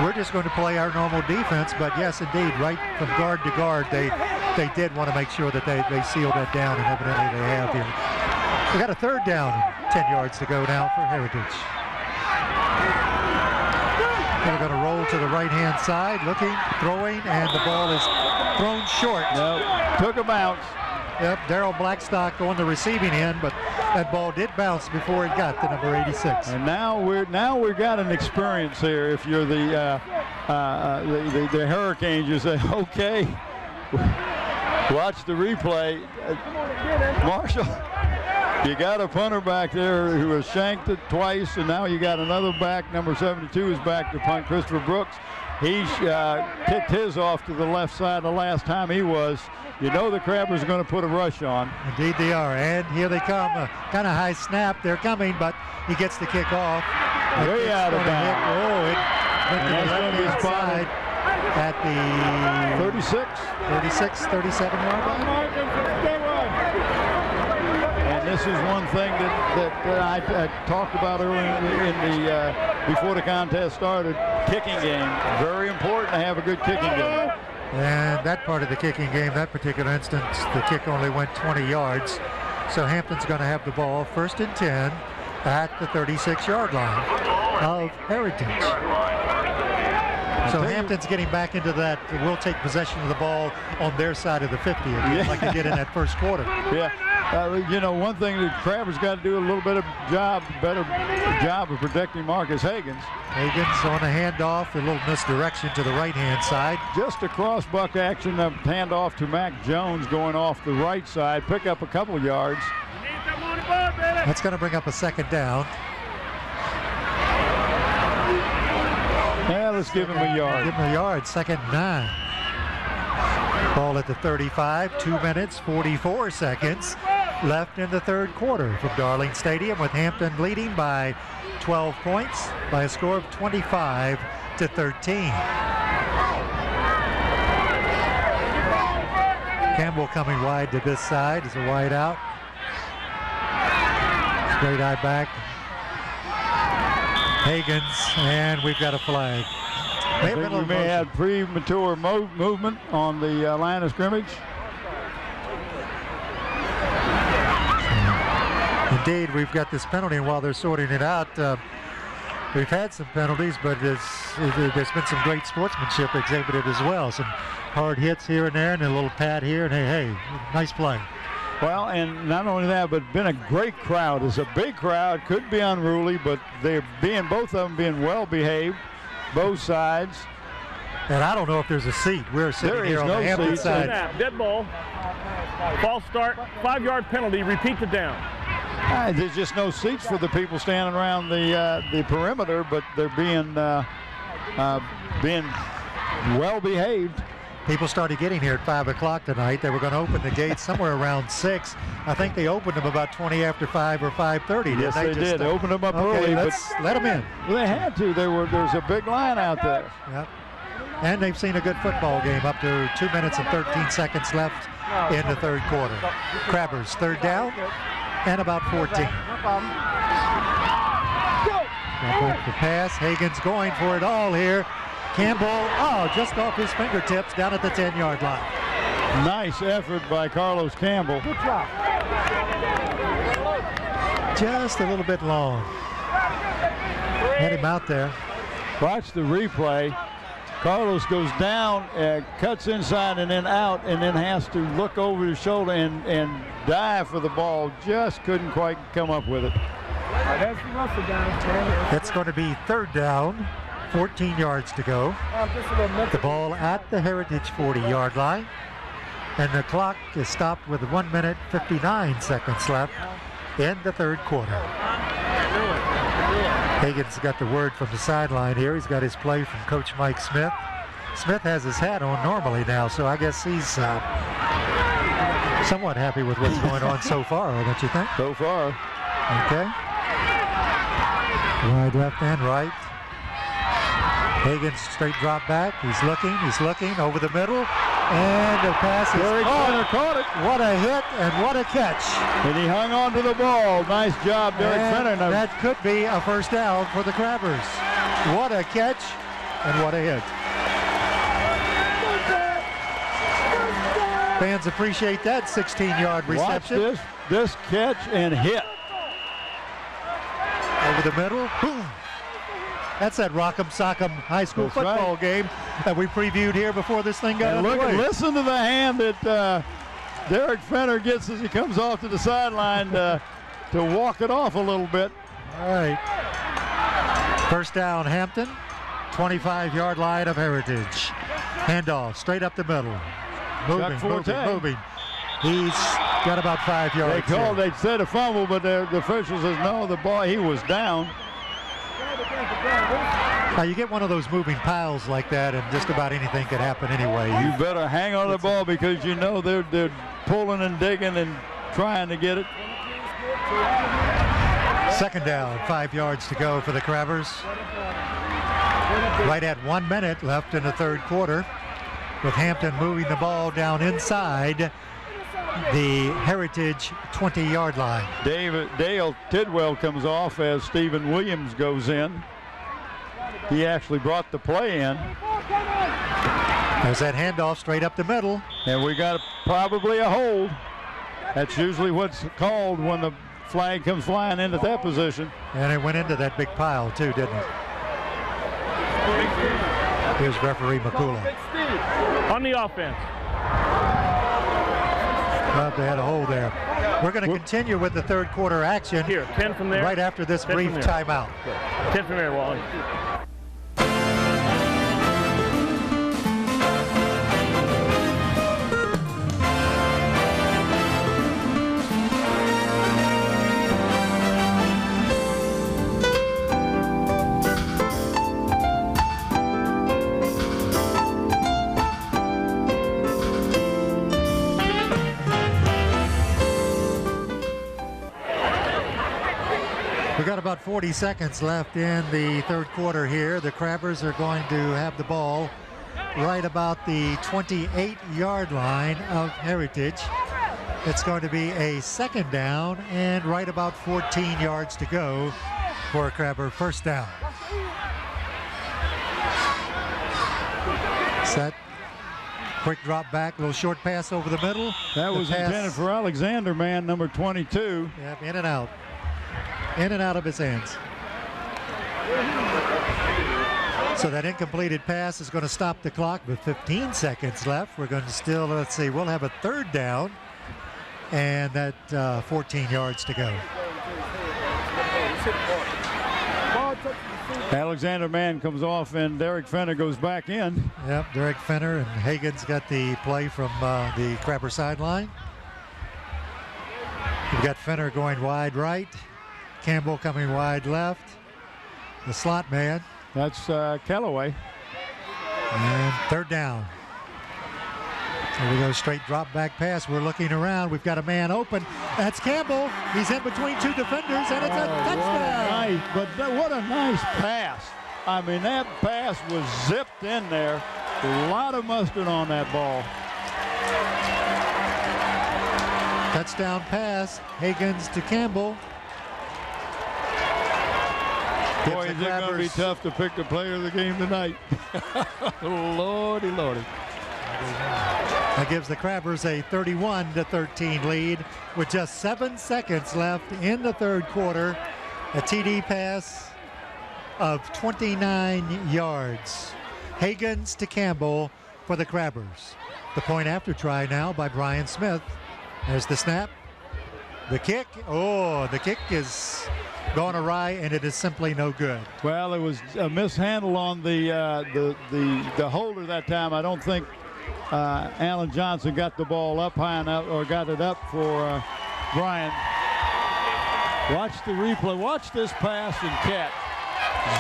We're just going to play our normal defense, but yes, indeed, right from guard to guard, they did want to make sure that they sealed that down, and evidently they have here. We got a 3rd down, 10 yards to go now for Heritage. They're going to roll to the right-hand side, looking, throwing, and the ball is thrown short. Nope, took a bounce. Yep, Darrell Blackstock on the receiving end, but that ball did bounce before it got to number 86. And now we've got an experience here. If you're the Hurricanes, you say, okay, watch the replay. Marshall, you got a punter back there who has shanked it twice, and now you got another back. Number 72 is back to punt, Christopher Brooks. He kicked his off to the left side the last time he was. You know the Crabbers are going to put a rush on. Indeed they are, and here they come. Kind of high snap. They're coming, but he gets the kick off. Way out of bounds. Oh, it went to the left-hand side at the 36, 37-yard line. And this is one thing that I talked about earlier before the contest started. Kicking game, very important to have a good kicking game. And that part of the kicking game, that particular instance, the kick only went 20 yards. So Hampton's going to have the ball 1st and 10 at the 36-yard line of Heritage. So Hampton's getting back into that. We'll take possession of the ball on their side of the 50 again, like they did in that 1st quarter. Yeah. One thing the Crabbers got to do a little bit of better job of protecting Marcus Higgins. Higgins on a handoff, a little misdirection to the right-hand side. Just a cross-buck action of handoff to Mac Jones going off the right side, pick up a couple of yards. That's going to bring up a 2nd down. Yeah, let's give him a yard. Give him a yard, 2nd and 9. Ball at the 35, 2 minutes, 44 seconds left in the 3rd quarter from Darling Stadium, with Hampton leading by 12 points by a score of 25-13. Campbell coming wide to this side as a wide out. Straight eye back. Higgins, and we've got a flag. I think we may have premature movement on the line of scrimmage. Indeed, we've got this penalty, and while they're sorting it out, we've had some penalties, but there's been some great sportsmanship exhibited as well. Some hard hits here and there, and a little pad here, and hey, nice play. Well, and not only that, but been a great crowd. It's a big crowd, could be unruly, but both of them being well behaved, both sides. And I don't know if there's a seat. We're sitting here on the Hampton side. Snap, dead ball, false start, 5-yard penalty, repeat the down. There's just no seats for the people standing around the perimeter, but they're being well behaved. People started getting here at 5 o'clock tonight. They were going to open the gates somewhere around 6. I think they opened them about 20 after 5 or 5:30. Yes, they did. They opened them up early. Let's let them in. Well, they had to. There's a big line out there. Yep. And they've seen a good football game up to 2 minutes and 13 seconds left in the 3rd quarter. Crabbers 3rd down and about 14. The pass. Higgins going for it all here. Campbell, just off his fingertips down at the 10-yard line. Nice effort by Carlos Campbell. Good job. Just a little bit long. Had him out there. Watch the replay. Carlos goes down, cuts inside and then out, and then has to look over his shoulder and dive for the ball. Just couldn't quite come up with it. It's going to be 3rd down, 14 yards to go. The ball at the Heritage 40-yard line. And the clock is stopped with 1 minute, 59 seconds left in the 3rd quarter. Hagan's got the word from the sideline here. He's got his play from Coach Mike Smith. Smith has his hat on normally now, so I guess he's somewhat happy with what's going on so far, don't you think? So far. Okay. Wide left and right. Hagan's straight drop back. He's looking over the middle. And the pass is caught it. What a hit and what a catch. And he hung on to the ball. Nice job, Derek Fenner. That could be a first down for the Crabbers. What a catch and what a hit. Fans appreciate that 16-yard reception. Watch this catch and hit. Over the middle. Boom. That's that Rock'em Sock'em high school football game that we previewed here before this thing got underway. Listen to the hand that Derek Fenner gets as he comes off to the sideline to walk it off a little bit. All right. First down, Hampton. 25-yard line of Heritage. Handoff straight up the middle. Moving. He's got about 5 yards. They said a fumble, but the official says no, the ball, he was down. Now you get one of those moving piles like that and just about anything could happen anyway. You better hang on to the ball because you know they're pulling and digging and trying to get it. 2nd down, 5 yards to go for the Crabbers. Right at 1 minute left in the 3rd quarter, with Hampton moving the ball down inside the Heritage 20-yard line. Dale Tidwell comes off as Stephen Williams goes in. He actually brought the play in. There's that handoff straight up the middle. And we got probably a hold. That's usually what's called when the flag comes flying into that position. And it went into that big pile too, didn't it? Here's referee McCullough. On the offense. Well, they had a hold there. We're going to continue with the 3rd quarter action. Here, 10 from there. Right after this brief timeout. 10 from there, Wally. We got about 40 seconds left in the 3rd quarter here. The Crabbers are going to have the ball right about the 28-yard line of Heritage. It's going to be a 2nd down and right about 14 yards to go for a Crabber first down. Set. Quick drop back, little short pass over the middle. That was intended for Alexander, man, number 22. Yep, in and out. In and out of his hands. So that incompleted pass is going to stop the clock with 15 seconds left. We're going to still, let's see, we'll have a 3rd down and that 14 yards to go. Alexander Mann comes off and Derek Fenner goes back in. Yep, Derek Fenner and Hagan's got the play from the Crabber sideline. We've got Fenner going wide right. Campbell coming wide left. The slot man. That's Callaway. And 3rd down. Here we go, straight drop back pass. We're looking around. We've got a man open. That's Campbell. He's in between 2 defenders, and it's a touchdown. What a nice pass. I mean, that pass was zipped in there. A lot of mustard on that ball. Touchdown pass. Higgins to Campbell. Boy, is it going to be tough to pick the player of the game tonight. Lordy, lordy. That gives the Crabbers a 31-13 lead with just 7 seconds left in the 3rd quarter. A TD pass of 29 yards. Hagens to Campbell for the Crabbers. The point after try now by Brian Smith. There's the snap. The kick. Oh, the kick is gone awry, and it is simply no good. Well, it was a mishandle on the holder that time. I don't think Alan Johnson got the ball up high enough or got it up for Brian. Watch the replay. Watch this pass and catch.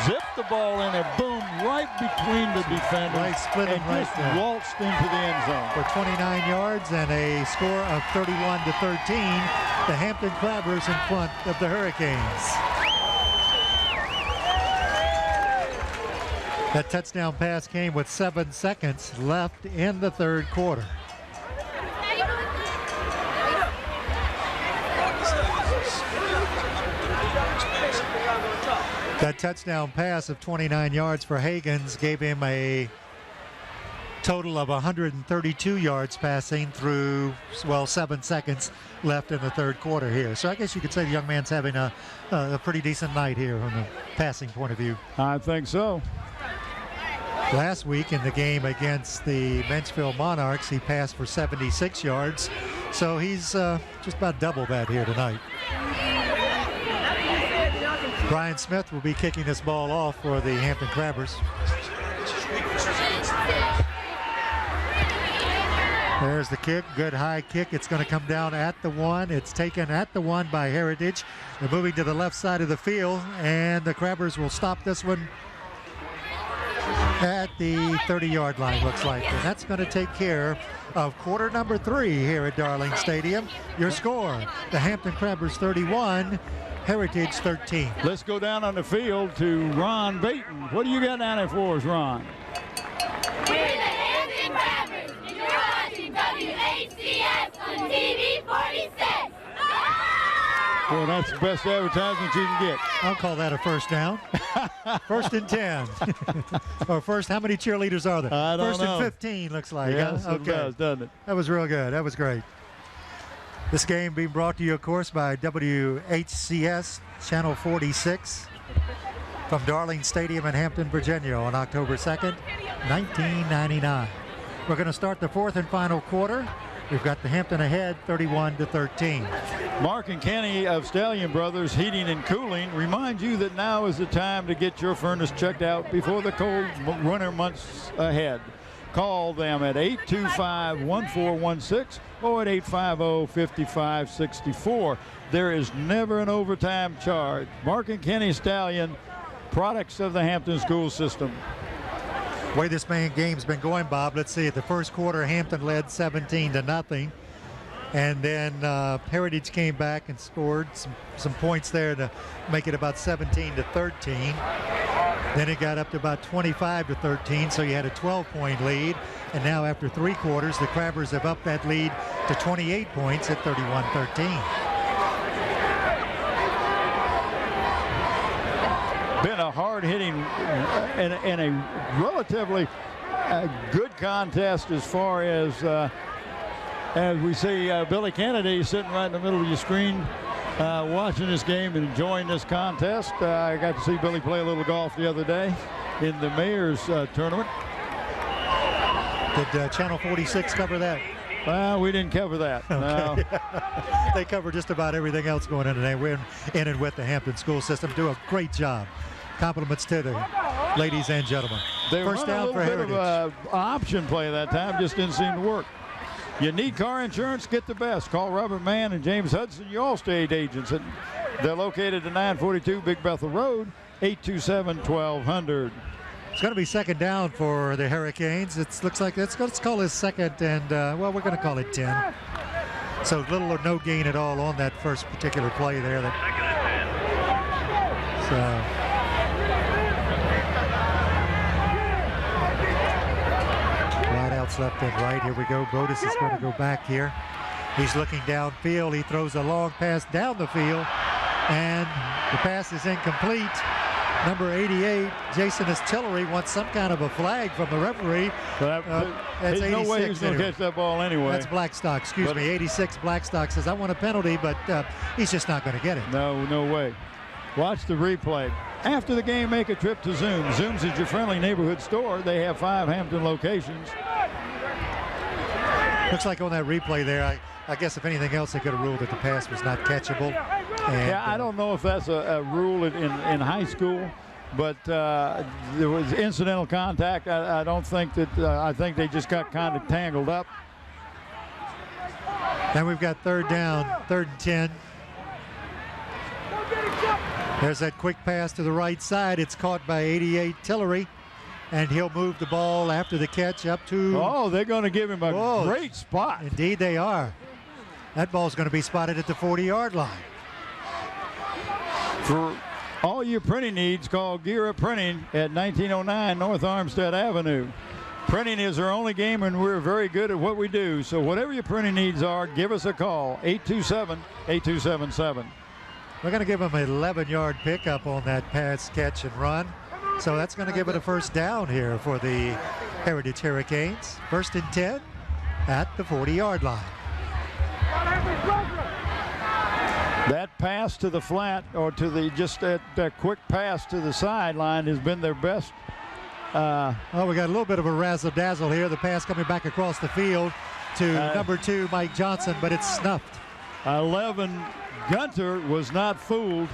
Zip the ball in and boom, right between the defenders. Right, split him right just there. Waltzed into the end zone. For 29 yards and a score of 31-13, the Hampton Crabbers in front of the Hurricanes. That touchdown pass came with 7 seconds left in the third quarter. That touchdown pass of 29 yards for Hagens gave him a total of 132 yards passing through, well, 7 seconds left in the third quarter here. So I guess you could say the young man's having a pretty decent night here from a passing point of view. I think so. Last week in the game against the Menchville Monarchs, he passed for 76 yards. So he's just about double that here tonight. Brian Smith will be kicking this ball off for the Hampton Crabbers. There's the kick, good high kick. It's going to come down at the 1. It's taken at the 1 by Heritage. They're moving to the left side of the field, and the Crabbers will stop this one at the 30-yard line, looks like. And that's going to take care of quarter number 3 here at Darling Stadium. Your score, the Hampton Crabbers 31, Heritage 13. Let's go down on the field to Ron Baton. What do you got down there for us, Ron? We're the Hampton Crabbers, and you're watching WHCS on TV 46. Well, that's the best advertisement you can get. I'll call that a first down. First and 10. Or first, how many cheerleaders are there? I don't first know. and 15 looks like. Yes, huh? it does, doesn't it? That was real good. That was great. This game being brought to you, of course, by WHCS Channel 46 from Darling Stadium in Hampton, Virginia on October 2nd, 1999. We're going to start the fourth and final quarter. We've got the Hampton ahead 31-13. Mark and Kenny of Stallion Brothers Heating and Cooling remind you that now is the time to get your furnace checked out before the cold winter months ahead. Call them at 825-1416 or at 850-5564. There is never an overtime charge. Mark and Kenny Stallion, products of the Hampton school system. The way this game's been going, Bob, let's see. At the first quarter, Hampton led 17-0. And then Heritage came back and scored some points there to make it about 17-13. Then it got up to about 25-13, so you had a 12-point lead. And now after 3 quarters, the Crabbers have upped that lead to 28 points at 31-13. Been a hard-hitting and a relatively good contest as far as we see Billy Kennedy sitting right in the middle of your screen watching this game and enjoying this contest. I got to see Billy play a little golf the other day in the Mayor's tournament. Did Channel 46 cover that? Well, we didn't cover that. Okay. No. They cover just about everything else going on today. We're in and with the Hampton school system. Do a great job. Compliments to the ladies and gentlemen. They First run down for a little Heritage. bit of option play that time, just didn't seem to work. You need car insurance, get the best. Call Robert Mann and James Hudson, your Allstate agents. They're located at 942 Big Bethel Road, 827-1200. It's going to be second down for the Hurricanes. It looks like let's call this second and, well, we're going to call it 10. So little or no gain at all on that first particular play there. Wideouts left and right. Here we go. Bodis is going to go back here. He's looking downfield. He throws a long pass down the field, and the pass is incomplete. Number 88, Jason Tillery, wants some kind of a flag from the referee. That's There's no way he's going to catch that ball anyway. That's Blackstock, excuse me. 86 Blackstock says, I want a penalty, but he's just not going to get it. No way. Watch the replay. After the game, make a trip to Zoom. Zoom's is your friendly neighborhood store. They have 5 Hampton locations. Looks like on that replay there, I guess if anything else, they could have ruled that the pass was not catchable. And, yeah, I don't know if that's a rule in high school, but there was incidental contact. I don't think that. I think they just got kind of tangled up. Then we've got third down, 3rd and 10. There's that quick pass to the right side. It's caught by 88 Tillery, and he'll move the ball after the catch up to. Oh, they're going to give him a great spot. Indeed, they are. That ball's going to be spotted at the 40-yard line. For all your printing needs, call Gira Printing at 1909 North Armstead Avenue. Printing is our only game, and we're very good at what we do. So whatever your printing needs are, give us a call, 827-8277. We're going to give him an 11-yard pickup on that pass, catch, and run. So that's going to give it a first down here for the Heritage Hurricanes. 1st and 10 at the 40-yard line. That pass to the flat, or to the that quick pass to the sideline has been their best. Oh, we got a little bit of a razzle-dazzle here. The pass coming back across the field to number 2, Mike Johnson, but it's snuffed. 11, Gunter was not fooled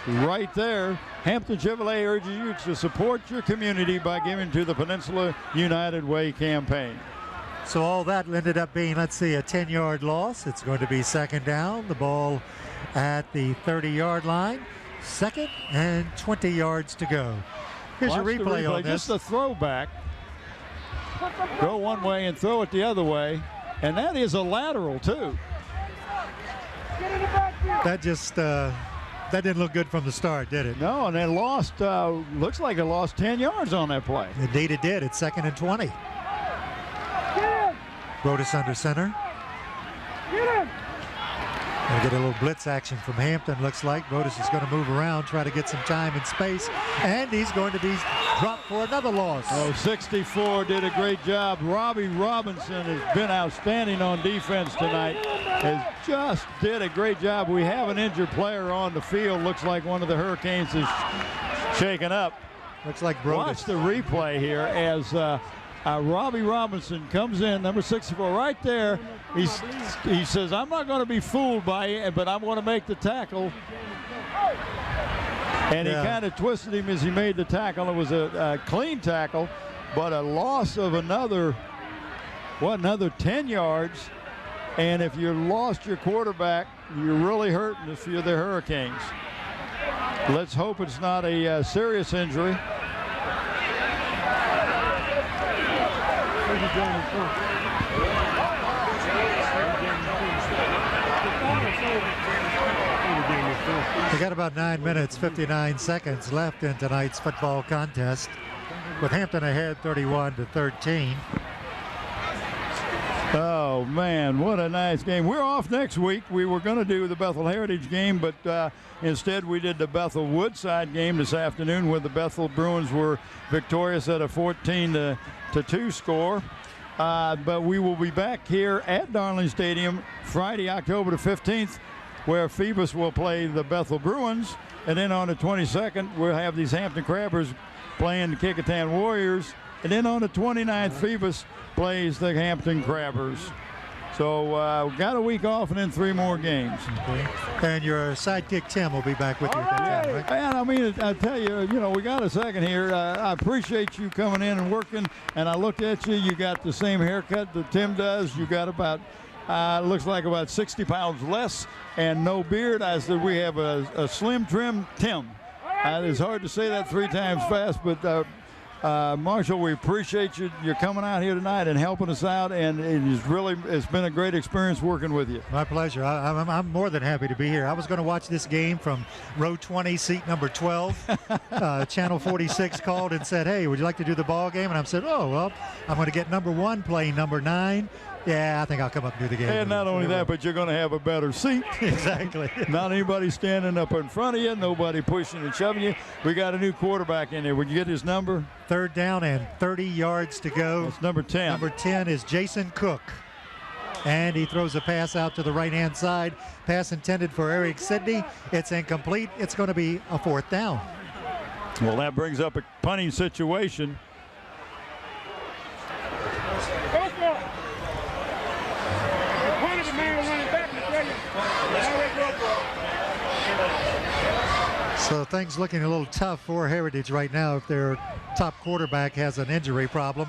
right there. Hampton Chevrolet urges you to support your community by giving to the Peninsula United Way campaign. So all that ended up being, let's see, a 10-yard loss. It's going to be 2nd down. The ball at the 30-yard line. 2nd and 20 yards to go. Here's your replay on this. Just a throwback. Go one way and throw it the other way. And that is a lateral, too. That just, that didn't look good from the start, did it? No, and it lost, looks like it lost 10 yards on that play. Indeed it did. It's 2nd and 20. Brodus under center. Gonna get a little blitz action from Hampton, looks like. Brodus is going to move around, try to get some time and space, and he's going to be dropped for another loss. Oh, 64 did a great job. Robbie Robinson has been outstanding on defense tonight. Has just did a great job. We have an injured player on the field. Looks like one of the Hurricanes is shaken up. Looks like Brodus. Watch the replay here as Robbie Robinson comes in, number 64, right there. He says, I'm not going to be fooled by it, but I'm going to make the tackle. And he kind of twisted him as he made the tackle. It was a clean tackle, but a loss of another 10 yards. And if you lost your quarterback, you're really hurting if you're the Hurricanes. Let's hope it's not a serious injury. We got about 9 minutes, 59 seconds left in tonight's football contest, with Hampton ahead 31-13. Oh, man, what a nice game. We're off next week. We were going to do the Bethel Heritage game, but instead we did the Bethel Woodside game this afternoon, where the Bethel Bruins were victorious at a 14-2 score. But we will be back here at Darling Stadium Friday, October the 15th, where Phoebus will play the Bethel Bruins. And then on the 22nd, we'll have these Hampton Crabbers playing the Kecoughtan Warriors. And then on the 29th, Phoebus plays the Hampton Crabbers. So we've got a week off and then 3 more games. Okay. And your sidekick Tim will be back with you at that time, right? Man, I mean, I tell you, we got a second here. I appreciate you coming in and working. And I looked at you. You got the same haircut that Tim does. You got about, looks like about 60 pounds less and no beard. I said we have a slim trim Tim. It's hard to say that 3 times fast, but Marshall, we appreciate you coming out here tonight and helping us out, and it's been a great experience working with you. My pleasure. I'm more than happy to be here. I was going to watch this game from row 20, seat number 12. Channel 46 called and said, hey, would you like to do the ball game? And I said, oh, well, I'm going to get number 1 playing number 9. Yeah, I think I'll come up and do the game. And not only that, but you're going to have a better seat. Exactly. Not anybody standing up in front of you, nobody pushing and shoving you. We got a new quarterback in there. Would you get his number? 3rd down and 30 yards to go. That's number 10. Number 10 is Jason Cook. And he throws a pass out to the right-hand side. Pass intended for Eric Sidney. It's incomplete. It's going to be a 4th down. Well, that brings up a punting situation. So things looking a little tough for Heritage right now if their top quarterback has an injury problem.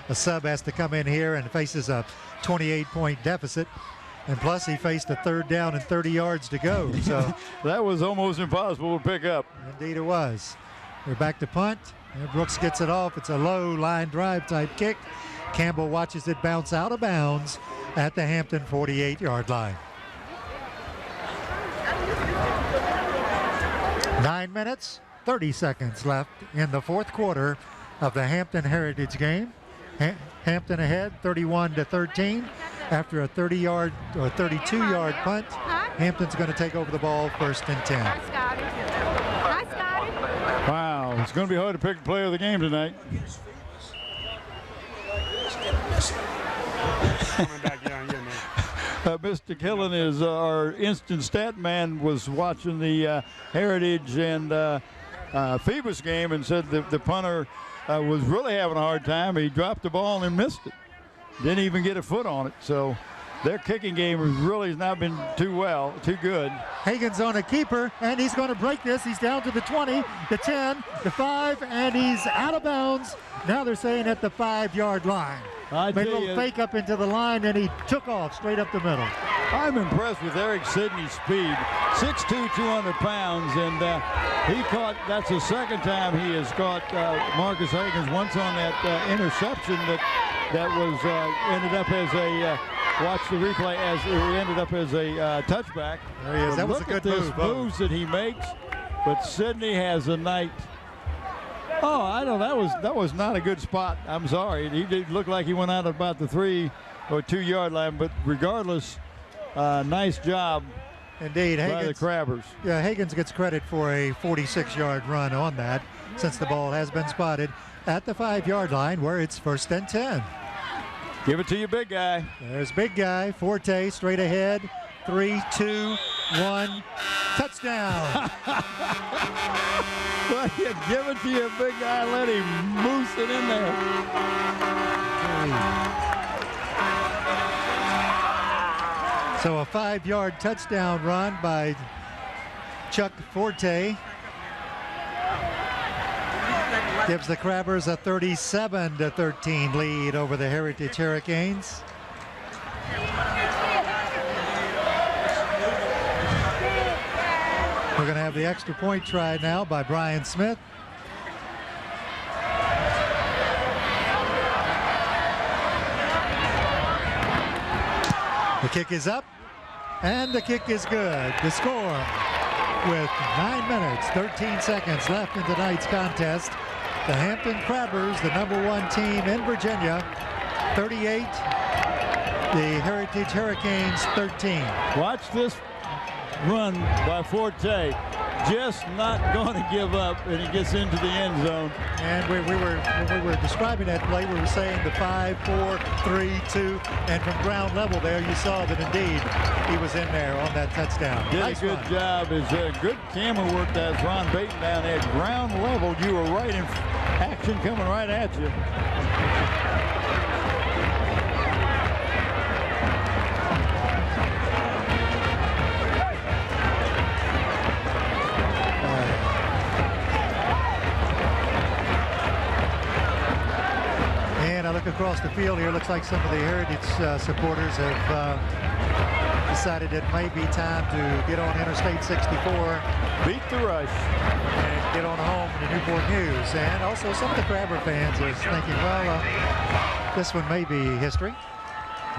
A sub has to come in here and faces a 28-point deficit. And plus he faced a 3rd down and 30 yards to go. So that was almost impossible to pick up. Indeed it was. We're back to punt. And Brooks gets it off. It's a low line drive type kick. Campbell watches it bounce out of bounds at the Hampton 48-yard line. 9 minutes, 30 seconds left in the 4th quarter of the Hampton Heritage game. Hampton ahead 31-13 after a 30-yard or 32-yard punt. Hampton's going to take over the ball 1st and 10. Wow, it's going to be hard to pick the player of the game tonight. Mr. Quillen is our instant stat man, was watching the Heritage and Phoebus game and said the punter was really having a hard time. He dropped the ball and missed it. Didn't even get a foot on it. So their kicking game has not been too good. Hagen's on a keeper, and he's going to break this. He's down to the 20, the 10, the 5, and he's out of bounds. Now they're saying at the 5-yard line. Made a little fake up into the line, and he took off straight up the middle. I'm impressed with Eric Sidney's speed. 6'2", 200 pounds, and he caught, that's the 2nd time he has caught Marcus Higgins, once on that interception that was ended up as a, watch the replay, as it ended up as a touchback. There he is. That was a good move. Moves that he makes, but Sidney has a night. Oh, I know that was not a good spot. I'm sorry. He did look like he went out about the 3 or 2-yard line, but regardless, nice job. Indeed, by the Crabbers. Yeah, Higgins gets credit for a 46-yard run on that, since the ball has been spotted at the 5-yard line, where it's 1st and 10. Give it to you, big guy. There's big guy, Forte, straight ahead. 3, 2, 1, touchdown. Well, you give it to you, big guy. Let him moose it in there. So a 5-yard touchdown run by Chuck Forte gives the Crabbers a 37-13 lead over the Heritage Hurricanes. We're going to have the extra point tried now by Brian Smith. The kick is up, and the kick is good. The score, with 9 minutes, 13 seconds left in tonight's contest, the Hampton Crabbers, the #1 team in Virginia, 38, the Heritage Hurricanes 13. Watch this run by Forte, just not going to give up, and he gets into the end zone. And when we were describing that play, we were saying the 5, 4, 3, 2, and from ground level there, you saw that indeed he was in there on that touchdown. Did nice a good run. job. It's a good camera work. That's Ron Baton down there. Ground level, you were right in action coming right at you. And I look across the field here. Looks like some of the Heritage supporters have decided it may be time to get on Interstate 64. Beat the rush. And get on home to Newport News. And also some of the Crabber fans are thinking, well, this one may be history.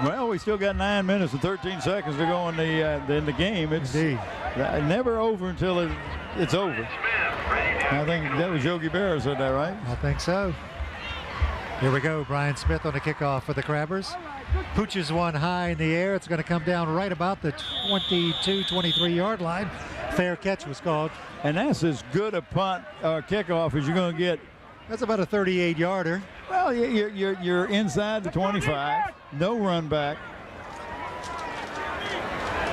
Well, we still got 9 minutes and 13 seconds to go in the game. It's never over until it's over. I think that was Yogi Berra said that, right? I think so. Here we go. Brian Smith on the kickoff for the Crabbers. Pooches one high in the air. It's going to come down right about the 22, 23-yard line. Fair catch was called. And that's as good a punt kickoff as you're going to get. That's about a 38-yarder. Well, you're inside the 25. No run back.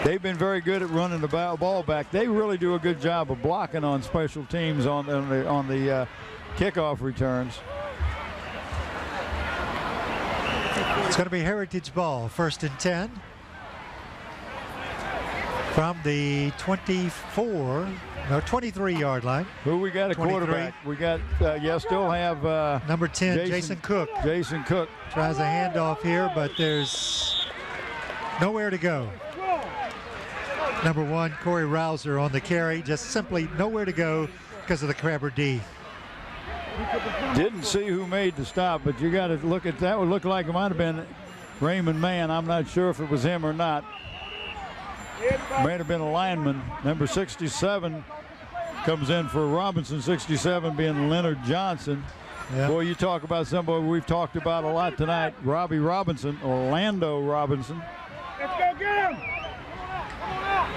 They've been very good at running the ball back. They really do a good job of blocking on special teams on the kickoff returns. It's going to be Heritage ball, 1st and 10 from the 23-yard line. Who we got a 23. quarterback? We got, still have number 10, Jason Cook. Jason Cook tries a handoff here, but there's nowhere to go. Number 1, Corey Rouser on the carry, just simply nowhere to go because of the Crabber D. Didn't see who made the stop, but you got to look at that. Would look like it might have been Raymond Mann. I'm not sure if it was him or not. Might have been a lineman. Number 67 comes in for Robinson. 67 being Leonard Johnson. Yep. Boy, you talk about somebody we've talked about a lot tonight, Robbie Robinson, Orlando Robinson. Let's go get him.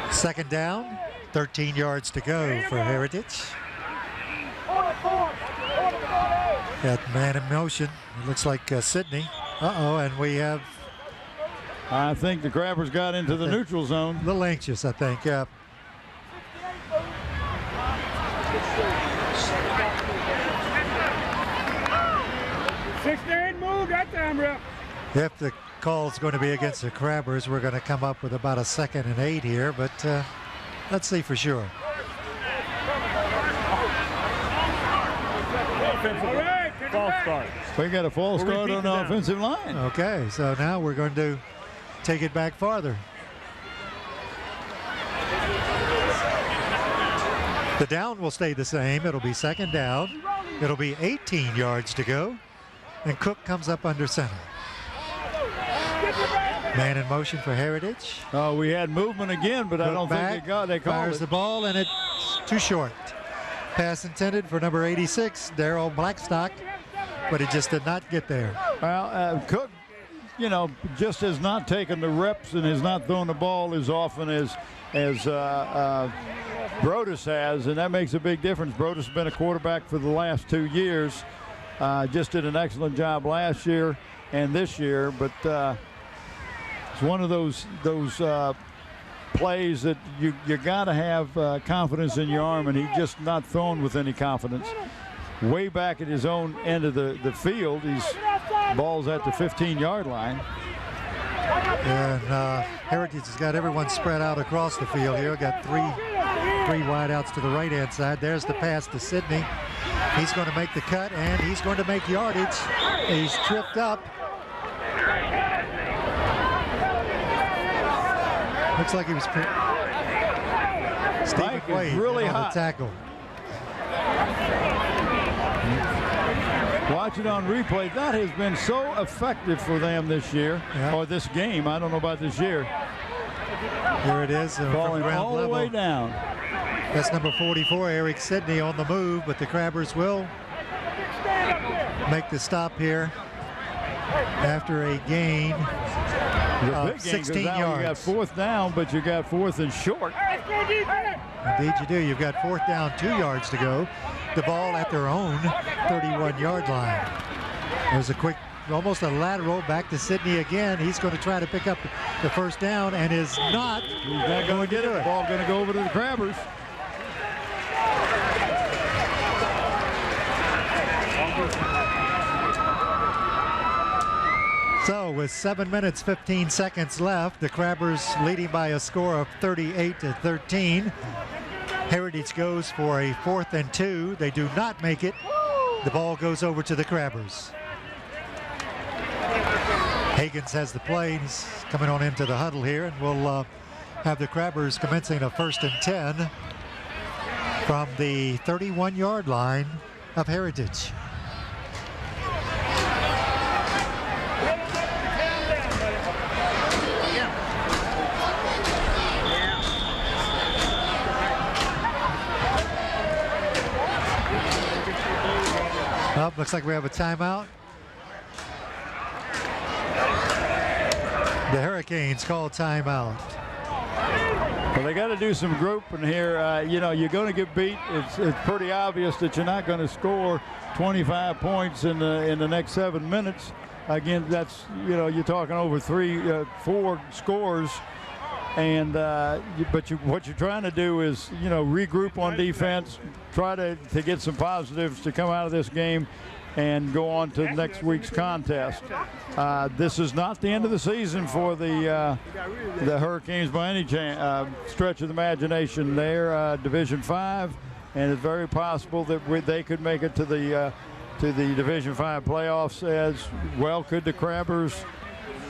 2nd down, 13 yards to go for Heritage. Got man in motion. It looks like Sidney. And we have. I think the Crabbers got into the neutral zone. A little anxious, I think. Yeah. Move that time, ref. If the call is going to be against the Crabbers, we're going to come up with about a 2nd and 8 here, but let's see for sure. False start. We got a false start on the offensive line. Okay, so now we're going to take it back farther. The down will stay the same. It'll be 2nd down. It'll be 18 yards to go. And Cook comes up under center. Man in motion for Heritage. Oh, we had movement again, but Cook I don't think they called fires it. The ball, and it's too short. Pass intended for number 86, Darryl Blackstock, but it just did not get there. Well, Cook, just has not taken the reps and has not thrown the ball as often as Brodus has, and that makes a big difference. Brodus has been a quarterback for the last 2 years. Just did an excellent job last year and this year, but it's one of those plays that you got to have confidence in your arm, and he's just not thrown with any confidence. Way back at his own end of the field, he's balls at the 15-yard line. And Heritage has got everyone spread out across the field here. Got three wideouts to the right-hand side. There's the pass to Sidney. He's going to make the cut, and he's going to make yardage. He's tripped up. Looks like he was Steve McQuaid really on hot. the tackle. Watch it on replay. That has been so effective for them this year, or this game. I don't know about this year. Here it is. Falling all the way down. That's number 44, Eric Sidney, on the move, but the Crabbers will make the stop here after a gain of 16 yards. You got 4th down, but you got 4th and short. Indeed you do. You've got 4th down, 2 yards to go. The ball at their own 31-yard line. There's a quick, almost a lateral back to Sidney again. He's going to try to pick up the 1st down and is not. He's not going to get it. Ball going to go over to the Crabbers. So with 7 minutes, 15 seconds left, the Crabbers leading by a score of 38-13. Heritage goes for a 4th and 2. They do not make it. The ball goes over to the Crabbers. Higgins has the play. He's coming on into the huddle here, and we'll have the Crabbers commencing a 1st and 10 from the 31-yard line of Heritage. Oh, looks like we have a timeout. The Hurricanes call timeout. Well, they got to do some grouping here. You're going to get beat. It's pretty obvious that you're not going to score 25 points in the next 7 minutes. Again, that's, you're talking over 4 scores. And what you're trying to do is, regroup on defense, try to get some positives to come out of this game and go on to next week's contest. This is not the end of the season for the Hurricanes by any stretch of the imagination. They're Division 5, and it's very possible that they could make it to the Division 5 playoffs, as well could the Crabbers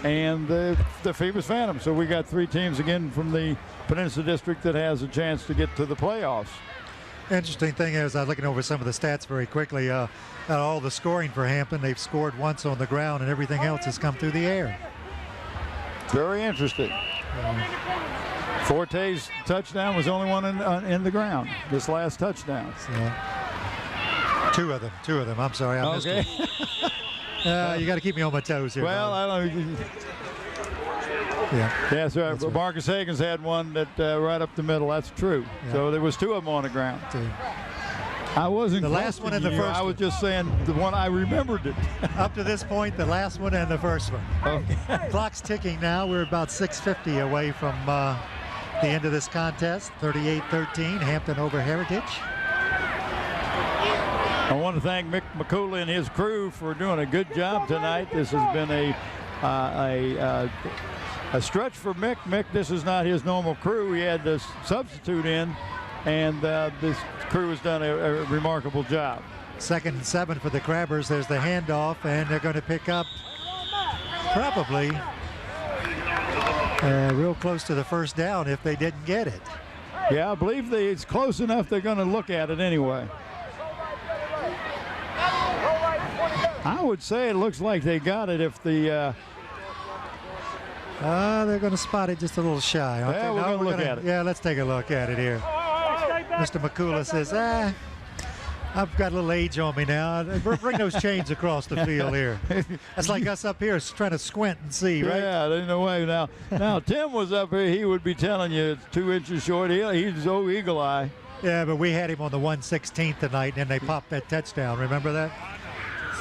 and the Phoebus Phantoms. So we got 3 teams again from the Peninsula District that has a chance to get to the playoffs. Interesting thing is, I was looking over some of the stats very quickly. All the scoring for Hampton, they've scored once on the ground, and everything else has come through the air. Very interesting. Forte's touchdown was the only one in the ground. This last touchdown. Two of them. I'm sorry, I missed it. You got to keep me on my toes here. Well, I don't. Yeah, so right. Marcus Hagen's had one that right up the middle. That's true. Yeah. So there was 2 of them on the ground. I wasn't the last one and the first. I was just saying the one I remembered it. Up to this point, the last one and the first one. Okay. Clock's ticking now. We're about 6:50 away from the end of this contest. 38-13, Hampton over Heritage. I want to thank Mick McCooley and his crew for doing a good job tonight. This has been a stretch for Mick. Mick, this is not his normal crew. He had to substitute in, and this crew has done a remarkable job. 2nd and 7 for the Crabbers. There's the handoff, and they're going to pick up probably real close to the first down if they didn't get it. Yeah, I believe it's close enough they're going to look at it anyway. I would say it looks like they got it if the... they're going to spot it just a little shy. Yeah, we're going to look at it. Yeah, let's take a look at it here. Mr. McCullough says, I've got a little age on me now. Bring those chains across the field here. That's like us up here trying to squint and see, right? Yeah, there's no way. Now Tim was up here. He would be telling you it's 2 inches short. He's old eagle eye. Yeah, but we had him on the 1/16 tonight, and then they popped that touchdown. Remember that?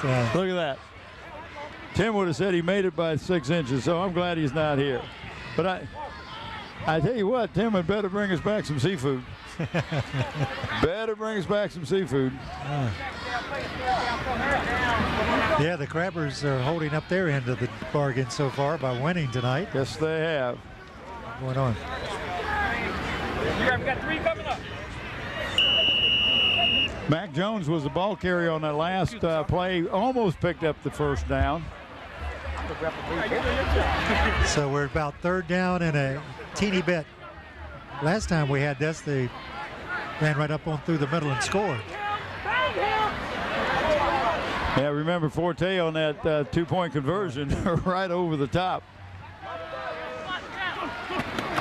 So. Look at that. Tim would have said he made it by 6 inches, so I'm glad he's not here. But I tell you what, Tim had better bring us back some seafood. Better bring us back some seafood. Yeah, the Crabbers are holding up their end of the bargain so far by winning tonight. Yes, they have. What's going on? We've got 3 coming up. Mac Jones was the ball carrier on that last play. Almost picked up the first down. So we're about 3rd down and a teeny bit. Last time we had this, they ran right up on through the middle and scored. Yeah, remember Forte on that 2-point conversion right over the top.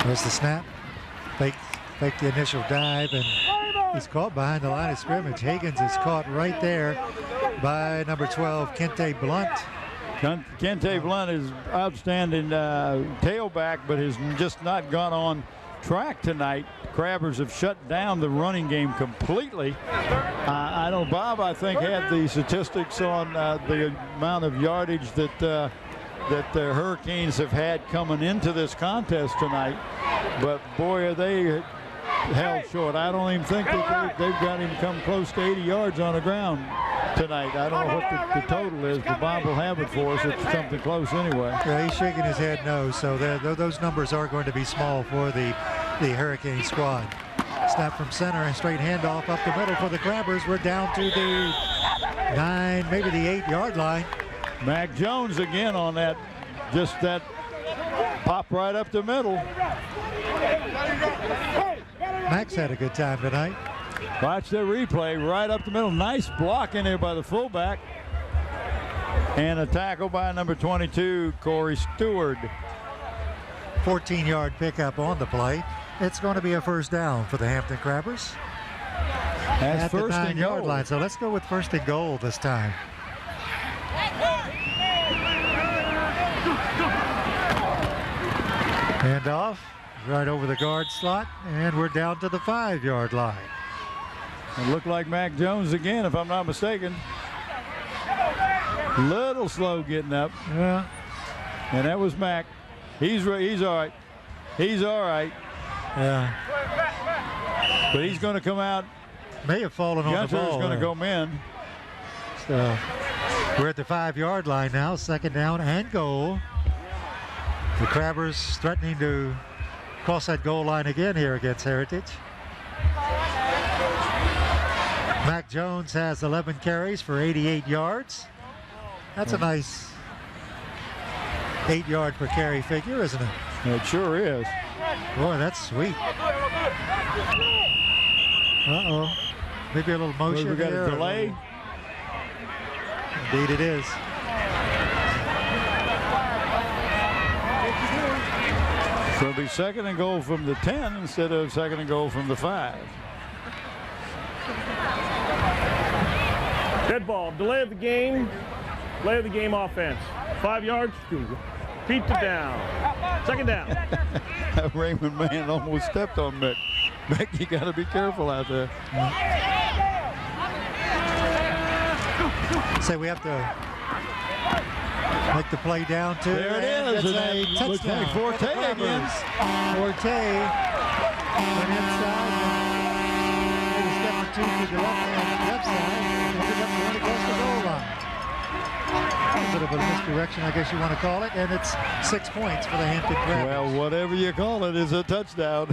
There's the snap. Fake the initial dive, and he's caught behind the line of scrimmage. Higgins is caught right there by number 12, Kente Blunt. Kente Blunt is outstanding tailback, but has just not gone on track tonight. Crabbers have shut down the running game completely. I know Bob, I think, had the statistics on the amount of yardage that the Hurricanes have had coming into this contest tonight. But boy, are they held short. I don't even think that they've got him come close to 80 yards on the ground tonight. I don't know what the total is, but Bob will have it for us. It's something close anyway. Yeah, he's shaking his head no, so those numbers are going to be small for the Hurricane squad. Snap from center and straight handoff up the middle for the Crabbers. We're down to the 9, maybe the 8-yard line. Mac Jones again on that, just that pop right up the middle. Max had a good time tonight. Watch the replay right up the middle. Nice block in there by the fullback. And a tackle by number 22, Corey Stewart. 14-yard pickup on the play. It's going to be a first down for the Hampton Crabbers. That's at first the 9-yard line. So let's go with 1st and goal this time. Hand off right over the guard slot, and we're down to the 5-yard line. It looked like Mac Jones again, if I'm not mistaken. Little slow getting up. Yeah. And that was Mac. He's all right. He's all right. Yeah. But he's going to come out. May have fallen on the ball. Gunter's going to go in. So we're at the 5-yard line now. 2nd down and goal. The Crabbers threatening to cross that goal line again here against Heritage. Mac Jones has 11 carries for 88 yards. That's a nice 8-yard per carry figure, isn't it? It sure is. Boy, that's sweet. Uh-oh. Maybe a little motion. We got a delay. Indeed it is. So it'll be 2nd and goal from the 10 instead of 2nd and goal from the 5. Dead ball. Delay of the game. Delay of the game offense. 5 yards. Feet to down. 2nd down. Raymond Mann almost stepped on Mick. Mick, you got to be careful out there. Say we have to make the play down too. There it is. It's a touchdown. Forte again. Forte went inside. Maybe a step or two to the left side. Ended up going across the goal line. A bit of a misdirection, I guess you want to call it. And it's 6 points for the Hampton Crabbers. Well, whatever you call it is a touchdown.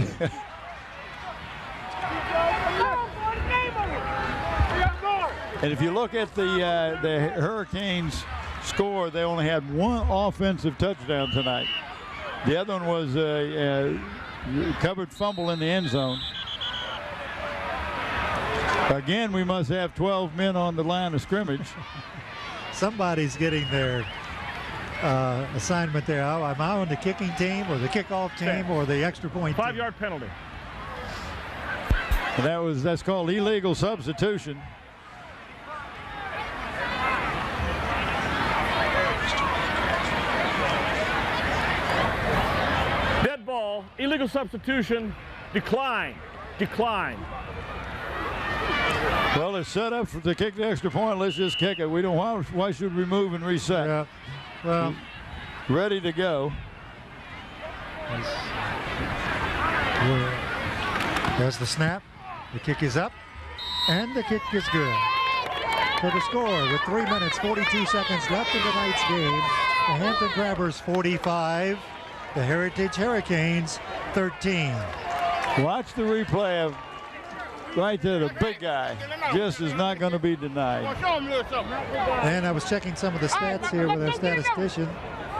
And if you look at the Hurricanes score, they only had 1 offensive touchdown tonight. The other one was a covered fumble in the end zone. Again, we must have 12 men on the line of scrimmage. Somebody's getting their assignment there. Am I on the kicking team or the kickoff team or the extra point team? 5-yard penalty. And that's called illegal substitution. Dead ball. Illegal substitution. Decline. Well, it's set up to kick the extra point. Let's just kick it. We don't. Why should we move and reset? Yeah. Well, ready to go. There's the snap. The kick is up, and the kick is good. So the score with 3 minutes, 42 seconds left in tonight's game. The Hampton Crabbers 45, the Heritage Hurricanes 13. Watch the replay of right there, the big guy just is not going to be denied. And I was checking some of the stats here with our statistician,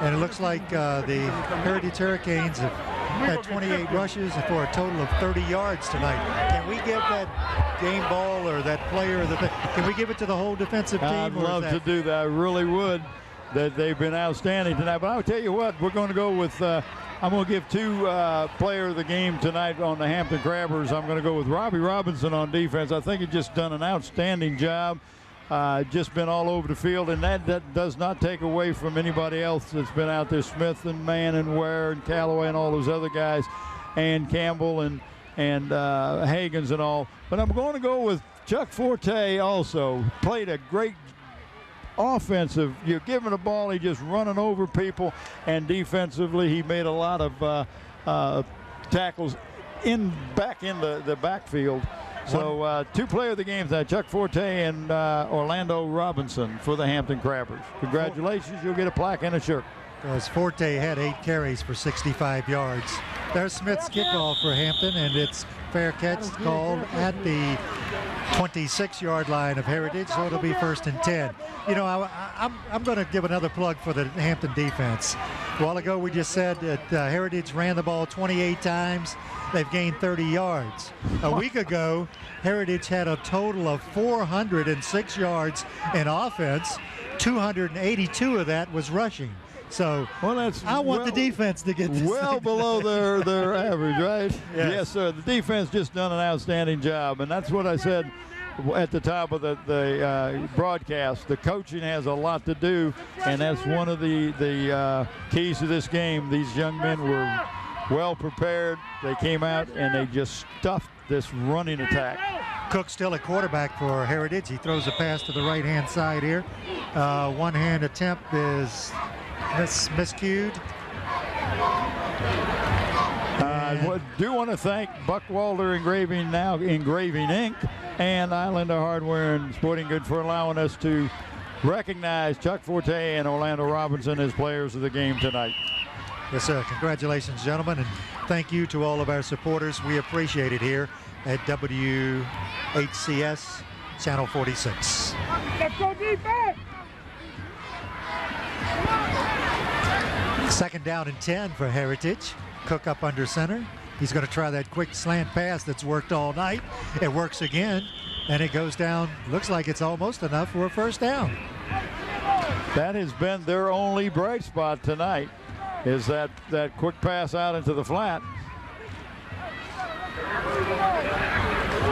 and it looks like the Heritage Hurricanes have had 28 rushes for a total of 30 yards tonight. Can we give that game ball or that player, can we give it to the whole defensive team? I'd love to do that. I really would. That they've been outstanding tonight. But I'll tell you what, we're going to go with, I'm going to give 2 player of the game tonight on the Hampton Crabbers. I'm going to go with Robbie Robinson on defense. I think he's just done an outstanding job. Just been all over the field, and that does not take away from anybody else that's been out there. Smith and Mann and Ware and Callaway and all those other guys, and Campbell and Hagens and all. But I'm going to go with Chuck Forte also. Played a great offensive. You're giving the ball, he just running over people, and defensively he made a lot of tackles back in the backfield. So 2 player of the game tonight, Chuck Forte and Orlando Robinson for the Hampton Crabbers. Congratulations, you'll get a plaque and a shirt. As Forte had 8 carries for 65 yards. There's Smith's kickoff for Hampton, and it's fair catch called at the 26-yard line of Heritage, so it'll be 1st and 10. You know, I'm going to give another plug for the Hampton defense. A while ago, we just said that Heritage ran the ball 28 times. They've gained 30 yards. A week ago, Heritage had a total of 406 yards in offense. 282 of that was rushing. So I want the defense to get this well below their average, right? Yes, sir. The defense just done an outstanding job, and that's what I said at the top of the broadcast. The coaching has a lot to do, and that's one of the keys to this game. These young men were well prepared. They came out and they just stuffed this running attack. Cook still at quarterback for Heritage. He throws a pass to the right-hand side here. One-hand attempt is miscued. I do want to thank Buckwalder Engraving, now Engraving Inc., and Islander Hardware and Sporting Goods for allowing us to recognize Chuck Forte and Orlando Robinson as players of the game tonight. Yes, sir. Congratulations, gentlemen, and thank you to all of our supporters. We appreciate it here at WHCS Channel 46. Let's go defense! Second down and 10 for Heritage. Cook up under center. He's going to try that quick slant pass that's worked all night. It works again, and it goes down. Looks like it's almost enough for a first down. That has been their only bright spot tonight, is that quick pass out into the flat.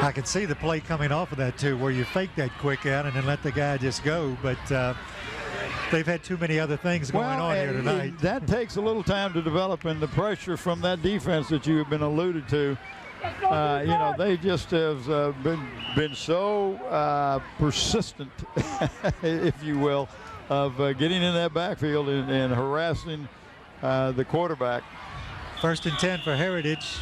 I can see the play coming off of that, too, where you fake that quick out and then let the guy just go. But they've had too many other things going on here tonight. That takes a little time to develop, and the pressure from that defense that you have been alluded to, they just have been so persistent, if you will, of getting in that backfield and harassing the quarterback. First and 10 for Heritage.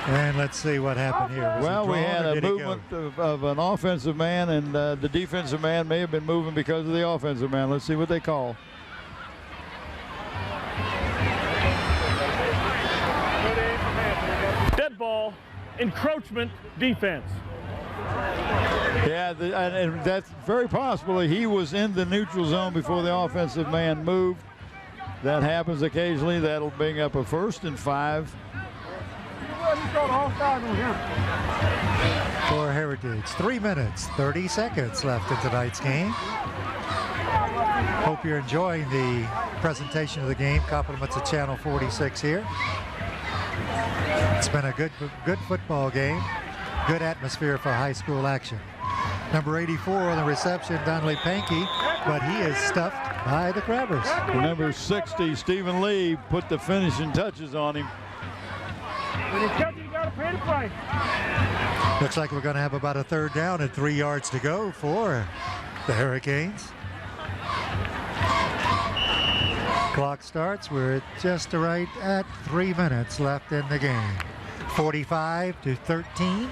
And let's see what happened here. Well, we had a movement of an offensive man, and the defensive man may have been moving because of the offensive man. Let's see what they call. Dead ball, encroachment, defense. Yeah, and that's very possible. He was in the neutral zone before the offensive man moved. That happens occasionally. That'll bring up a 1st and 5. For Heritage, 3 minutes, 30 seconds left in tonight's game. Hope you're enjoying the presentation of the game. Compliments of Channel 46 here. It's been a good football game. Good atmosphere for high school action. Number 84 on the reception, Donley Pankey, but he is stuffed by the Crabbers. Number 60, Stephen Lee, put the finishing touches on him. When you catch it, you got to pay the price. Looks like we're going to have about a 3rd down and 3 yards to go for the Hurricanes. Clock starts. We're just right at 3 minutes left in the game. 45-13.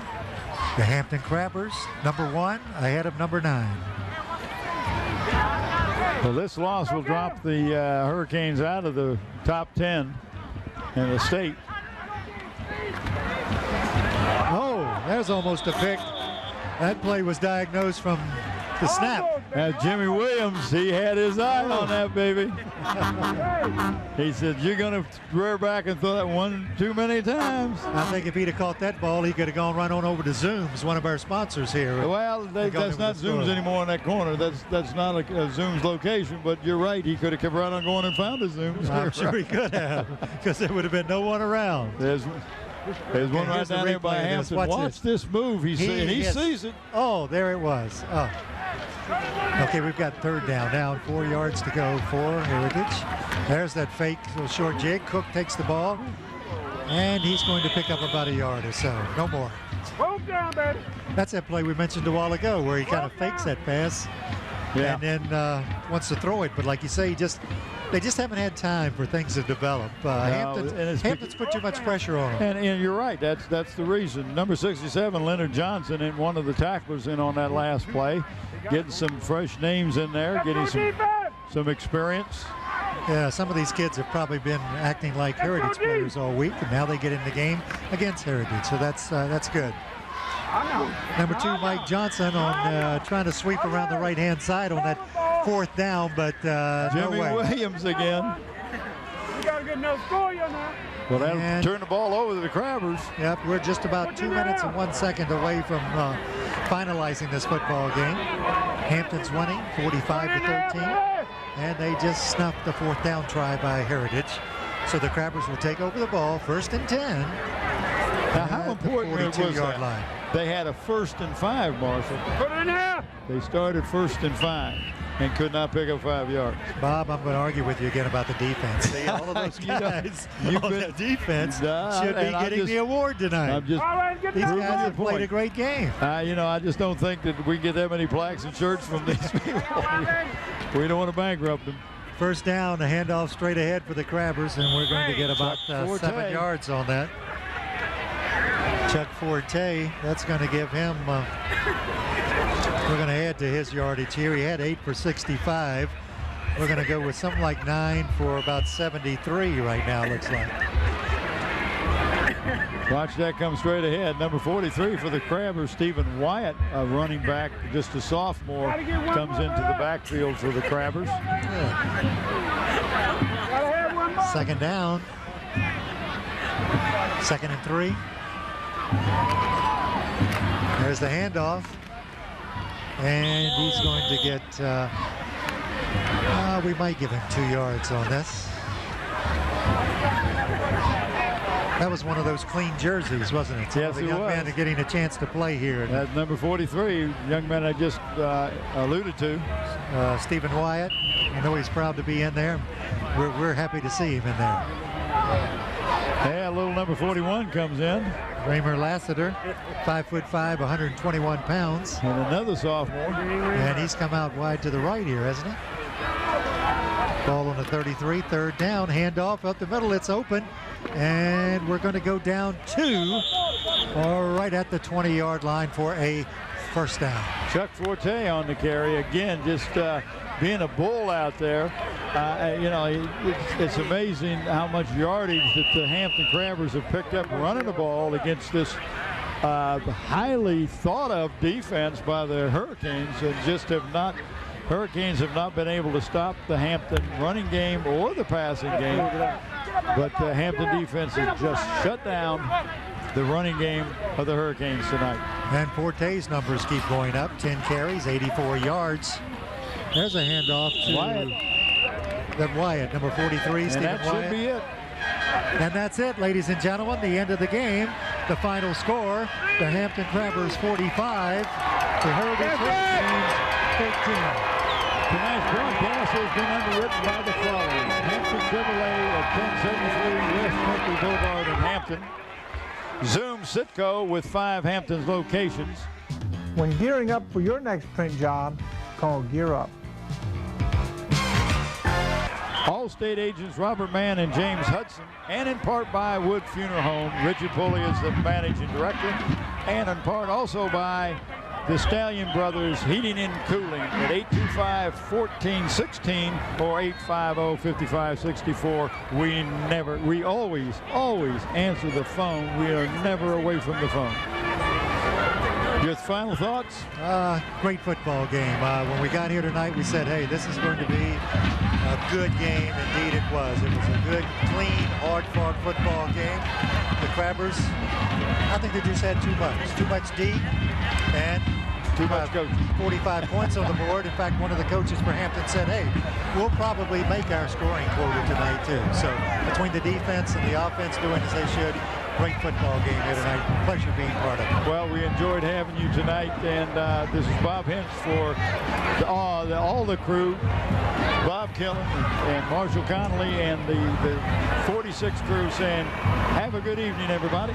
The Hampton Crabbers, number 1, ahead of number 9. Well, this loss will drop the Hurricanes out of the top 10 in the state. Oh, there's almost a pick. That play was diagnosed from the snap. Jimmy Williams, he had his eye on that, baby. He said, you're going to rear back and throw that one too many times. I think if he'd have caught that ball, he could have gone right on over to Zooms, one of our sponsors here. Well, that's not Zooms anymore in that corner. That's not a Zooms location, but you're right. He could have kept right on going and found a Zooms. I'm sure he could have, because there would have been no one around. There's one right down here by Hampton. Watch this move. He sees it. Oh, there it was. Oh. Okay, we've got 3rd down. 4 yards to go for Heritage. There's that fake little short jig. Cook takes the ball, and he's going to pick up about a yard or so. No more. Move down, baby. That's that play we mentioned a while ago where he kind of fakes that pass and then wants to throw it. But like you say, they just haven't had time for things to develop. Hampton's put too much pressure on them. And you're right. That's the reason. Number 67, Leonard Johnson, and one of the tacklers in on that last play. Getting some fresh names in there, getting some experience. Yeah, some of these kids have probably been acting like Heritage players all week, and now they get in the game against Heritage, so that's good. Number 2, Mike Johnson, on trying to sweep around the right-hand side on that 4th down, but Jimmy no way. Williams again. You got to get no score, you know. Well, that'll turn the ball over to the Crabbers. Yep, we're just about 2 minutes and 1 second away from finalizing this football game. Hampton's winning 45-13, and they just snuffed the 4th down try by Heritage. So the Crabbers will take over the ball, 1st and 10. Now, how important was that? Line. They had a 1st and 5, Marshall. Put it in half. They started 1st and 5 and could not pick up 5 yards. Bob, I'm going to argue with you again about the defense. See, all of those guys on the defense should be getting the award tonight. These guys have played a great game. I just don't think that we get that many plaques and shirts from these people. We don't want to bankrupt them. First down, a handoff straight ahead for the Crabbers, and we're going to get about 7 yards on that. Chuck Forte, that's going to give him, we're going to add to his yardage here. He had 8 for 65. We're going to go with something like 9 for about 73 right now, looks like. Watch that come straight ahead. Number 43 for the Crabbers, Stephen Wyatt, a running back, just a sophomore, comes into the backfield for the Crabbers. Yeah. Second down. 2nd and 3. There's the handoff. And he's going to get, we might give him 2 yards on this. That was one of those clean jerseys, wasn't it? Yes, the young man getting a chance to play here. That's number 43, young man I just alluded to. Stephen Wyatt. I know he's proud to be in there. We're happy to see him in there. Yeah, little number 41 comes in. Raymer Lassiter, 5'5", 121 pounds. And another sophomore. And he's come out wide to the right here, hasn't he? Ball on the 33, 3rd down, handoff up the middle, it's open. And we're going to go down 2, or right at the 20-yard line for a first down. Chuck Forte on the carry again, just being a bull out there. You know, it's amazing how much yardage that the Hampton Crabbers have picked up running the ball against this highly thought of defense by the Hurricanes, and just Hurricanes have not been able to stop the Hampton running game or the passing game. But the Hampton defense has just shut down the running game of the Hurricanes tonight. And Forte's numbers keep going up. 10 carries, 84 yards. There's a handoff to Wyatt, number 43, Stephen Wyatt. And that should be it. And that's it, ladies and gentlemen. The end of the game. The final score, the Hampton Crabbers 45, the Heritage Hurricanes 13. Tonight's broadcast has been underwritten by the following: Hampton AAA at 1073 West Country Boulevard in Hampton. Zoom Sitco with 5 Hampton's locations. When gearing up for your next print job, call Gear Up. All-State agents Robert Mann and James Hudson, and in part by Wood Funeral Home. Richard Pulley is the managing director, and in part also by the Stallion Brothers Heating and Cooling at 825-1416 or 850-5564. We always answer the phone. We are never away from the phone. Your final thoughts? Great football game. When we got here tonight, we said, hey, this is going to be a good game. Indeed it was. It was a good, clean, hard-fought football game. The Crabbers, I think they just had too much D and too much coaching. 45 points on the board. In fact, one of the coaches for Hampton said, hey, we'll probably make our scoring quota tonight too. So between the defense and the offense doing as they should, great football game here tonight. Pleasure being part of it. Well, we enjoyed having you tonight, and this is Bob Hintz for all the crew, Bob Quillen and Marshall Conley and the 46 crew saying, have a good evening, everybody.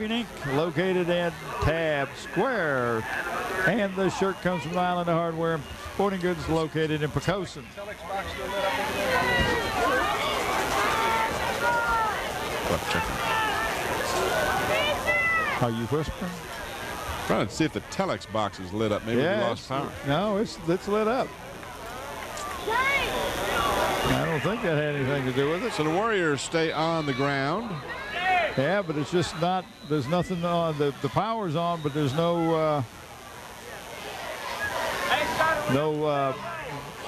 Engraving Inc., located in Tab Square. And the shirt comes from Island Hardware Sporting Goods, located in Pocosin. Are you whispering? Trying to see if the telex box is lit up. Maybe we lost power. No, it's lit up. I don't think that had anything to do with it. So the Warriors stay on the ground. Yeah, but it's just not, there's nothing on. The power's on, but there's no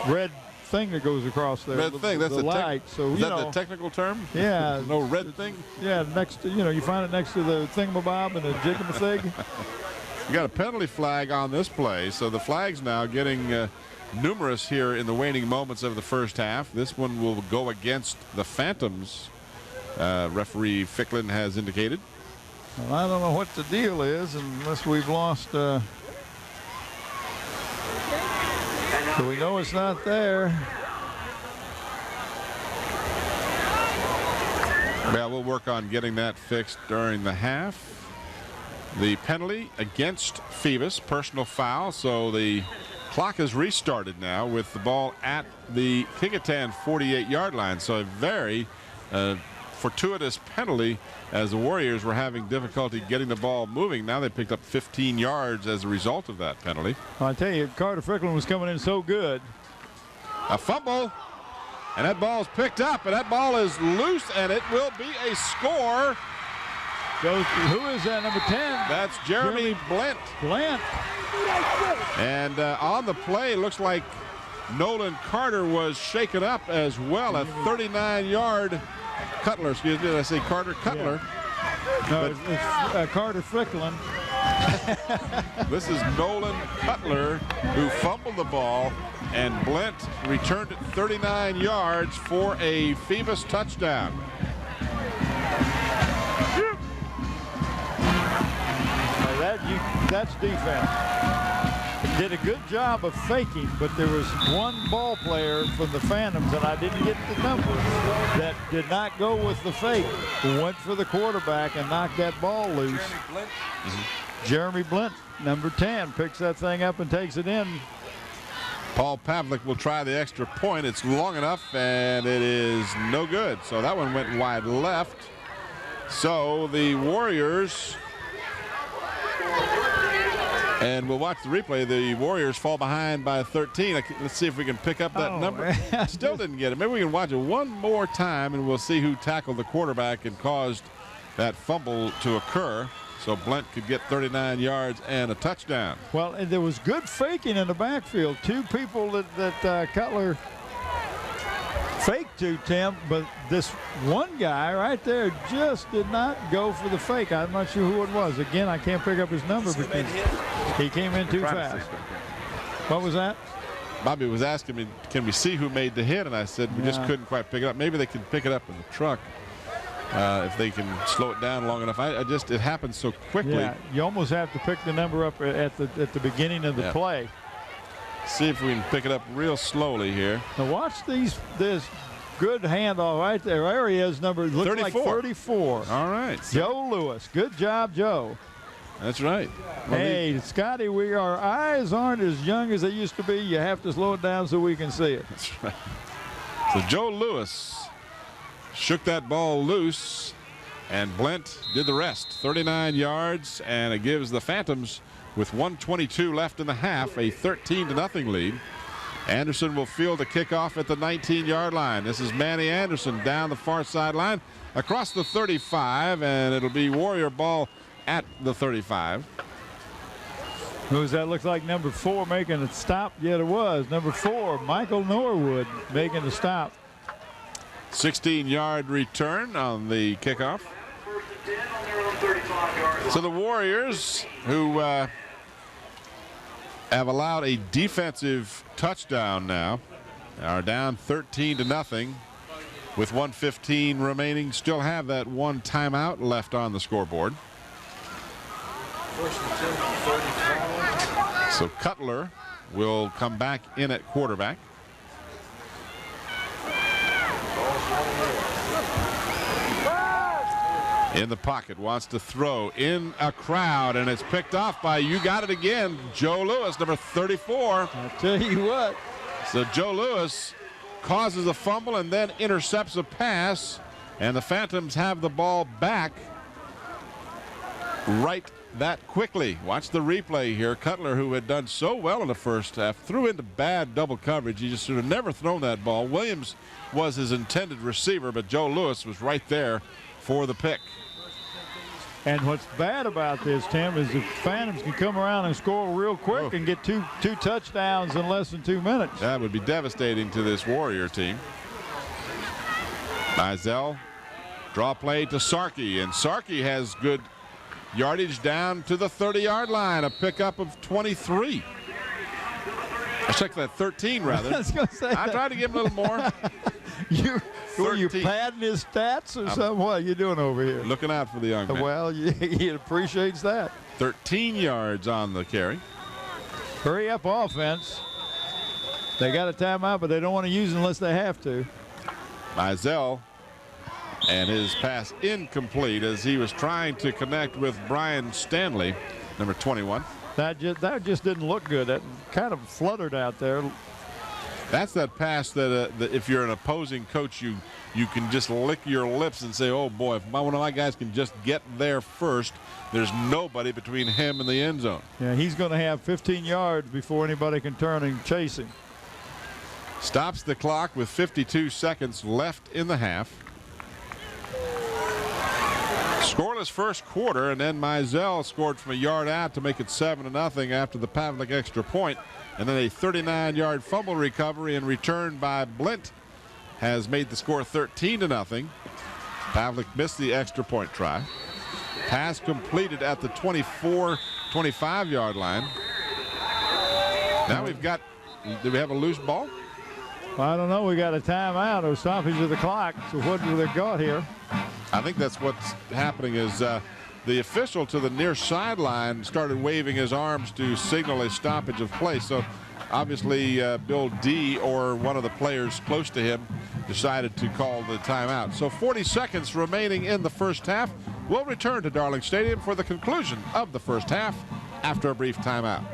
red thing that goes across there. Red thing, that's the light. So, is that the technical term? Yeah. No red thing? Yeah, next to, you find it next to the thingamabob and the jigamathig. You got a penalty flag on this play, so the flags now getting numerous here in the waning moments of the first half. This one will go against the Phantoms, referee Ficklin has indicated. Well, I don't know what the deal is unless we've lost. So we know it's not there. Well, we'll work on getting that fixed during the half. The penalty against Phoebus, personal foul, so the clock is restarted now with the ball at the Kecoughtan 48-yard line. So a very fortuitous penalty as the Warriors were having difficulty getting the ball moving. Now they picked up 15 yards as a result of that penalty. Well, I tell you, Carter Ficklin was coming in so good. A fumble, and that ball is picked up, and that ball is loose, and it will be a score. Who is that, number 10? That's Jeremy Blent. And on the play, looks like Nolan Carter was shaken up as well. A 39-yard Cutler, excuse me, did I say Carter? Cutler. Yeah. No, it's Carter Ficklin. This is Nolan Cutler who fumbled the ball, and Blent returned it 39 yards for a Phoebus touchdown. That's defense. Did a good job of faking, but there was one ball player from the Phantoms, and I didn't get the number, that did not go with the fake. Went for the quarterback and knocked that ball loose. Jeremy Blent, number 10, picks that thing up and takes it in. Paul Pavlik will try the extra point. It's long enough, and it is no good. So that one went wide left. So the Warriors, and we'll watch the replay. The Warriors fall behind by 13. Let's see if we can pick up that number. Still didn't get it. Maybe we can watch it one more time, and we'll see who tackled the quarterback and caused that fumble to occur. So Blent could get 39 yards and a touchdown. Well, and there was good faking in the backfield. Two people that Cutler faked to, Tim, but this one guy right there just did not go for the fake. I'm not sure who it was. Again, I can't pick up his number because he came in too fast. What was that? Bobby was asking me, can we see who made the hit? And I said, we just couldn't quite pick it up. Maybe they can pick it up in the truck if they can slow it down long enough. It happens so quickly. Yeah, you almost have to pick the number up at the beginning of the play. See if we can pick it up real slowly here. Now watch this good handoff right there. There he is, number looks 34. Like 34. All right. Joe Lewis. Good job, Joe. That's right. Hey, Scotty, our eyes aren't as young as they used to be. You have to slow it down so we can see it. That's right. So Joe Lewis shook that ball loose, and Blent did the rest. 39 yards, and it gives the Phantoms, with 1:22 left in the half, a 13-0 lead. Anderson will field the kickoff at the 19-yard line. This is Manny Anderson down the far sideline across the 35, and it'll be Warrior ball at the 35. Who does that look like? Number 4 making a stop? Yeah, it was. Number 4, Michael Norwood, making the stop. 16-yard return on the kickoff. So the Warriors, who have allowed a defensive touchdown now, are down 13-0 with 1:15 remaining. Still have that one timeout left on the scoreboard. So Cutler will come back in at quarterback. In the pocket, wants to throw in a crowd, and it's picked off by, you got it again, Joe Lewis, number 34. I'll tell you what. So Joe Lewis causes a fumble and then intercepts a pass, and the Phantoms have the ball back right that quickly. Watch the replay here. Cutler, who had done so well in the first half, threw into bad double coverage. He just should have never thrown that ball. Williams was his intended receiver, but Joe Lewis was right there for the pick. And what's bad about this, Tim, is the Phantoms can come around and score real quick and get two touchdowns in less than 2 minutes. That would be devastating to this Warrior team. Mizell, draw play to Sarkey, and Sarkey has good yardage down to the 30-yard line, a pickup of 23. I checked that 13 rather. I was going to say I tried to give him a little more. Were you padding his stats or something? What are you doing over here? Looking out for the young man. Well, he appreciates that. 13 yards on the carry. Hurry up offense. They got a timeout, but they don't want to use it unless they have to. Mizell, and his pass incomplete as he was trying to connect with Brian Stanley, number 21. That just didn't look good. That kind of fluttered out there. That's that pass that if you're an opposing coach, you can just lick your lips and say, oh boy, if one of my guys can just get there first, there's nobody between him and the end zone. Yeah, he's going to have 15 yards before anybody can turn and chase him. Stops the clock with 52 seconds left in the half. Scoreless first quarter, and then Mizell scored from a yard out to make it 7-0 after the Pavlik extra point. And then a 39-yard fumble recovery and return by Blint has made the score 13-0. Pavlik missed the extra point try. Pass completed at the 24-25 yard line. Now we've got, do we have a loose ball? Well, I don't know. We got a timeout or stoppage of the clock. So what do they got here? I think that's what's happening is the official to the near sideline started waving his arms to signal a stoppage of play. So obviously Bill D or one of the players close to him decided to call the timeout. So 40 seconds remaining in the first half. We'll return to Darling Stadium for the conclusion of the first half after a brief timeout.